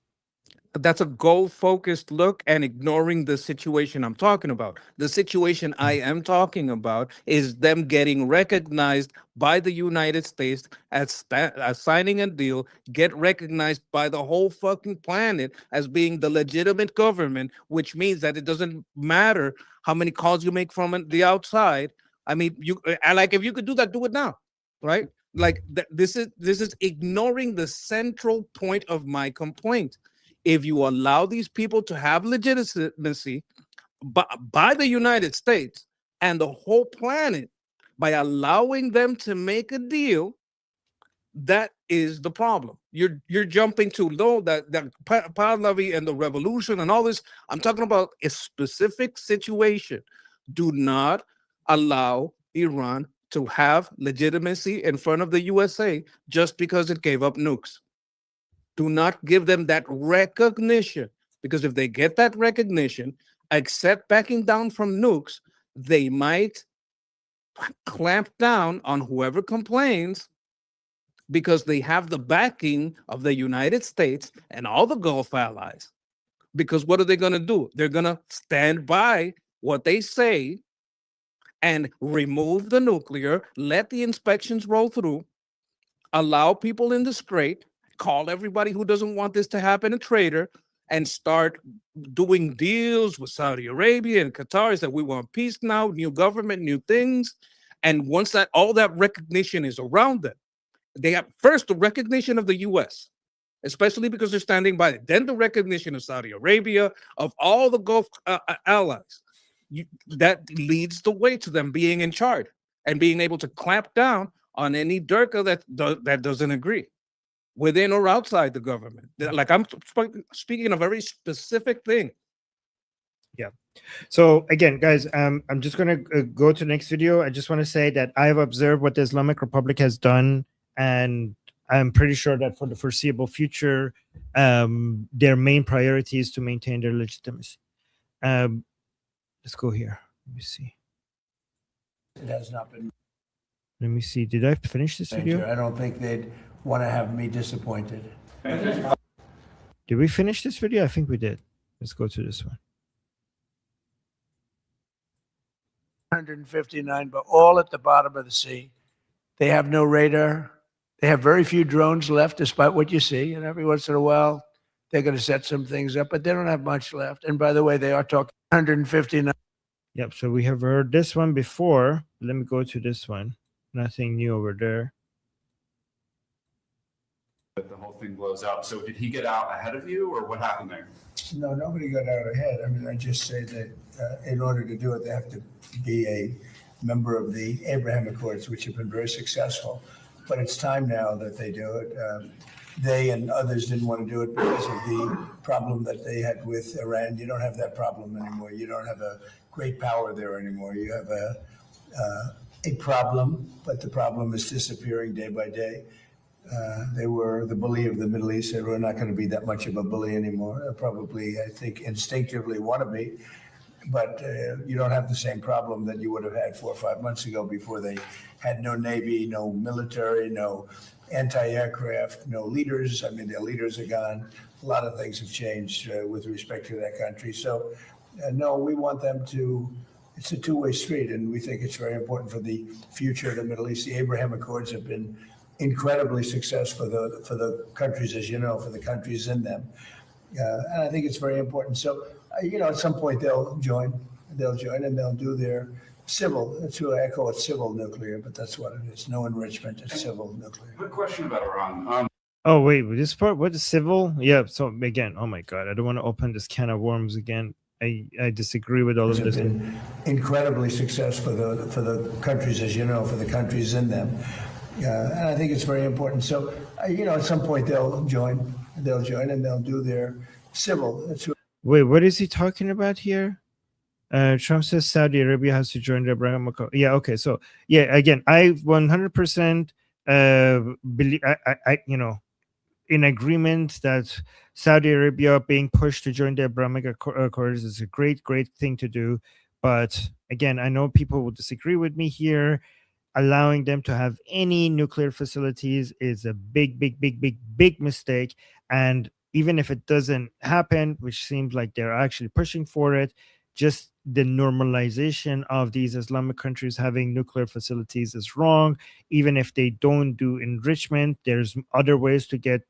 That's a goal-focused look and ignoring the situation I'm talking about. The situation I am talking about is them getting recognized by the United States as signing a deal, get recognized by the whole fucking planet as being the legitimate government, which means that it doesn't matter how many calls you make from the outside. I mean, if you could do that, do it now, right? Like this is ignoring the central point of my complaint. If you allow these people to have legitimacy by the United States and the whole planet, by allowing them to make a deal, that is the problem. You're jumping to that Pahlavi and the revolution and all this. I'm talking about a specific situation. Do not allow Iran to have legitimacy in front of the USA just because it gave up nukes. Do not give them that recognition, because if they get that recognition, accept backing down from nukes, they might clamp down on whoever complains because they have the backing of the United States and all the Gulf allies. Because what are they going to do? They're going to stand by what they say and remove the nuclear, let the inspections roll through, allow people in the strait, call everybody who doesn't want this to happen a traitor, and start doing deals with Saudi Arabia and Qatar. Is that we want peace now, new government, new things. And once that all that recognition is around them, they have first the recognition of the US, especially because they're standing by it. Then the recognition of Saudi Arabia, of all the Gulf allies. That leads the way to them being in charge and being able to clamp down on any Durka that doesn't agree, within or outside the government. Like I'm speaking a very specific thing. Yeah. So again, guys, I'm just going to go to the next video. I just want to say that I've observed what the Islamic Republic has done, and I'm pretty sure that for the foreseeable future, their main priority is to maintain their legitimacy. Let's go here. Let me see. It has not been. Let me see. Did I finish this video? I don't think they'd want to have me disappointed. Did we finish this video? I think we did. Let's go to this one. 159, but all at the bottom of the sea. They have no radar. They have very few drones left, despite what you see. And every once in a while, they're going to set some things up, but they don't have much left. And by the way, they are talking 159. Yep. So we have heard this one before. Let me go to this one. Nothing new over there. But the whole thing blows up. So did he get out ahead of you, or what happened there? No, nobody got out ahead. I mean, I just say that in order to do it, they have to be a member of the Abraham Accords, which have been very successful. But it's time now that they do it. They and others didn't want to do it because of the problem that they had with Iran. You don't have that problem anymore. You don't have a great power there anymore. You have a problem, but the problem is disappearing day by day. They were the bully of the Middle East. They were not going to be that much of a bully anymore. They'll probably, I think, instinctively want to be. But you don't have the same problem that you would have had 4 or 5 months ago, before they had no Navy, no military, no anti-aircraft, no leaders. I mean, their leaders are gone. A lot of things have changed with respect to that country. So, no, we want them to, it's a two-way street, and we think it's very important for the future of the Middle East. The Abraham Accords have been incredibly successful for the countries, as you know, for the countries in them. And I think it's very important. So, at some point they'll join and they'll do their civil, I call it civil nuclear, but that's what it is. No enrichment, it's civil nuclear. Quick question about Iran. Oh, wait, this part, what is civil? Yeah. So again, oh my God, I don't want to open this can of worms again. I disagree with all of this. Been incredibly successful for the countries, as you know, for the countries in them. And I think it's very important. So, at some point they'll join and they'll do their civil. Wait, what is he talking about here? Trump says Saudi Arabia has to join the Abraham Accord. Yeah, okay. So, yeah, again, I 100% believe, I in agreement that Saudi Arabia being pushed to join the Abrahamic Accords is a great, great thing to do. But again, I know people will disagree with me here. Allowing them to have any nuclear facilities is a big, big, big, big, big mistake. And even if it doesn't happen, which seems like they're actually pushing for it, just the normalization of these Islamic countries having nuclear facilities is wrong. Even if they don't do enrichment, there's other ways to get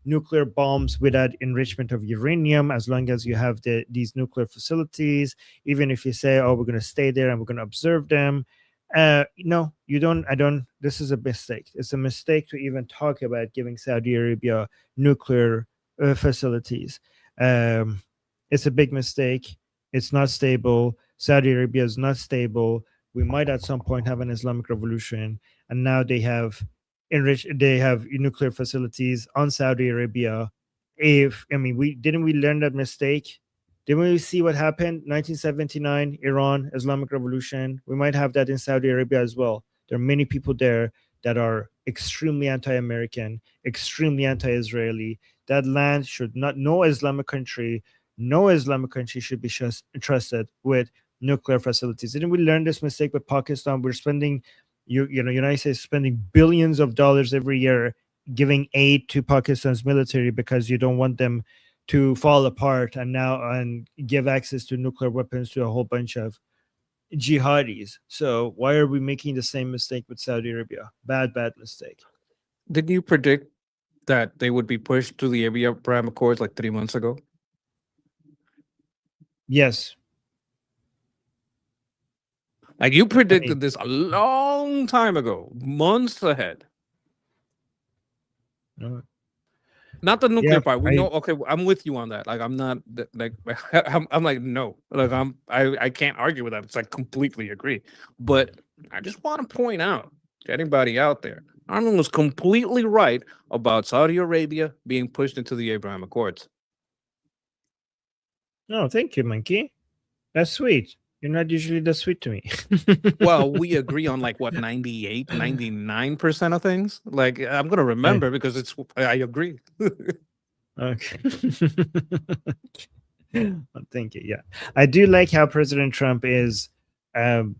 nuclear bombs without enrichment of uranium, as long as you have these nuclear facilities. Even if you say, oh, we're going to stay there and we're going to observe them. No, you don't. I don't. This is a mistake. It's a mistake to even talk about giving Saudi Arabia nuclear facilities. It's a big mistake. It's not stable. Saudi Arabia is not stable. We might at some point have an Islamic revolution, and now they have nuclear facilities on Saudi Arabia. We learn that mistake. Didn't we see what happened? 1979, Iran, Islamic Revolution. We might have that in Saudi Arabia as well. There are many people there that are extremely anti-American, extremely anti-Israeli. That land should not, no Islamic country should be trusted with nuclear facilities. Didn't we learn this mistake with Pakistan? We're spending, United States spending billions of dollars every year giving aid to Pakistan's military because you don't want them to fall apart and give access to nuclear weapons to a whole bunch of jihadis. So why are we making the same mistake with Saudi Arabia? Bad mistake. Didn't you predict that they would be pushed to the Abraham Accords like 3 months ago? Yes. Like you I predicted mean, this a long time ago, months ahead. no, Not the yeah, nuclear part. We I know. Okay, I'm with you on that. Like I'm not like I'm like no. Like I can't argue with that. It's like completely agree. But I just want to point out to anybody out there, Arnold was completely right about Saudi Arabia being pushed into the Abraham Accords. no, thank you, Monkey. That's sweet. You're not usually that sweet to me. Well, we agree on like what 98, 99% of things. Like I'm gonna I- remember because it's I agree. okay. Well, thank you. Yeah, I do like how President Trump is um,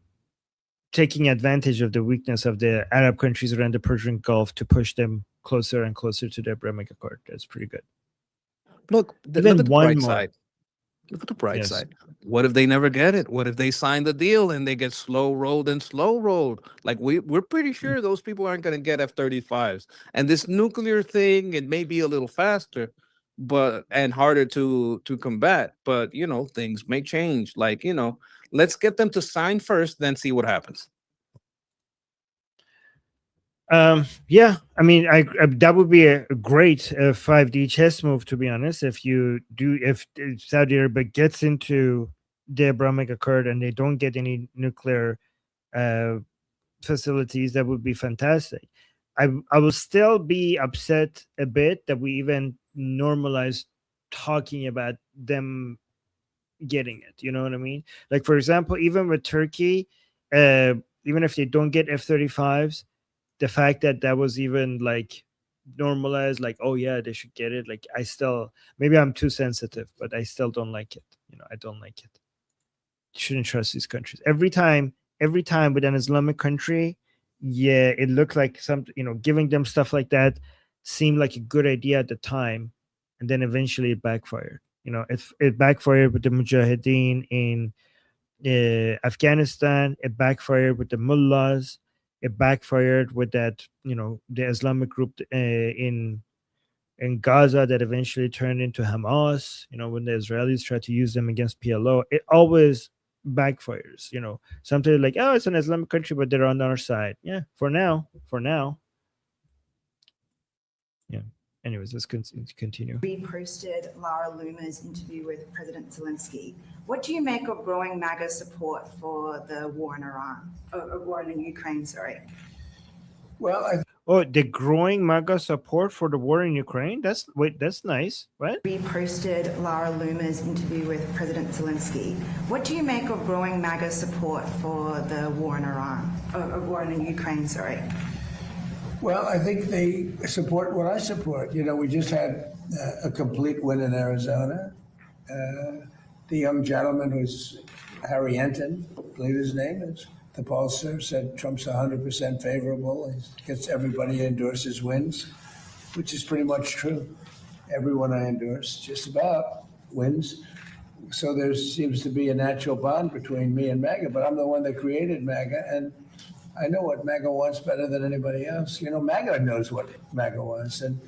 taking advantage of the weakness of the Arab countries around the Persian Gulf to push them closer and closer to the Abrahamic Accord. That's pretty good. Look, look Even at the one bright more. side. Look at the bright Yes. side. What if they never get it? What if they sign the deal and they get slow rolled and slow rolled? Like we're pretty sure those people aren't going to get F-35s. And this nuclear thing, it may be a little faster, but and harder to combat. But you know, things may change. Like you know, let's get them to sign first, then see what happens. Yeah, I mean, that would be a great 5D chess move, to be honest. If you do, if Saudi Arabia gets into the Abrahamic Accord and they don't get any nuclear uh, facilities, that would be fantastic. I will still be upset a bit that we even normalized talking about them getting it. You know what I mean? Like, for example, even with Turkey, even if they don't get F-35s, the fact that that was even like normalized, like, oh yeah, they should get it. Like, I still, maybe I'm too sensitive, but I still don't like it. You know, I don't like it. You shouldn't trust these countries. Every time with an Islamic country, yeah, it looked like some, you know, giving them stuff like that seemed like a good idea at the time, and then eventually it backfired. You know, it backfired with the Mujahideen in Afghanistan. It backfired with the mullahs. It backfired with that, you know, the Islamic group in Gaza that eventually turned into Hamas. You know, when the Israelis tried to use them against PLO, it always backfires. You know, something like, oh, it's an Islamic country, but they're on our side. Yeah, for now. Yeah. Anyways, let's continue. Reposted Lara Loomer's interview with President Zelensky. What do you make of growing MAGA support for the war in Iran, or war in Ukraine, sorry? Well, Oh, the growing MAGA support for the war in Ukraine? That's nice. What? Reposted Lara Loomer's interview with President Zelensky. What do you make of growing MAGA support for the war in Iran, or war in Ukraine, sorry? Well, I think they support what I support. You know, we just had a complete win in Arizona. The young gentleman who's Harry Enton, I believe his name is, the pollster, said Trump's 100% favorable. He gets everybody who endorses wins, which is pretty much true. Everyone I endorse just about wins. So there seems to be a natural bond between me and MAGA, but I'm the one that created MAGA, and I know what MAGA wants better than anybody else. You know, MAGA knows what MAGA wants, and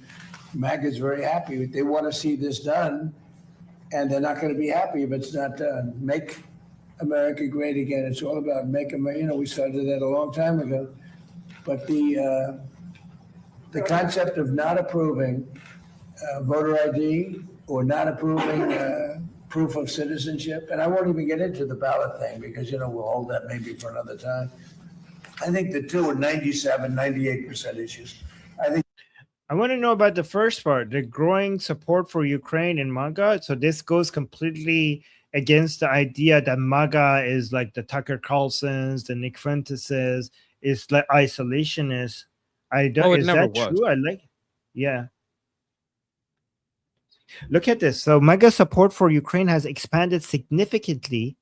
MAGA is very happy. They want to see this done, and they're not going to be happy if it's not done. Make America great again. It's all about make America. You know, we started that a long time ago. But the concept of not approving voter ID or not approving proof of citizenship, and I won't even get into the ballot thing because, you know, we'll hold that maybe for another time. I think the two are 97, 98% issues. I want to know about the first part, the growing support for Ukraine in MAGA. So this goes completely against the idea that MAGA is like the Tucker Carlsons, the Nick Fuenteses, is like isolationist. I don't. Oh, it Is never that was. true? I like. Yeah. Look at this. So MAGA support for Ukraine has expanded significantly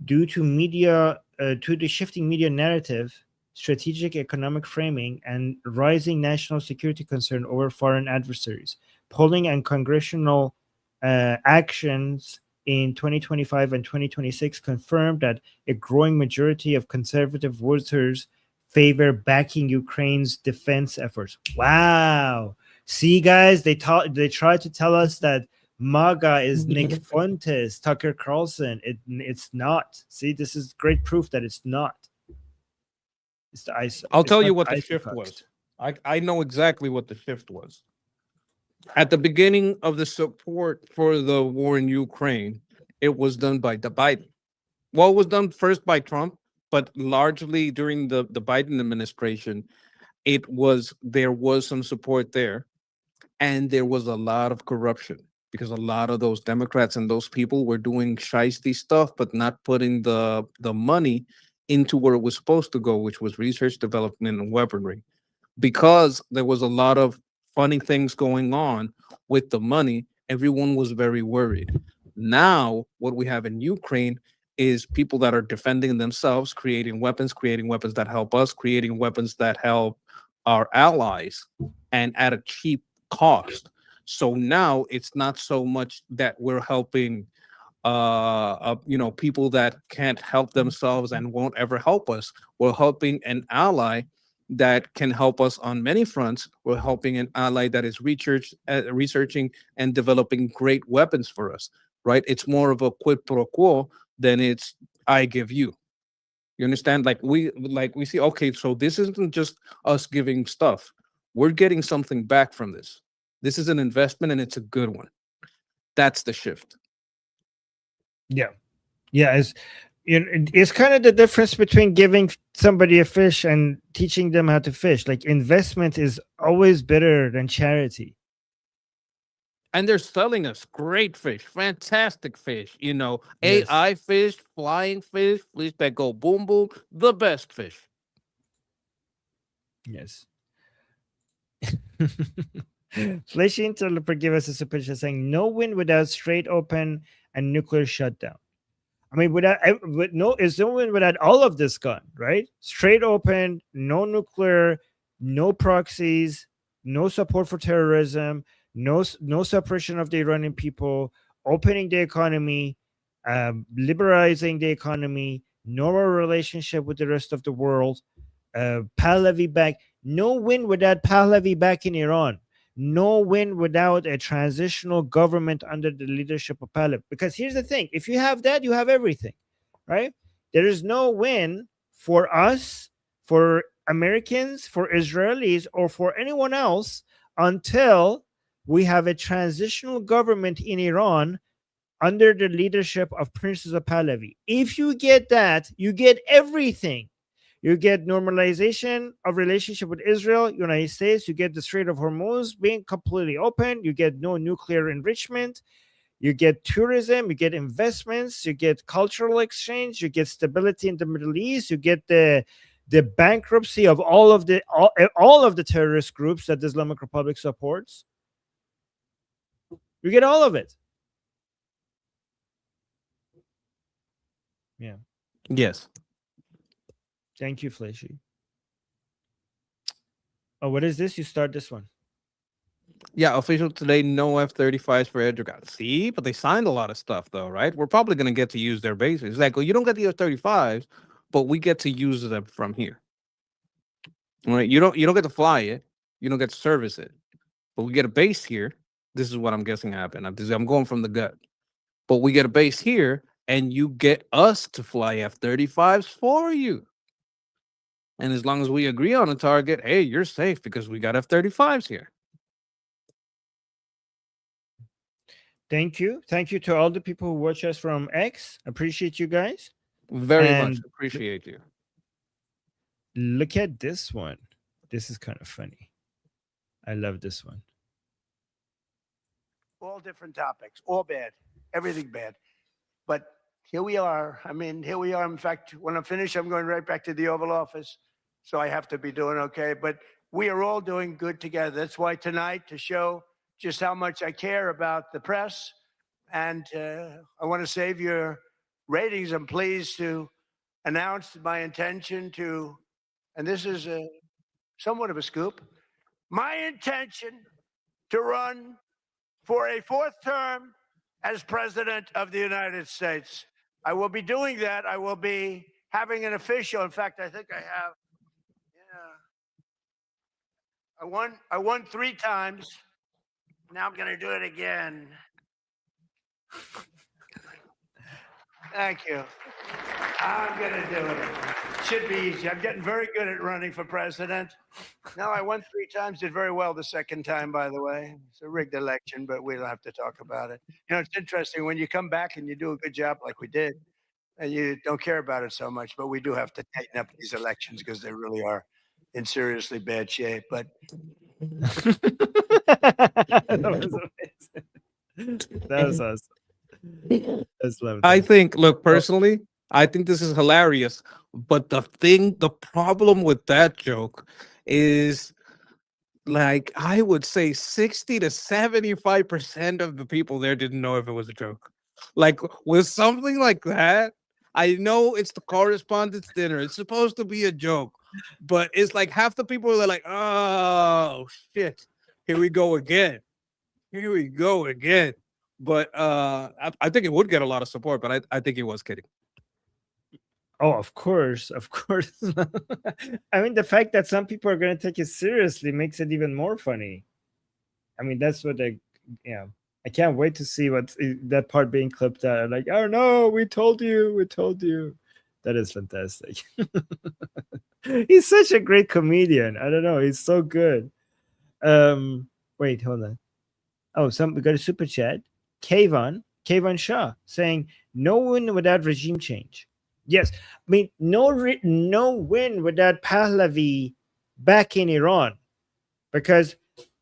due to to the shifting media narrative, strategic economic framing, and rising national security concern over foreign adversaries. Polling and congressional actions in 2025 and 2026 confirmed that a growing majority of conservative voters favor backing Ukraine's defense efforts. Wow. See, guys, they tried to tell us that MAGA is Nick Fuentes, Tucker Carlson. It's not. See, this is great proof that it's not. It's the ISO. I'll It's tell not you what the ISO shift cucks. was. I know exactly what the shift was. At the beginning of the support for the war in Ukraine, it was done by the Biden. Well, it was done first by Trump, but largely during the Biden administration, there was some support there, and there was a lot of corruption because a lot of those Democrats and those people were doing shisty stuff, but not putting the money into where it was supposed to go, which was research, development, and weaponry. Because there was a lot of funny things going on with the money, everyone was very worried. Now, what we have in Ukraine is people that are defending themselves, creating weapons that help us, creating weapons that help our allies, and at a cheap cost. So now it's not so much that we're helping people that can't help themselves and won't ever help us. We're helping an ally that can help us on many fronts. We're helping an ally that is researching and developing great weapons for us, right? It's more of a quid pro quo than it's I give you. You understand? Like we see, okay, so this isn't just us giving stuff. We're getting something back from this. This is an investment and it's a good one. That's the shift. Yeah, yeah. It's kind of the difference between giving somebody a fish and teaching them how to fish. Like investment is always better than charity. And they're selling us great fish, fantastic fish, Yes. AI fish, flying fish that go boom boom, the best fish. Yes. Fleshy Interloper give us a super chat saying no win without straight open and nuclear shutdown. I mean, it's no win without all of this gone, right? Straight open, no nuclear, no proxies, no support for terrorism, no suppression of the Iranian people, opening the economy, liberalizing the economy, normal relationship with the rest of the world, Pahlavi back. No win without Pahlavi back in Iran. No win without a transitional government under the leadership of Pahlavi. Because here's the thing: if you have that, you have everything, right? There is no win for us, for Americans, for Israelis, or for anyone else until we have a transitional government in Iran under the leadership of Princess of Pahlavi. If you get that, you get everything. You get normalization of relationship with Israel, United States. You get the Strait of Hormuz being completely open. You get no nuclear enrichment. You get tourism. You get investments. You get cultural exchange. You get stability in the Middle East. You get the bankruptcy of all of the terrorist groups that the Islamic Republic supports. You get all of it. Yeah. Yes. Thank you, Fleshy. Oh, what is this? You start this one. Yeah, official today, no F-35s for Erdogan. See, but they signed a lot of stuff, though, right? We're probably going to get to use their bases. It's like, well, you don't get the F-35s, but we get to use them from here. All right? You don't get to fly it. You don't get to service it. But we get a base here. This is what I'm guessing happened. I'm going from the gut. But we get a base here, and you get us to fly F-35s for you. And as long as we agree on a target, hey, you're safe because we got F-35s here. Thank you. Thank you to all the people who watch us from X. Appreciate you guys. Very And much appreciate you. Look at this one. This is kind of funny. I love this one. All different topics, all bad, everything bad. But here we are. Here we are. In fact, when I'm finished, I'm going right back to the Oval Office. So I have to be doing okay. But we are all doing good together. That's why tonight, to show just how much I care about the press, and I want to save your ratings, I'm pleased to announce my intention to, and this is somewhat of a scoop, my intention to run for a fourth term as President of the United States. I will be doing that. I will be having an official. In fact, I think I have. Yeah. I won 3 times. Now I'm going to do it again. Thank you. I'm going to do it. Should be easy. I'm getting very good at running for president. No, I won 3 times, did very well the second time, by the way. It's a rigged election, but we don't have to talk about it. You know, it's interesting when you come back and you do a good job like we did, and you don't care about it so much, but we do have to tighten up these elections because they really are in seriously bad shape. But That was amazing. That was awesome. That's lovely. I think, look, personally, I think this is hilarious. But the problem with that joke is, like, I would say 60 to 75% of the people there didn't know if it was a joke. Like, with something like that, I know it's the correspondence dinner. It's supposed to be a joke, but it's like half the people are like, oh shit, here we go again. Here we go again. But I think it would get a lot of support, but I think he was kidding. Oh, of course, of course. I mean, the fact that some people are going to take it seriously makes it even more funny. I mean, that's what yeah. I can't wait to see what that part being clipped out. Like, oh no, we told you, we told you. That is fantastic. He's such a great comedian. I don't know, he's so good. Wait, hold on. Oh, we got a super chat. Kayvon Shah saying no win without regime change. Yes, I mean no win without Pahlavi back in Iran, because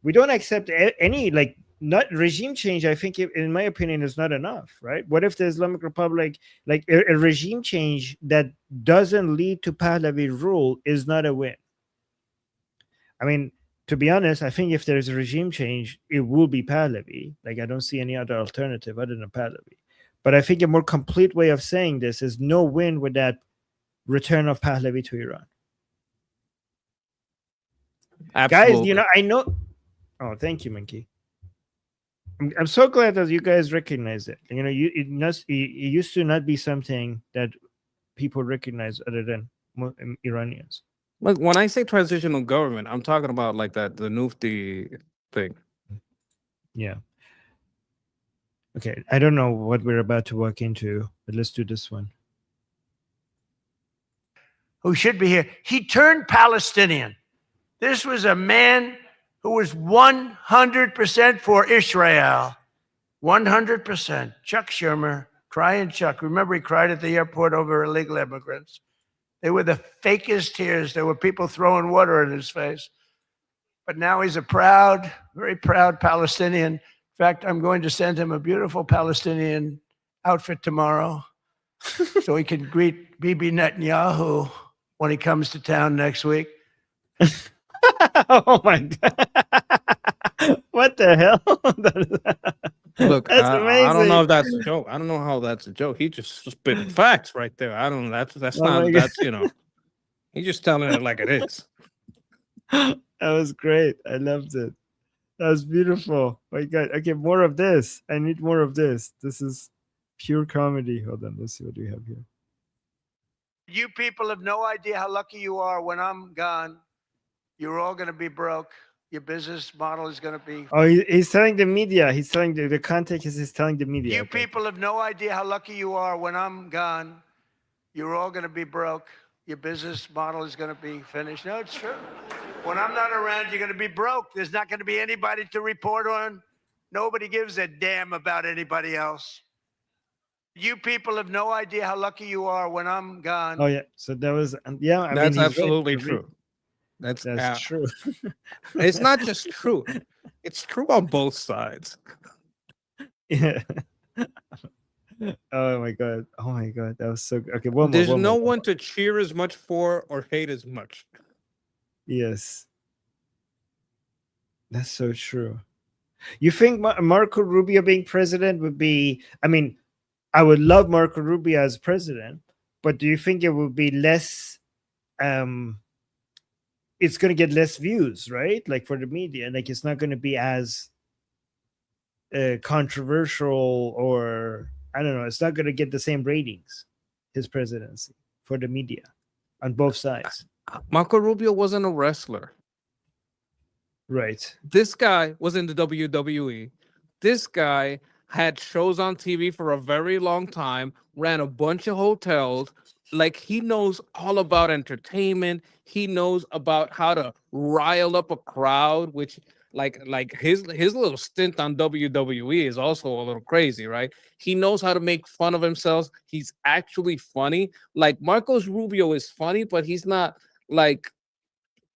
we don't accept any not regime change. I think, in my opinion, is not enough, right? What if the Islamic Republic, like a regime change that doesn't lead to Pahlavi rule, is not a win? I mean, to be honest, I think if there's a regime change, it will be Pahlavi. Like, I don't see any other alternative other than Pahlavi. But I think a more complete way of saying this is no win with that return of Pahlavi to Iran. Absolutely. Guys, you know, I know. Oh, thank you, Minky. I'm so glad that you guys recognize it. You know, it used to not be something that people recognize other than Iranians. Like, when I say transitional government, I'm talking about like the Nufti thing. Yeah. Okay, I don't know what we're about to walk into, but let's do this one. who should be here, he turned Palestinian. This was a man who was 100% for Israel. 100%. Chuck Schumer, crying Chuck. Remember, he cried at the airport over illegal immigrants. They were the fakest tears. There were people throwing water in his face. But now he's a proud, very proud Palestinian. In fact, I'm going to send him a beautiful Palestinian outfit tomorrow so he can greet Bibi Netanyahu when he comes to town next week. Oh my God. What the hell? Look, That's I don't know amazing. if that's a joke. I don't know how that's a joke. He just spit facts right there. I don't know. That's Oh my not, God. that's, you know, he's just telling it like it is. That was great. I loved it. That was beautiful. My God. Okay, more of this. I need more of this. This is pure comedy. Hold on. Let's see what we have here. You people have no idea how lucky you are when I'm gone. You're all going to be broke. Your business model is going to be. Oh, he's telling the media. He's telling the context is he's telling the media. You Okay. people have no idea how lucky you are when I'm gone. You're all going to be broke. Your business model is going to be finished. No, it's true. When I'm not around, you're going to be broke. There's not going to be anybody to report on. Nobody gives a damn about anybody else. You people have no idea how lucky you are when I'm gone. Oh yeah. So that was yeah. I That's mean, he's right. absolutely You're right. true. That's true. It's not just true. It's true on both sides. Yeah. Oh my God. Oh my God. That was so good. Okay. One more. There's one no more. one to cheer as much for or hate as much. Yes. That's so true. You think Marco Rubio being president would be? I mean, I would love Marco Rubio as president, but do you think it would be less? It's going to get less views, right? Like for the media, like it's not going to be as controversial, or I don't know. It's not going to get the same ratings. His presidency for the media on both sides. Marco Rubio wasn't a wrestler. Right. This guy was in the WWE. This guy had shows on TV for a very long time, ran a bunch of hotels. Like, he knows all about entertainment. He knows about how to rile up a crowd, which like his little stint on WWE is also a little crazy, right? He knows how to make fun of himself. He's actually funny. Like, Marcos Rubio is funny, but like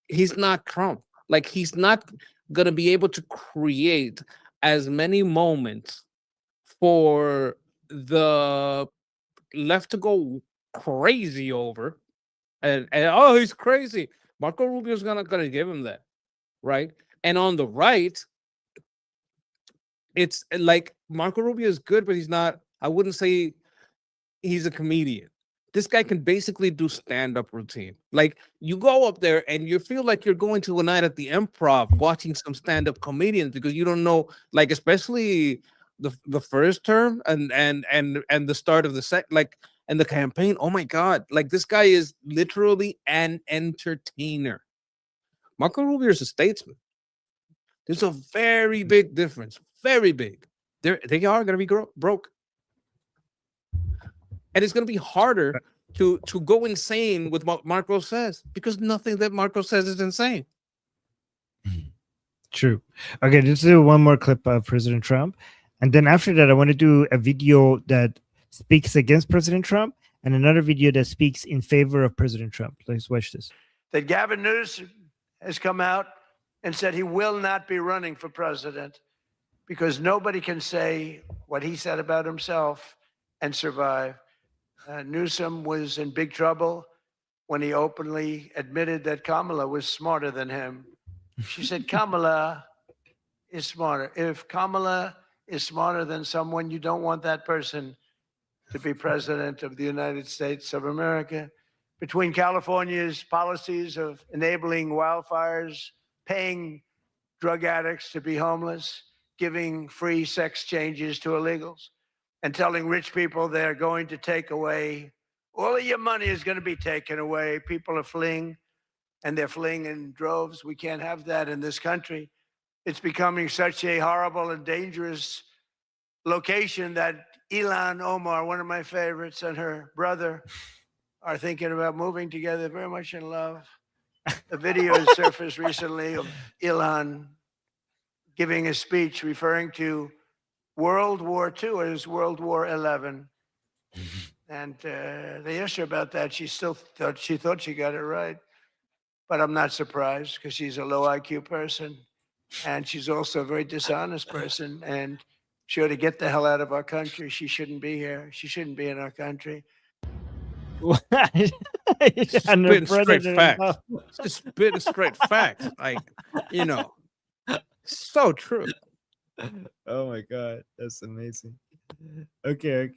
he's not Trump. Like, he's not gonna be able to create as many moments for the left to go crazy over, and oh, he's crazy. Marco Rubio's gonna give him that, right? And on the right, it's like Marco Rubio is good, but he's not. I wouldn't say he's a comedian. This guy can basically do stand-up routine. Like, you go up there and you feel like you're going to a night at the Improv watching some stand-up comedians, because you don't know, like, especially the first term and the start of the and the campaign. Oh my God, like, this guy is literally an entertainer. Marco Rubio is a statesman. There's a very big difference. Very big. They are going to be broke. And it's going to be harder to go insane with what Marco says, because nothing that Marco says is insane. True. Okay, let's do one more clip of President Trump. And then after that, I want to do a video that speaks against President Trump and another video that speaks in favor of President Trump. Let's watch this. That Gavin Newsom has come out and said he will not be running for president because nobody can say what he said about himself and survive. Newsom was in big trouble when he openly admitted that Kamala was smarter than him. She said, Kamala is smarter. If Kamala is smarter than someone, you don't want that person to be president of the United States of America. Between California's policies of enabling wildfires, paying drug addicts to be homeless, giving free sex changes to illegals, and telling rich people they're going to take away, all of your money is going to be taken away. People are fleeing, and they're fleeing in droves. We can't have that in this country. It's becoming such a horrible and dangerous location that Ilhan Omar, one of my favorites, and her brother are thinking about moving together, very much in love. A video surfaced recently of Ilhan giving a speech referring to World War II as World War 11. And they asked her about that. She thought she got it right. But I'm not surprised, because she's a low IQ person. And she's also a very dishonest person. And she ought to get the hell out of our country. She shouldn't be here. She shouldn't be in our country. Spitting straight facts. Just spitting straight facts. Like, so true. Oh my God, that's amazing. Okay.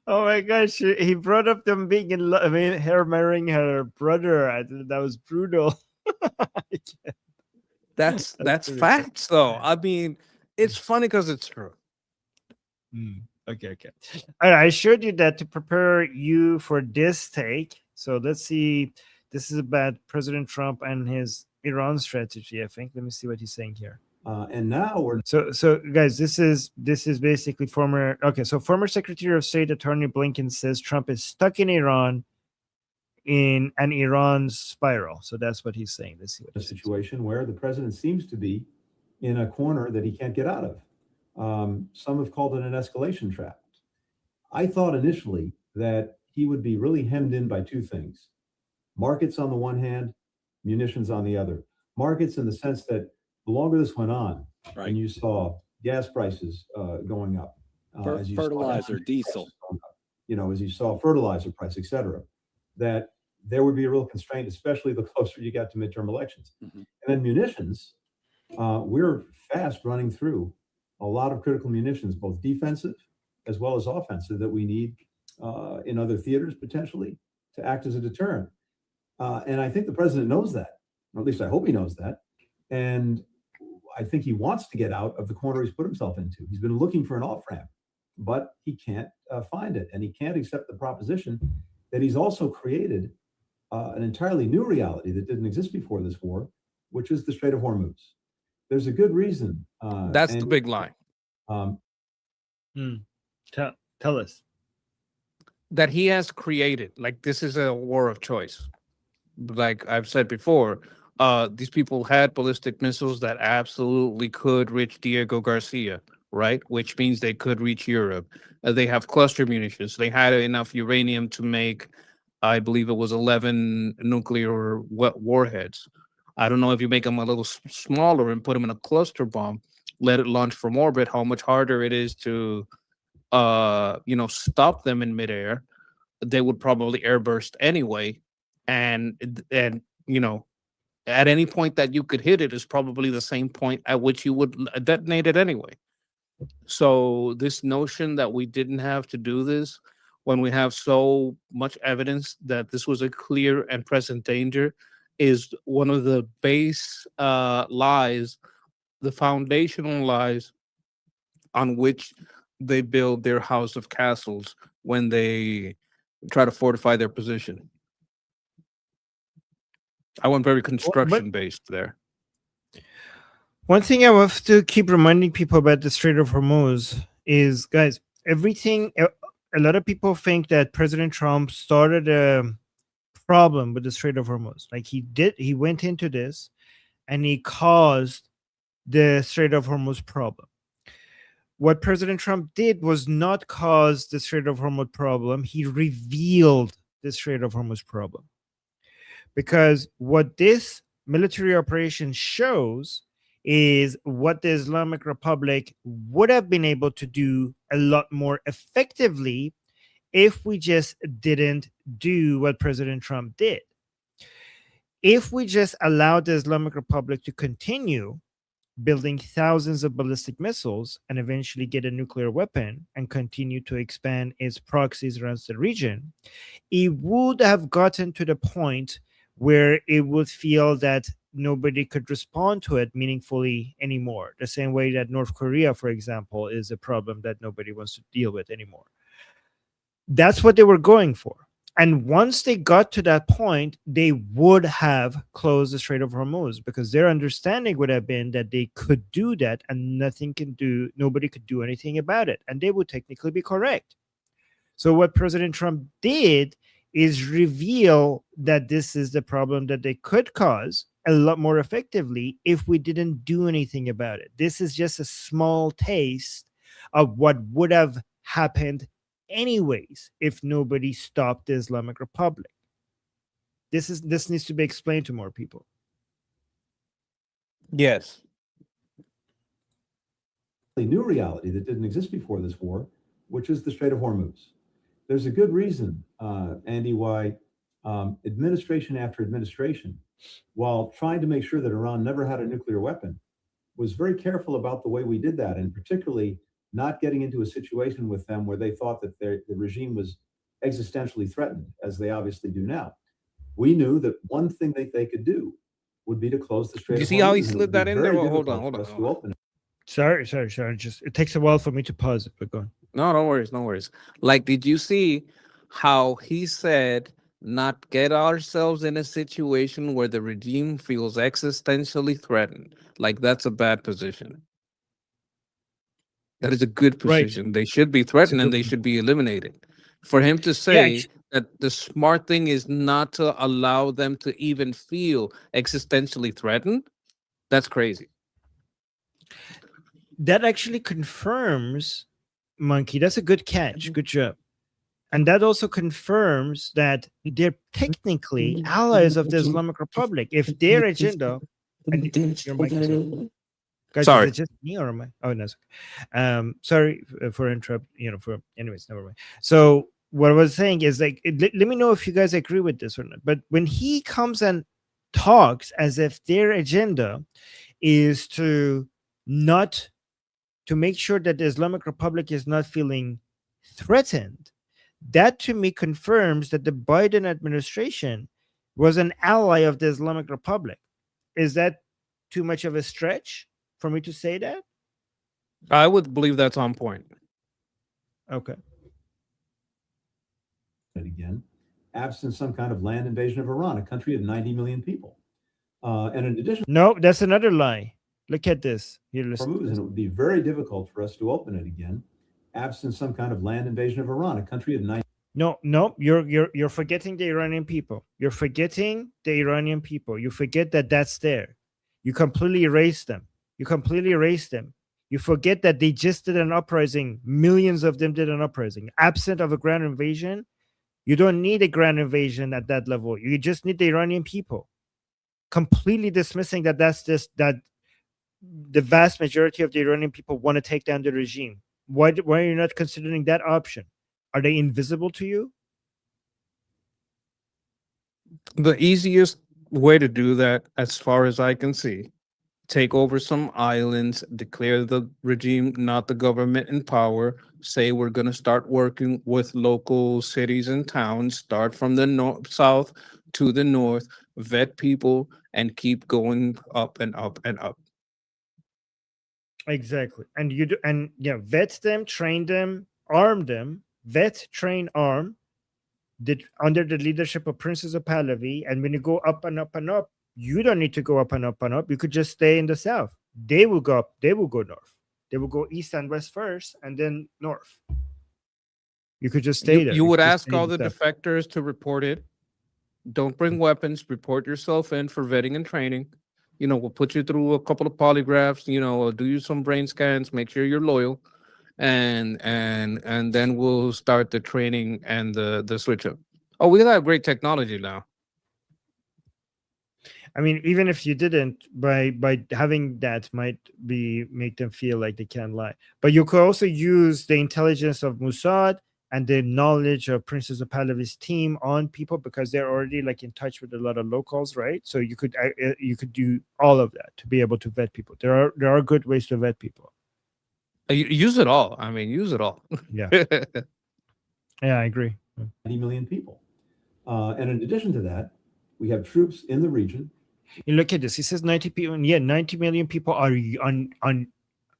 Oh my gosh, he brought up them being in love. I mean, her marrying her brother. I thought that was brutal. That's really facts, though. I mean, it's funny because it's true. Okay. All right, I showed you that to prepare you for this take. So let's see. This is about President Trump and his Iran strategy, I think. Let me see what he's saying here. And now we're so guys, this is basically former Secretary of State Attorney Blinken says Trump is stuck in Iran in an Iran spiral. So that's what he's saying. Let's see what a situation where the president seems to be in a corner that he can't get out of. Some have called it an escalation trap. I thought initially that he would be really hemmed in by two things: markets on the one hand, munitions on the other. Markets in the sense that the longer this went on, right, and you saw gas prices going up, as you fertilizer, saw diesel, as you saw fertilizer price, et cetera, that there would be a real constraint, especially the closer you got to midterm elections. Mm-hmm. And then munitions, we're fast running through a lot of critical munitions, both defensive as well as offensive, that we need in other theaters potentially to act as a deterrent. And I think the president knows that, or at least I hope he knows that. And I think he wants to get out of the corner he's put himself into. He's been looking for an off-ramp, but he can't find it. And he can't accept the proposition that he's also created an entirely new reality that didn't exist before this war, which is the Strait of Hormuz. There's a good reason. That's the and big lie. Tell us. That he has created. Like, this is a war of choice. Like I've said before, these people had ballistic missiles that absolutely could reach Diego Garcia, right? Which means they could reach Europe. They have cluster munitions. They had enough uranium to make, I believe it was 11 nuclear warheads. I don't know if you make them a little smaller and put them in a cluster bomb, let it launch from orbit, how much harder it is to, stop them in midair. They would probably airburst anyway, and at any point that you could hit it is probably the same point at which you would detonate it anyway. So this notion that we didn't have to do this when we have so much evidence that this was a clear and present danger is one of the base lies, the foundational lies on which they build their house of castles when they try to fortify their position. I went very construction based there. One thing I have to keep reminding people about the Strait of Hormuz is, guys, a lot of people think that President Trump started a problem with the Strait of Hormuz. Like he went into this and he caused the Strait of Hormuz problem. What President Trump did was not cause the Strait of Hormuz problem. He revealed the Strait of Hormuz problem. Because what this military operation shows is what the Islamic Republic would have been able to do a lot more effectively if we just didn't do what President Trump did. If we just allowed the Islamic Republic to continue building thousands of ballistic missiles and eventually get a nuclear weapon and continue to expand its proxies around the region, it would have gotten to the point where it would feel that nobody could respond to it meaningfully anymore. The same way that North Korea, for example, is a problem that nobody wants to deal with anymore. That's what they were going for. And once they got to that point, they would have closed the Strait of Hormuz, because their understanding would have been that they could do that and nobody could do anything about it. And they would technically be correct. So what President Trump did is reveal that this is the problem that they could cause a lot more effectively if we didn't do anything about it. This is just a small taste of what would have happened anyways if nobody stopped the Islamic Republic. This needs to be explained to more people. Yes. A new reality that didn't exist before this war, which is the Strait of Hormuz. There's a good reason, Andy, why administration after administration, while trying to make sure that Iran never had a nuclear weapon, was very careful about the way we did that, and particularly not getting into a situation with them where they thought that the regime was existentially threatened, as they obviously do now. We knew that one thing that they could do would be to close the Strait You of Hormuz. see how he and it slid would be that in there? very Well, hold on, difficult hold for on. us to open it. Sorry. Just it takes a while for me to pause it, but go on. No, no worries. Like, did you see how he said not get ourselves in a situation where the regime feels existentially threatened? Like, that's a bad position. That is a good Right. position. They should be threatened and they should be eliminated. For him to say that the smart thing is not to allow them to even feel existentially threatened, that's crazy. That actually confirms, Monkey. That's a good catch. Good job. And that also confirms that they're technically allies of the Islamic Republic. If their agenda, and your mic is on. Guys, Sorry. is it just me or am I? Oh, no. It's okay. Sorry for interrupt. Anyways, never mind. So what I was saying is, like, let me know if you guys agree with this or not. But when he comes and talks as if their agenda is to make sure that the Islamic Republic is not feeling threatened, that to me confirms that the Biden administration was an ally of the Islamic Republic. Is that too much of a stretch for me to say that? I would believe that's on point. Okay. Again, absent some kind of land invasion of Iran, a country of 90 million people. And in addition, No, that's another lie. Look at this. Here, listen. Hormuz, and it would be very difficult for us to open it again, absent some kind of land invasion of Iran, a country of 90. No, you're forgetting the Iranian people. You're forgetting the Iranian people. You forget that that's there. You completely erase them. You completely erase them. You forget that they just did an uprising. Millions of them did an uprising. Absent of a grand invasion, you don't need a grand invasion at that level. You just need the Iranian people. Completely dismissing that that the vast majority of the Iranian people want to take down the regime. Why are you not considering that option? Are they invisible to you? The easiest way to do that, as far as I can see, take over some islands, declare the regime not the government in power, say we're going to start working with local cities and towns, start from the south to the north, vet people, and keep going up and up and up. Exactly. And you do, and yeah, vet them, train them, arm them, vet, train, arm, under the leadership of Princess of Pahlavi. And when you go up and up and up, you don't need to go up and up and up. You could just stay in the south. They will go up, they will go north. They will go east and west first and then north. You could just stay there. You would could just ask stay in all the south. defectors to report it. Don't bring weapons. Report yourself in for vetting and training. You know, we'll put you through a couple of polygraphs. You know, we'll do you some brain scans. Make sure you're loyal, and then we'll start the training and the switch up. Oh, we got great technology now. I mean, even if you didn't, by having that might make them feel like they can't lie. But you could also use the intelligence of Mossad and the knowledge of Princess of Pahlavi's team on people, because they're already like in touch with a lot of locals, right? So you could do all of that to be able to vet people. There are good ways to vet people. Use it all. I mean, use it all. Yeah. Yeah, I agree. 90 million people. And in addition to that, we have troops in the region. You look at this. He says 90 people. And yeah, 90 million people are on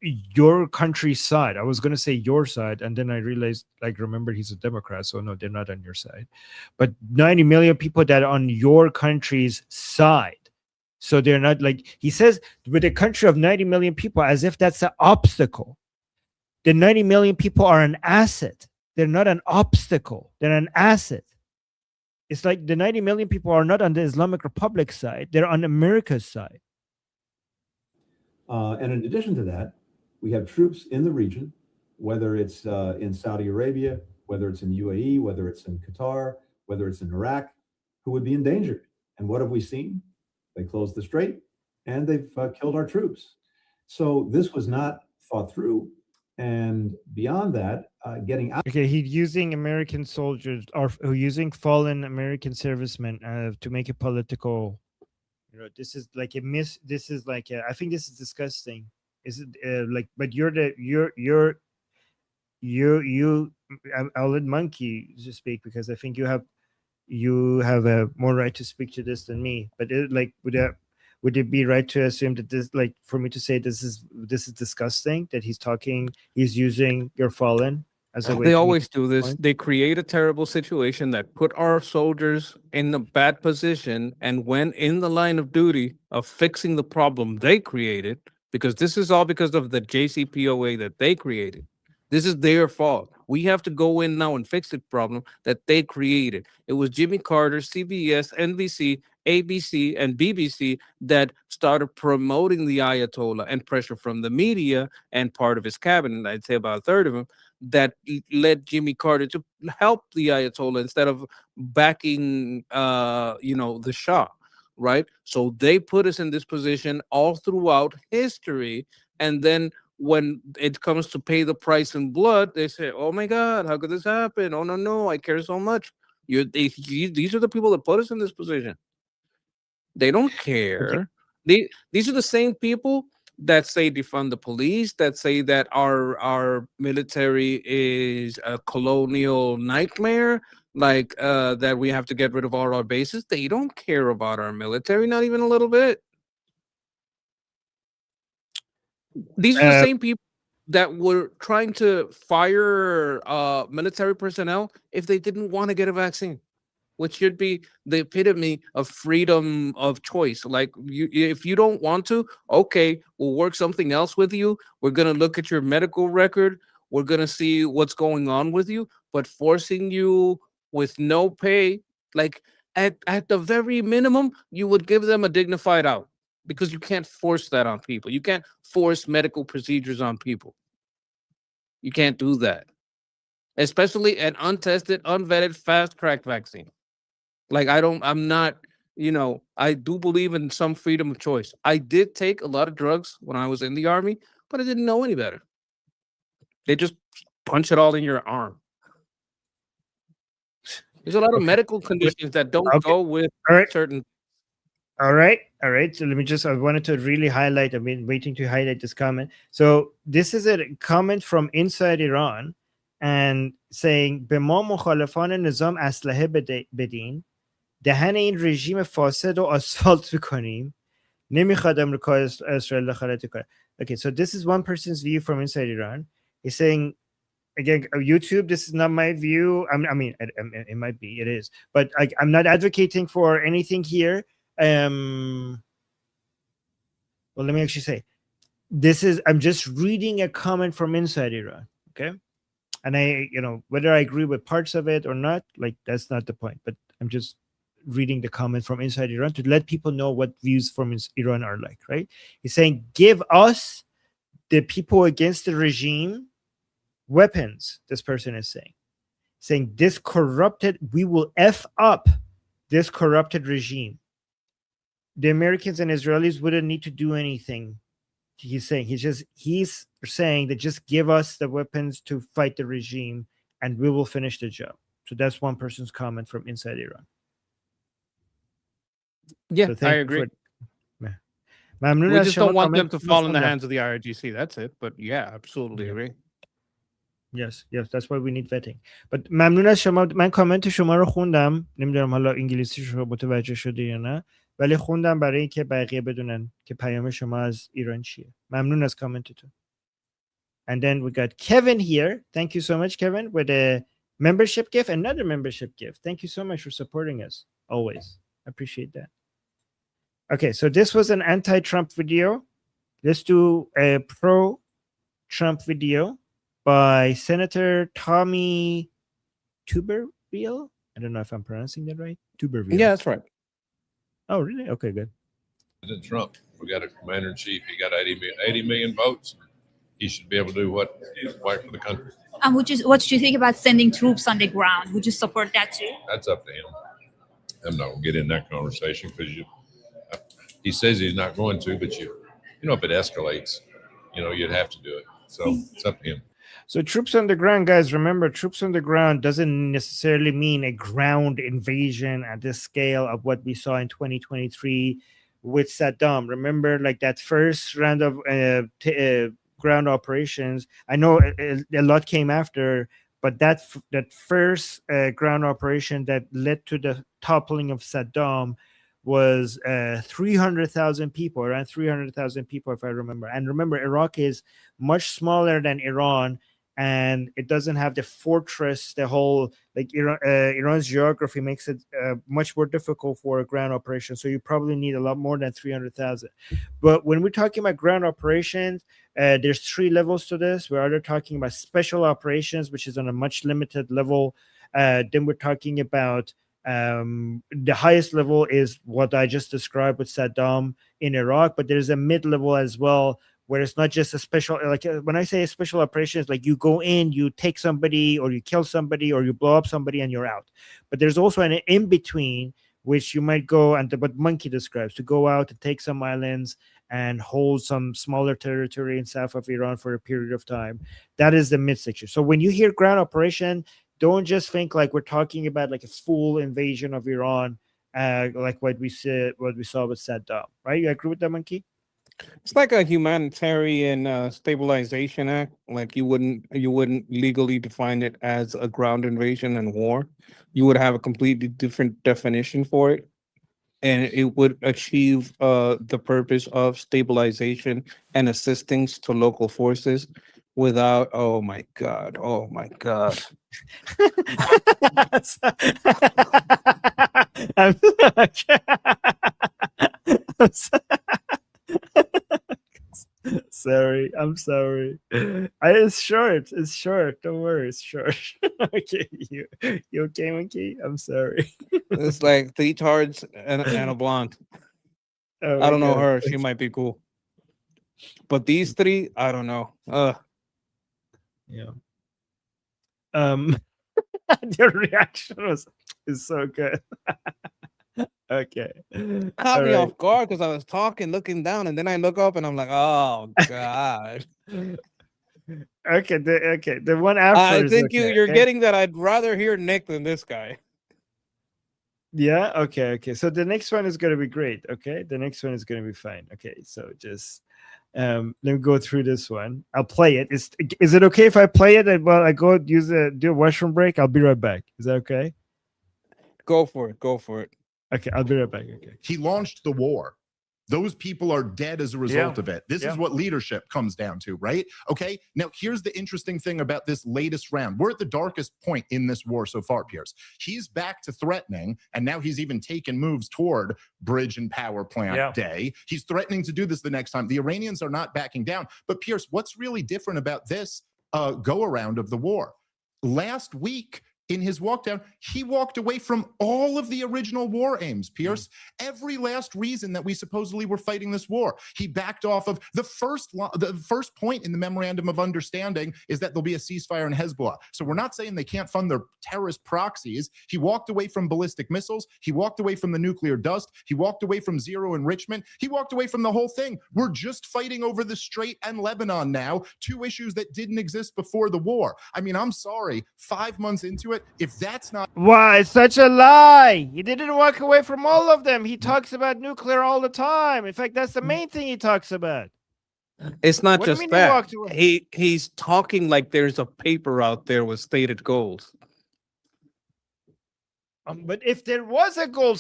your country's side. I was going to say your side, and then I realized, like, remember, he's a Democrat, so no, they're not on your side. But 90 million people that are on your country's side. So they're not, like he says, with a country of 90 million people, as if that's an obstacle. The 90 million people are an asset. They're not an obstacle. They're an asset. It's like the 90 million people are not on the Islamic Republic side. They're on America's side. And in addition to that, we have troops in the region, whether it's in Saudi Arabia, whether it's in UAE, whether it's in Qatar, whether it's in Iraq, who would be endangered. And what have we seen? They closed the strait and they've killed our troops. So this was not thought through. And beyond that, getting out. Okay, he's using American soldiers or using fallen American servicemen to make a political. You know, this is like a miss. This is like I think this is disgusting. Is it like? But I'll let Monkey to speak, because I think you have a more right to speak to this than me. But would it be right to assume that this, like, for me to say this is disgusting, that he's using your fallen as a way? They always do this. They create a terrible situation that put our soldiers in a bad position, and when in the line of duty of fixing the problem they created, because this is all because of the JCPOA that they created. This is their fault. We have to go in now and fix the problem that they created. It was Jimmy Carter, CBS, NBC, ABC, and BBC that started promoting the Ayatollah, and pressure from the media and part of his cabinet, I'd say about a third of them, that led Jimmy Carter to help the Ayatollah instead of backing, the Shah, right? So they put us in this position all throughout history, and then when it comes to pay the price in blood, they say, "Oh my God, how could this happen? Oh no, I care so much." These are the people that put us in this position. They don't care. These are the same people that say defund the police, that say that our military is a colonial nightmare, like that we have to get rid of all our bases. They don't care about our military, not even a little bit. These are the same people that were trying to fire military personnel if they didn't want to get a vaccine. which should be the epitome of freedom of choice. Like, if you don't want to, okay, we'll work something else with you. We're gonna look at your medical record. We're gonna see what's going on with you. But forcing you with no pay, like, at the very minimum, you would give them a dignified out, because you can't force that on people. You can't force medical procedures on people. You can't do that, especially an untested, unvetted, fast crack vaccine. Like, I'm not, I do believe in some freedom of choice. I did take a lot of drugs when I was in the army, but I didn't know any better. They just punch it all in your arm. There's a lot of Okay. medical conditions that don't Okay. go with All right. certain. All right. So let me I wanted to really highlight, I've been waiting to highlight this comment. So this is a comment from inside Iran and saying به ما مخالفان نظام اسلحه بدین دهن این رژیم فاسد و آسفالت میکنیم نمیخواد امریکا اسرائیل دخالت کنه. Okay, so this is one person's view from inside Iran. He's saying, again, YouTube, this is not my view. I mean, it might be, it is, but I'm not advocating for anything here. Well, let me actually say, I'm just reading a comment from inside Iran. Okay. And whether I agree with parts of it or not, like, that's not the point, but I'm just reading the comment from inside Iran to let people know what views from Iran are like, right? He's saying, give us, the people against the regime, weapons. This person is saying this corrupted, we will F up this corrupted regime. The Americans and Israelis wouldn't need to do anything. He's saying he's saying that just give us the weapons to fight the regime and we will finish the job. So that's one person's comment from inside Iran. Yeah, So I agree. ممنون We از just شما don't want them کامنت to رو fall in the خوندم. hands of the IRGC. That's it. But yeah, absolutely agree. Yes, that's why we need vetting. But ممنون از شما. من کامنت شما رو خوندم. نمیدونم حالا انگلیسیش رو متوجه شده یا نه، ولی خوندم برای اینکه بقیه بدونن که پیام شما از ایران چیه. ممنون از کامنتتون. And then we got Kevin here. Thank you so much, Kevin, with a membership gift, another membership gift. Thank you so much for supporting us always. I appreciate that. Okay, so this was an anti-Trump video. Let's do a pro-Trump video by Senator Tommy Tuberville. I don't know if I'm pronouncing that right. Tuberville. Yeah, that's right. Oh, really? Okay, good. President Trump, we got a commander in chief. He got 80 million votes. He should be able to do what is right for the country. And what do you think about sending troops on the ground? Would you support that too? That's up to him. I'm not gonna get in that conversation because he says he's not going to, but if it escalates, you'd have to do it. So it's up to him. So troops on the ground, guys, remember, troops on the ground doesn't necessarily mean a ground invasion at the scale of what we saw in 2023 with Saddam. Remember, like, that first round of ground operations. I know a lot came after, but that first ground operation that led to the toppling of Saddam was 300,000 people, around 300,000 people, if I remember. And remember, Iraq is much smaller than Iran, and it doesn't have the fortress, the whole, like, Iran's geography makes it much more difficult for a ground operation. So you probably need a lot more than 300,000. But when we're talking about ground operations, there's 3 levels to this. We're either talking about special operations, which is on a much limited level. Then we're talking about the highest level is what I just described with Saddam in Iraq, but there's a mid-level as well, where it's not just a special, like, when I say a special operation, it's like you go in, you take somebody, or you kill somebody, or you blow up somebody, and you're out. But there's also an in-between, which you might go, and what Monkey describes, to go out and take some islands and hold some smaller territory in south of Iran for a period of time. That is the mid-section. So when you hear ground operation, don't just think like we're talking about like a full invasion of Iran, like what we saw with Saddam, right? You agree with that, Monkey? It's like a humanitarian stabilization act. Like, you wouldn't legally define it as a ground invasion and war. You would have a completely different definition for it, and it would achieve the purpose of stabilization and assistance to local forces. without, oh my God. Oh my God. I'm, I'm so- sorry. I'm sorry. It's short. It's short. Don't worry. It's short. Okay. You okay, Monkey? I'm sorry. It's like 3 tards and a blonde. Oh I my don't know God. her. She might be cool. But these 3, I don't know. Yeah. Your reaction is so good. Okay. Caught All me right. off guard because I was talking, looking down, and then I look up and I'm like, oh God. Okay. The one after I is think okay. you're Okay? getting that I'd rather hear Nick than this guy. Yeah. Okay. So the next one is gonna be great. Okay. The next one is gonna be fine. Okay. So just let me go through this one. I'll play it. Is it okay if I play it and while I go do a washroom break? I'll be right back. Is that okay? Go for it. Go for it. Okay. I'll be right back. Okay. He launched the war. Those people are dead as a result of it. This is what leadership comes down to, right? Okay. Now, here's the interesting thing about this latest round. We're at the darkest point in this war so far, Pierce. He's back to threatening, and now he's even taken moves toward bridge and power plant day. He's threatening to do this the next time. The Iranians are not backing down. But Pierce, what's really different about this go around of the war? Last week, in his walk down, he walked away from all of the original war aims, Pierce. Every last reason that we supposedly were fighting this war. He backed off of the first point in the memorandum of understanding is that there'll be a ceasefire in Hezbollah. So we're not saying they can't fund their terrorist proxies. He walked away from ballistic missiles. He walked away from the nuclear dust. He walked away from zero enrichment. He walked away from the whole thing. We're just fighting over the Strait and Lebanon now, 2 issues that didn't exist before the war. I mean, I'm sorry, 5 months into it, if that's not Why, it's such a lie. He didn't walk away from all of them. He talks about nuclear all the time. In fact, that's the main thing he talks about. It's not What do you just mean he that. walked away? He's talking like there's a paper out there with stated goals. But if there was a goal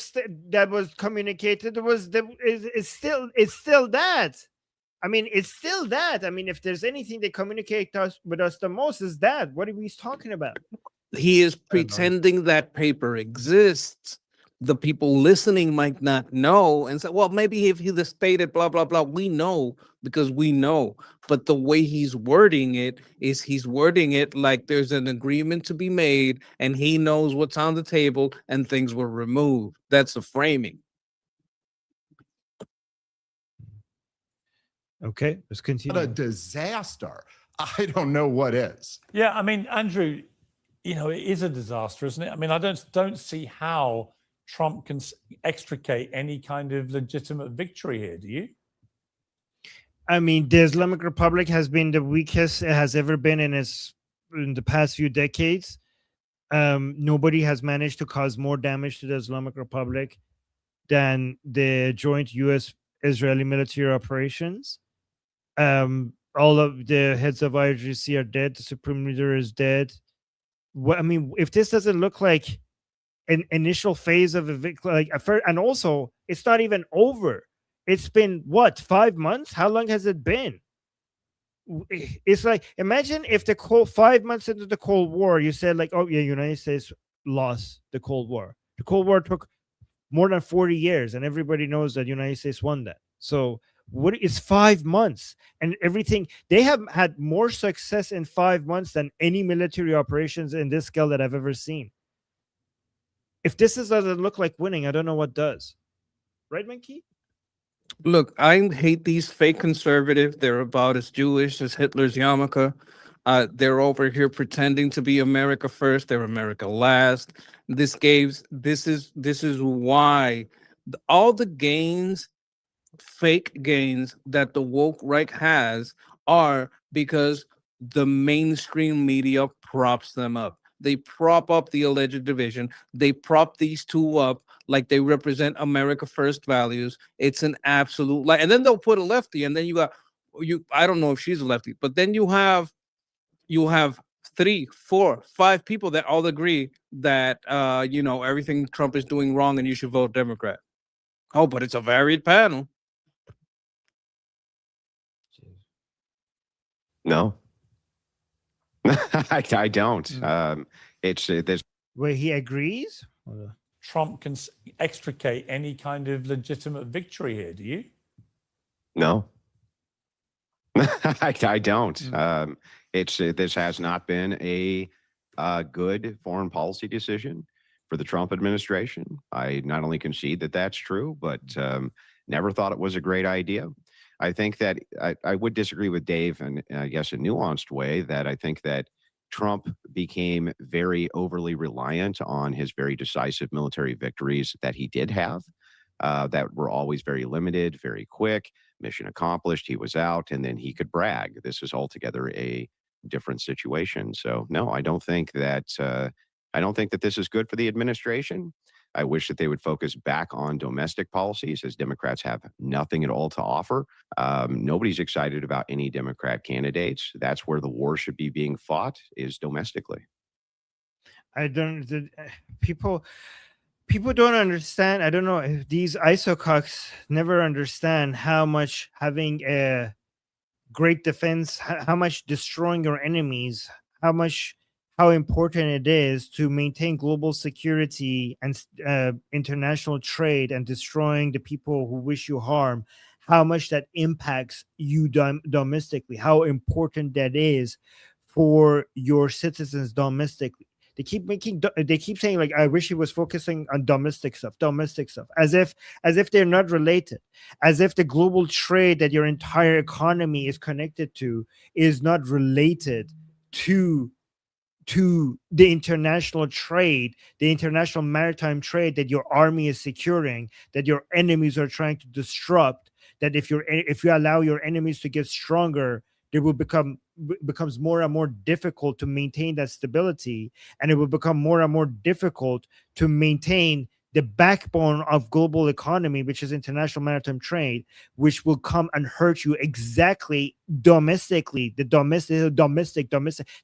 that was communicated, it's still that. I mean, it's still that. I mean, if there's anything they communicate with us the most, is that. What are we talking about? He is pretending that paper exists. The people listening might not know and say, well, maybe if he just stated blah, blah, blah, we know because we know. But the way he's wording it is he's wording it like there's an agreement to be made and he knows what's on the table and things were removed. That's the framing. Okay, let's continue. a disaster, I don't know what is. Yeah, I mean, Andrew, it is a disaster, isn't it? I mean, I don't see how Trump can extricate any kind of legitimate victory here. Do you? I mean, the Islamic Republic has been the weakest it has ever been in the past few decades. Nobody has managed to cause more damage to the Islamic Republic than the joint U.S.-Israeli military operations. All of the heads of IRGC are dead. The supreme leader is dead. I mean, if this doesn't look like an initial phase of and also it's not even over. It's been what, 5 months? How long has it been? It's like, imagine if 5 months into the Cold War, you said like, oh yeah, United States lost the Cold War. The Cold War took more than 40 years, and everybody knows that United States won that. So what is 5 months and everything? They have had more success in 5 months than any military operations in this scale that I've ever seen. If this doesn't look like winning, I don't know what does. Right, Menke? Look, I hate these fake conservatives. They're about as Jewish as Hitler's yarmulke. They're over here pretending to be America first. They're America last. This is why all the gains, fake gains that the woke right has are because the mainstream media props them up. They prop up the alleged division. They prop these two up like they represent America first values. It's an absolute lie. And then they'll put a lefty, and then I don't know if she's a lefty, but then you have 3, 4, 5 people that all agree that everything Trump is doing wrong and you should vote Democrat. Oh, but it's a varied panel. No. I don't. There's Wait, he agrees? Trump can extricate any kind of legitimate victory here. Do you? no. I don't. This has not been a good foreign policy decision for the Trump administration. I not only concede that that's true, but never thought it was a great idea. I think that I would disagree with Dave, and I guess a nuanced way, that I think that Trump became very overly reliant on his very decisive military victories that he did have, that were always very limited, very quick, mission accomplished, he was out, and then he could brag. This is altogether a different situation. So no, I don't think that this is good for the administration. I wish that they would focus back on domestic policies, as Democrats have nothing at all to offer. Nobody's excited about any Democrat candidates. That's where the war should be being fought, is domestically. I don't. People don't understand. I don't know if these isococks never understand how much having a great defense, how much destroying your enemies, how important it is to maintain global security and international trade, and destroying the people who wish you harm, how much that impacts you domestically, how important that is for your citizens domestically. They keep saying, like, I wish he was focusing on domestic stuff, as if they're not related, as if the global trade that your entire economy is connected to is not related to the international trade, the international maritime trade that your army is securing, that your enemies are trying to disrupt. That if you allow your enemies to get stronger, it will becomes more and more difficult to maintain that stability, and it will become more and more difficult to maintain the backbone of global economy, which is international maritime trade, which will come and hurt you exactly domestically. The domestic.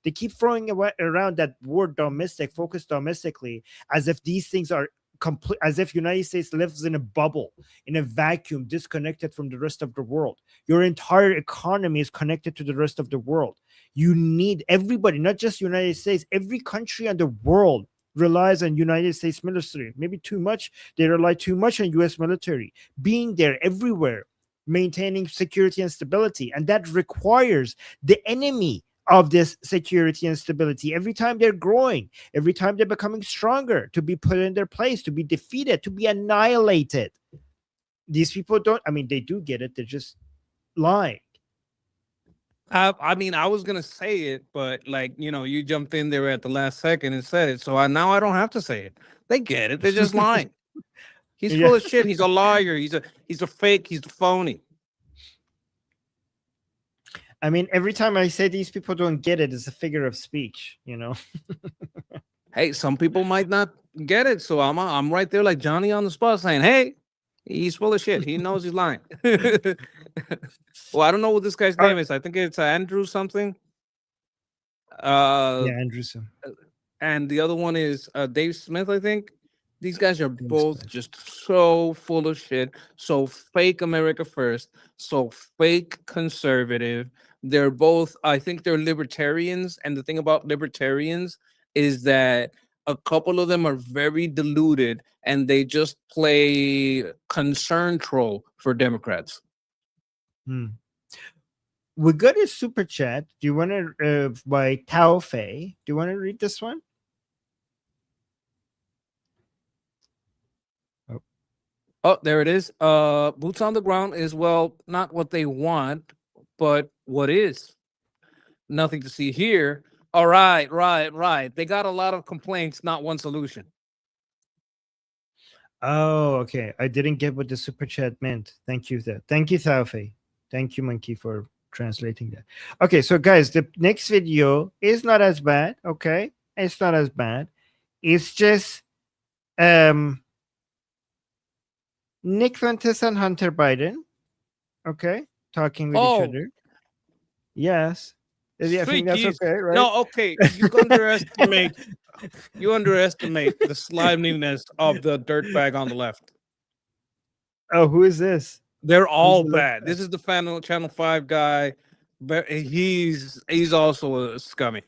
They keep throwing around that word domestic, focus domestically, as if these things are complete, as if United States lives in a bubble, in a vacuum, disconnected from the rest of the world. Your entire economy is connected to the rest of the world. You need everybody, not just United States. Every country in the world relies on United States military. Maybe too much. They rely too much on US military being there everywhere, maintaining security and stability. And that requires the enemy of this security and stability, every time they're growing, every time they're becoming stronger, to be put in their place, to be defeated, to be annihilated. These people don't, I mean, they do get it. They're just lying. I mean, I was gonna say it, but like, you jumped in there at the last second and said it, so now I don't have to say it. They get it. They're just lying. He's full of shit. He's a liar. He's a fake. He's a phony. I mean, every time I say these people don't get it, it's a figure of speech, Hey, some people might not get it, so I'm right there like Johnny on the spot saying, hey, he's full of shit. He knows he's lying. Well, I don't know what this guy's name is. I think it's Andrew something. Yeah, Andrewson. And the other one is Dave Smith, I think. These guys are both just so full of shit, so fake America first, so fake conservative. They're both, I think they're libertarians. And the thing about libertarians is that a couple of them are very deluded and they just play concern troll for Democrats. We got a super chat. Do you want to, by Tao Fei? Do you want to read this one? Oh, there it is. Boots on the ground is, well, not what they want, but what is. Nothing to see here. All right. They got a lot of complaints, not one solution. Oh, okay. I didn't get what the super chat meant. Thank you, Thank you, Tao Fei. Thank you, Monkey, for translating that. Okay, so guys, the next video is not as bad. Okay, it's not as bad. It's just Nick Fuentes and Hunter Biden, okay, talking with each other. Yes, I think that's okay, right? No, okay. You underestimate the sliminess of the dirtbag on the left. Oh, who is this? They're all bad. This is the Channel 5 guy, but he's also a scummy.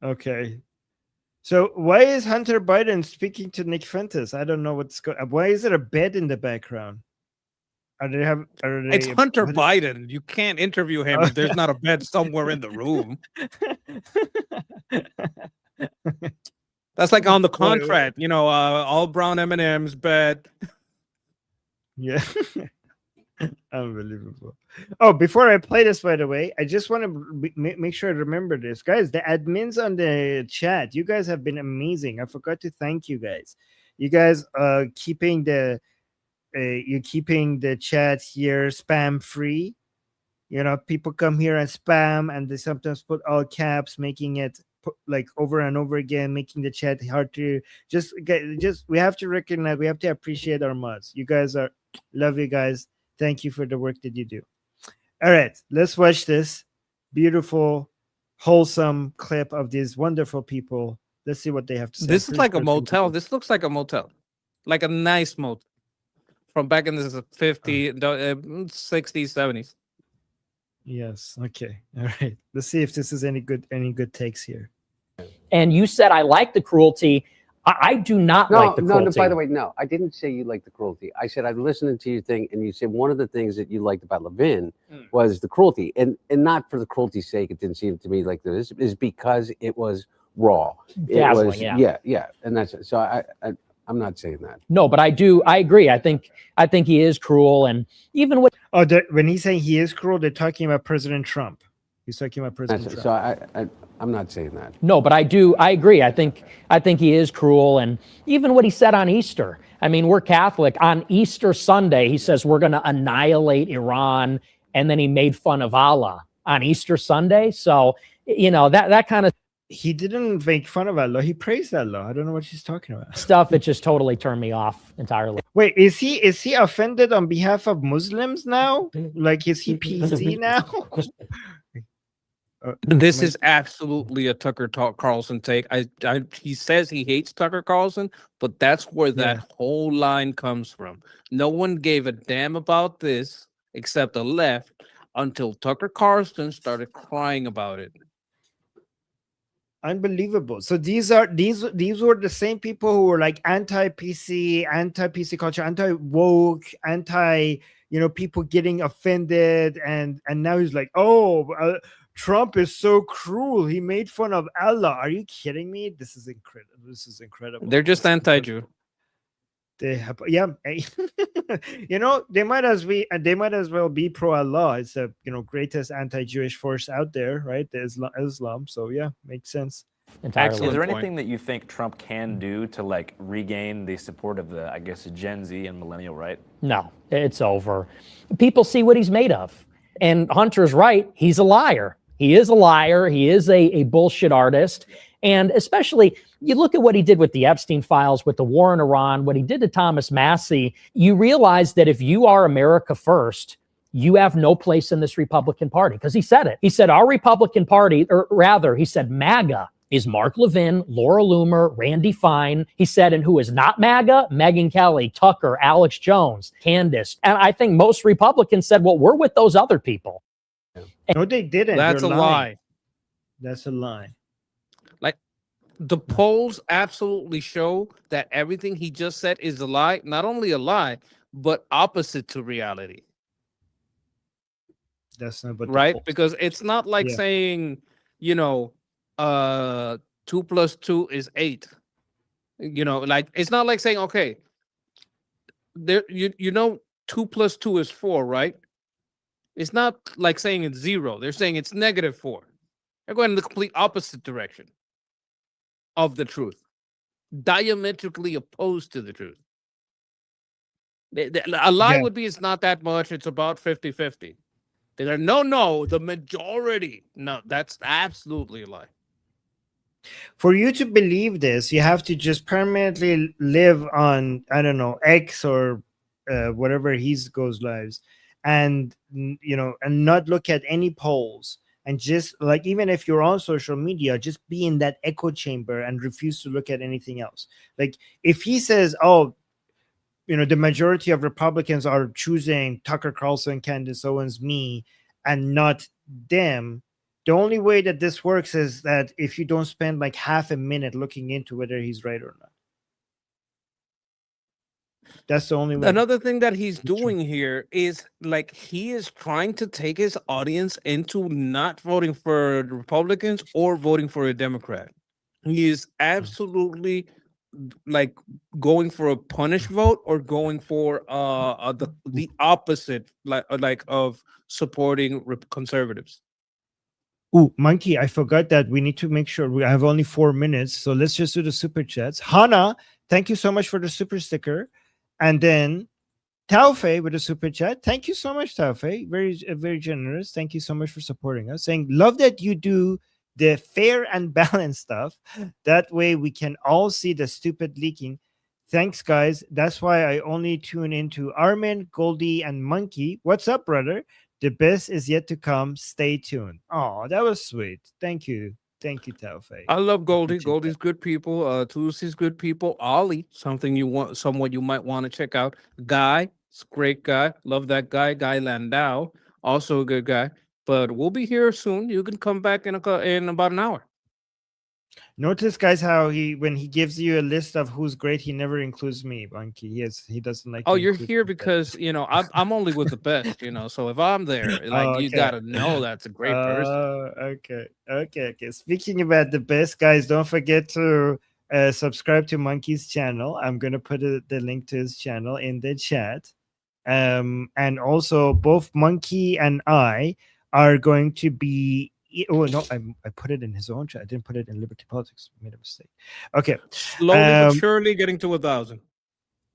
Okay. So why is Hunter Biden speaking to Nick Fuentes? I don't know what's going. Why is there a bed in the background? Are they have? Are It's they? Hunter what- Biden. You can't interview him if there's not a bed somewhere in the room. That's like on the contract, all brown M&Ms, bed. Yeah. Unbelievable. Oh, before I play this, by the way, I just want to make sure I remember this, guys. The admins on the chat, you guys have been amazing. I forgot to thank you guys. You guys keeping the you're keeping the chat here spam free. People come here and spam, and they sometimes put all caps, making it like over and over again, making the chat hard to just we have to recognize, we have to appreciate our mods. You guys are love you guys. Thank you for the work that you do. All right, let's watch this beautiful, wholesome clip of these wonderful people. Let's see what they have to say. This is like a motel. This looks like a motel, like a nice motel from back in the 50s, 60s, 70s. Yes. Okay. All right. Let's see if this is any good takes here. And you said I like the cruelty. I do not like the cruelty. No, by the way, no. I didn't say you like the cruelty. I said I'm listening to your thing, and you said one of the things that you liked about Levin was the cruelty. And not for the cruelty's sake, it didn't seem to me like this, is because it was raw. Dazzling, it was, yeah. And that's it. So I'm not saying that. No, but I agree. I think he is cruel, and even with when he's saying he is cruel, they're talking about President Trump. He's talking about President Trump. So I'm not saying that. No, but I agree. I think he is cruel, and even what he said on Easter. I mean, we're Catholic. On Easter Sunday, he says we're going to annihilate Iran, and then he made fun of Allah on Easter Sunday. So that kind of. He didn't make fun of Allah. He praised Allah. I don't know what she's talking about. Stuff, it just totally turned me off entirely. Wait, is he offended on behalf of Muslims now? Like, is he PC now? This is absolutely a Tucker Carlson take. He says he hates Tucker Carlson, but that's where that whole line comes from. No one gave a damn about this except the left until Tucker Carlson started crying about it. Unbelievable. So these were the same people who were like anti-PC culture, anti-woke, people getting offended, and now he's like, Trump is so cruel. He made fun of Allah. Are you kidding me? This is incredible. They're just anti-Jew. They have, they might as well be pro Allah. It's the greatest anti-Jewish force out there, right? The Islam. So yeah, makes sense. Entirely. Is there anything that you think Trump can do to regain the support of the, I guess, Gen Z and millennial right? No, it's over. People see what he's made of, and Hunter's right. He's a liar. He is a liar. He is a bullshit artist. And especially, you look at what he did with the Epstein files, with the war in Iran, what he did to Thomas Massie, you realize that if you are America first, you have no place in this Republican Party. Because he said it. He said our Republican Party, or rather, he said MAGA is Mark Levin, Laura Loomer, Randy Fine. He said, and who is not MAGA? Megyn Kelly, Tucker, Alex Jones, Candace. And I think most Republicans said, well, we're with those other people. No, they didn't. That's a lie. That's a lie. The polls absolutely show that everything he just said is a lie. Not only a lie, but opposite to reality. That's not what right? Because it's not like saying, 2 + 2 is 8. It's not like saying, okay, 2 + 2 is 4, right? It's not like saying it's 0. They're saying it's -4. They're going in the complete opposite direction of the truth, diametrically opposed to the truth. A lie would be it's not that much, it's about 50-50. They're no, the majority. No, that's absolutely a lie. For you to believe this, you have to just permanently live on, I don't know, X or whatever goes lives, and and not look at any polls. And just even if you're on social media, just be in that echo chamber and refuse to look at anything else. Like if he says, the majority of Republicans are choosing Tucker Carlson, Candace Owens, me, and not them, The only way that this works is that if you don't spend like half a minute looking into whether he's right or not. That's the only way. Another thing that he's doing here is like he is trying to take his audience into not voting for the Republicans or voting for a Democrat. He is absolutely like going for a punish vote or going for the opposite like of supporting conservatives. Ooh, Monkey, I forgot that we need to make sure we have only 4 minutes. So let's just do the super chats. Hana, thank you so much for the super sticker. And then Taufei with a super chat. Thank you so much, Taufei. Very generous. Thank you so much for supporting us. Saying, love that you do the fair and balanced stuff. That way we can all see the stupid leaking. Thanks, guys. That's why I only tune into Armin, Goldie, and Monkey. What's up, brother? The best is yet to come. Stay tuned. Oh, that was sweet. Thank you. Thank you, Taufei. I love Goldie. Goldie's good people. Tulsi's good people. Ollie, someone you might want to check out. Guy, great guy. Love that guy. Guy Landau, also a good guy. But we'll be here soon. You can come back in about an hour. Notice, guys, how when he gives you a list of who's great, he never includes me, Bunky. He doesn't like. Oh, to you're include here me. because I'm only with the best, So if I'm there, like Oh, you okay. gotta know that's a great person. Okay. Speaking about the best, guys, don't forget to subscribe to Monkey's channel. I'm gonna put the link to his channel in the chat. And also both Monkey and I are going to be. Oh no, I put it in his own chat. I didn't put it in Liberty Politics. I made a mistake. Okay. Slowly but surely getting to 1,000.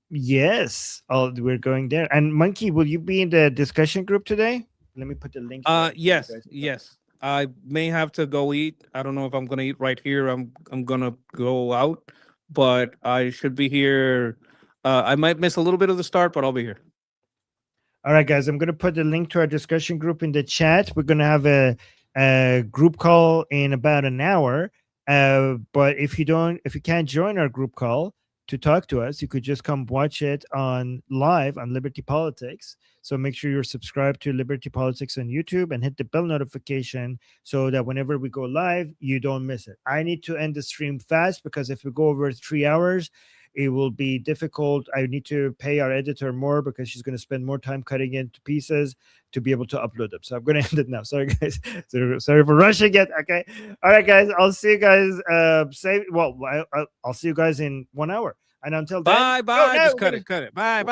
Yes. We're going there. And Monkey, will you be in the discussion group today? Let me put the link. Yes. I may have to go eat. I don't know if I'm gonna eat right here. I'm gonna go out, but I should be here. I might miss a little bit of the start, but I'll be here. All right, guys. I'm gonna put the link to our discussion group in the chat. We're gonna have a group call in about an hour. But if you can't join our group call to talk to us, you could just come watch it on live on Liberty Politics. So make sure you're subscribed to Liberty Politics on YouTube and hit the bell notification so that whenever we go live, you don't miss it. I need to end the stream fast because if we go over 3 hours, it will be difficult. I need to pay our editor more because she's going to spend more time cutting into pieces to be able to upload them. So I'm going to end it now. Sorry, guys. Sorry for rushing it. Okay. All right, guys. I'll see you guys. I'll see you guys in 1 hour. And until then, bye. Just cut it. Bye.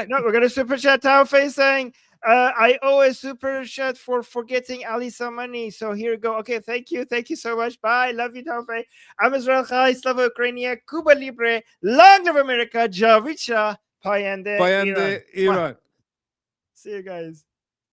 No, we're gonna super chat Taufei saying, I owe a super chat for forgetting Ali Samani. So here we go. Okay, thank you so much. Bye, love you, Taufei. I'm Israel Chai, Slava Ukrainia, Cuba Libre, long live America, Javicha, Payande, Iran. Iran. See you guys.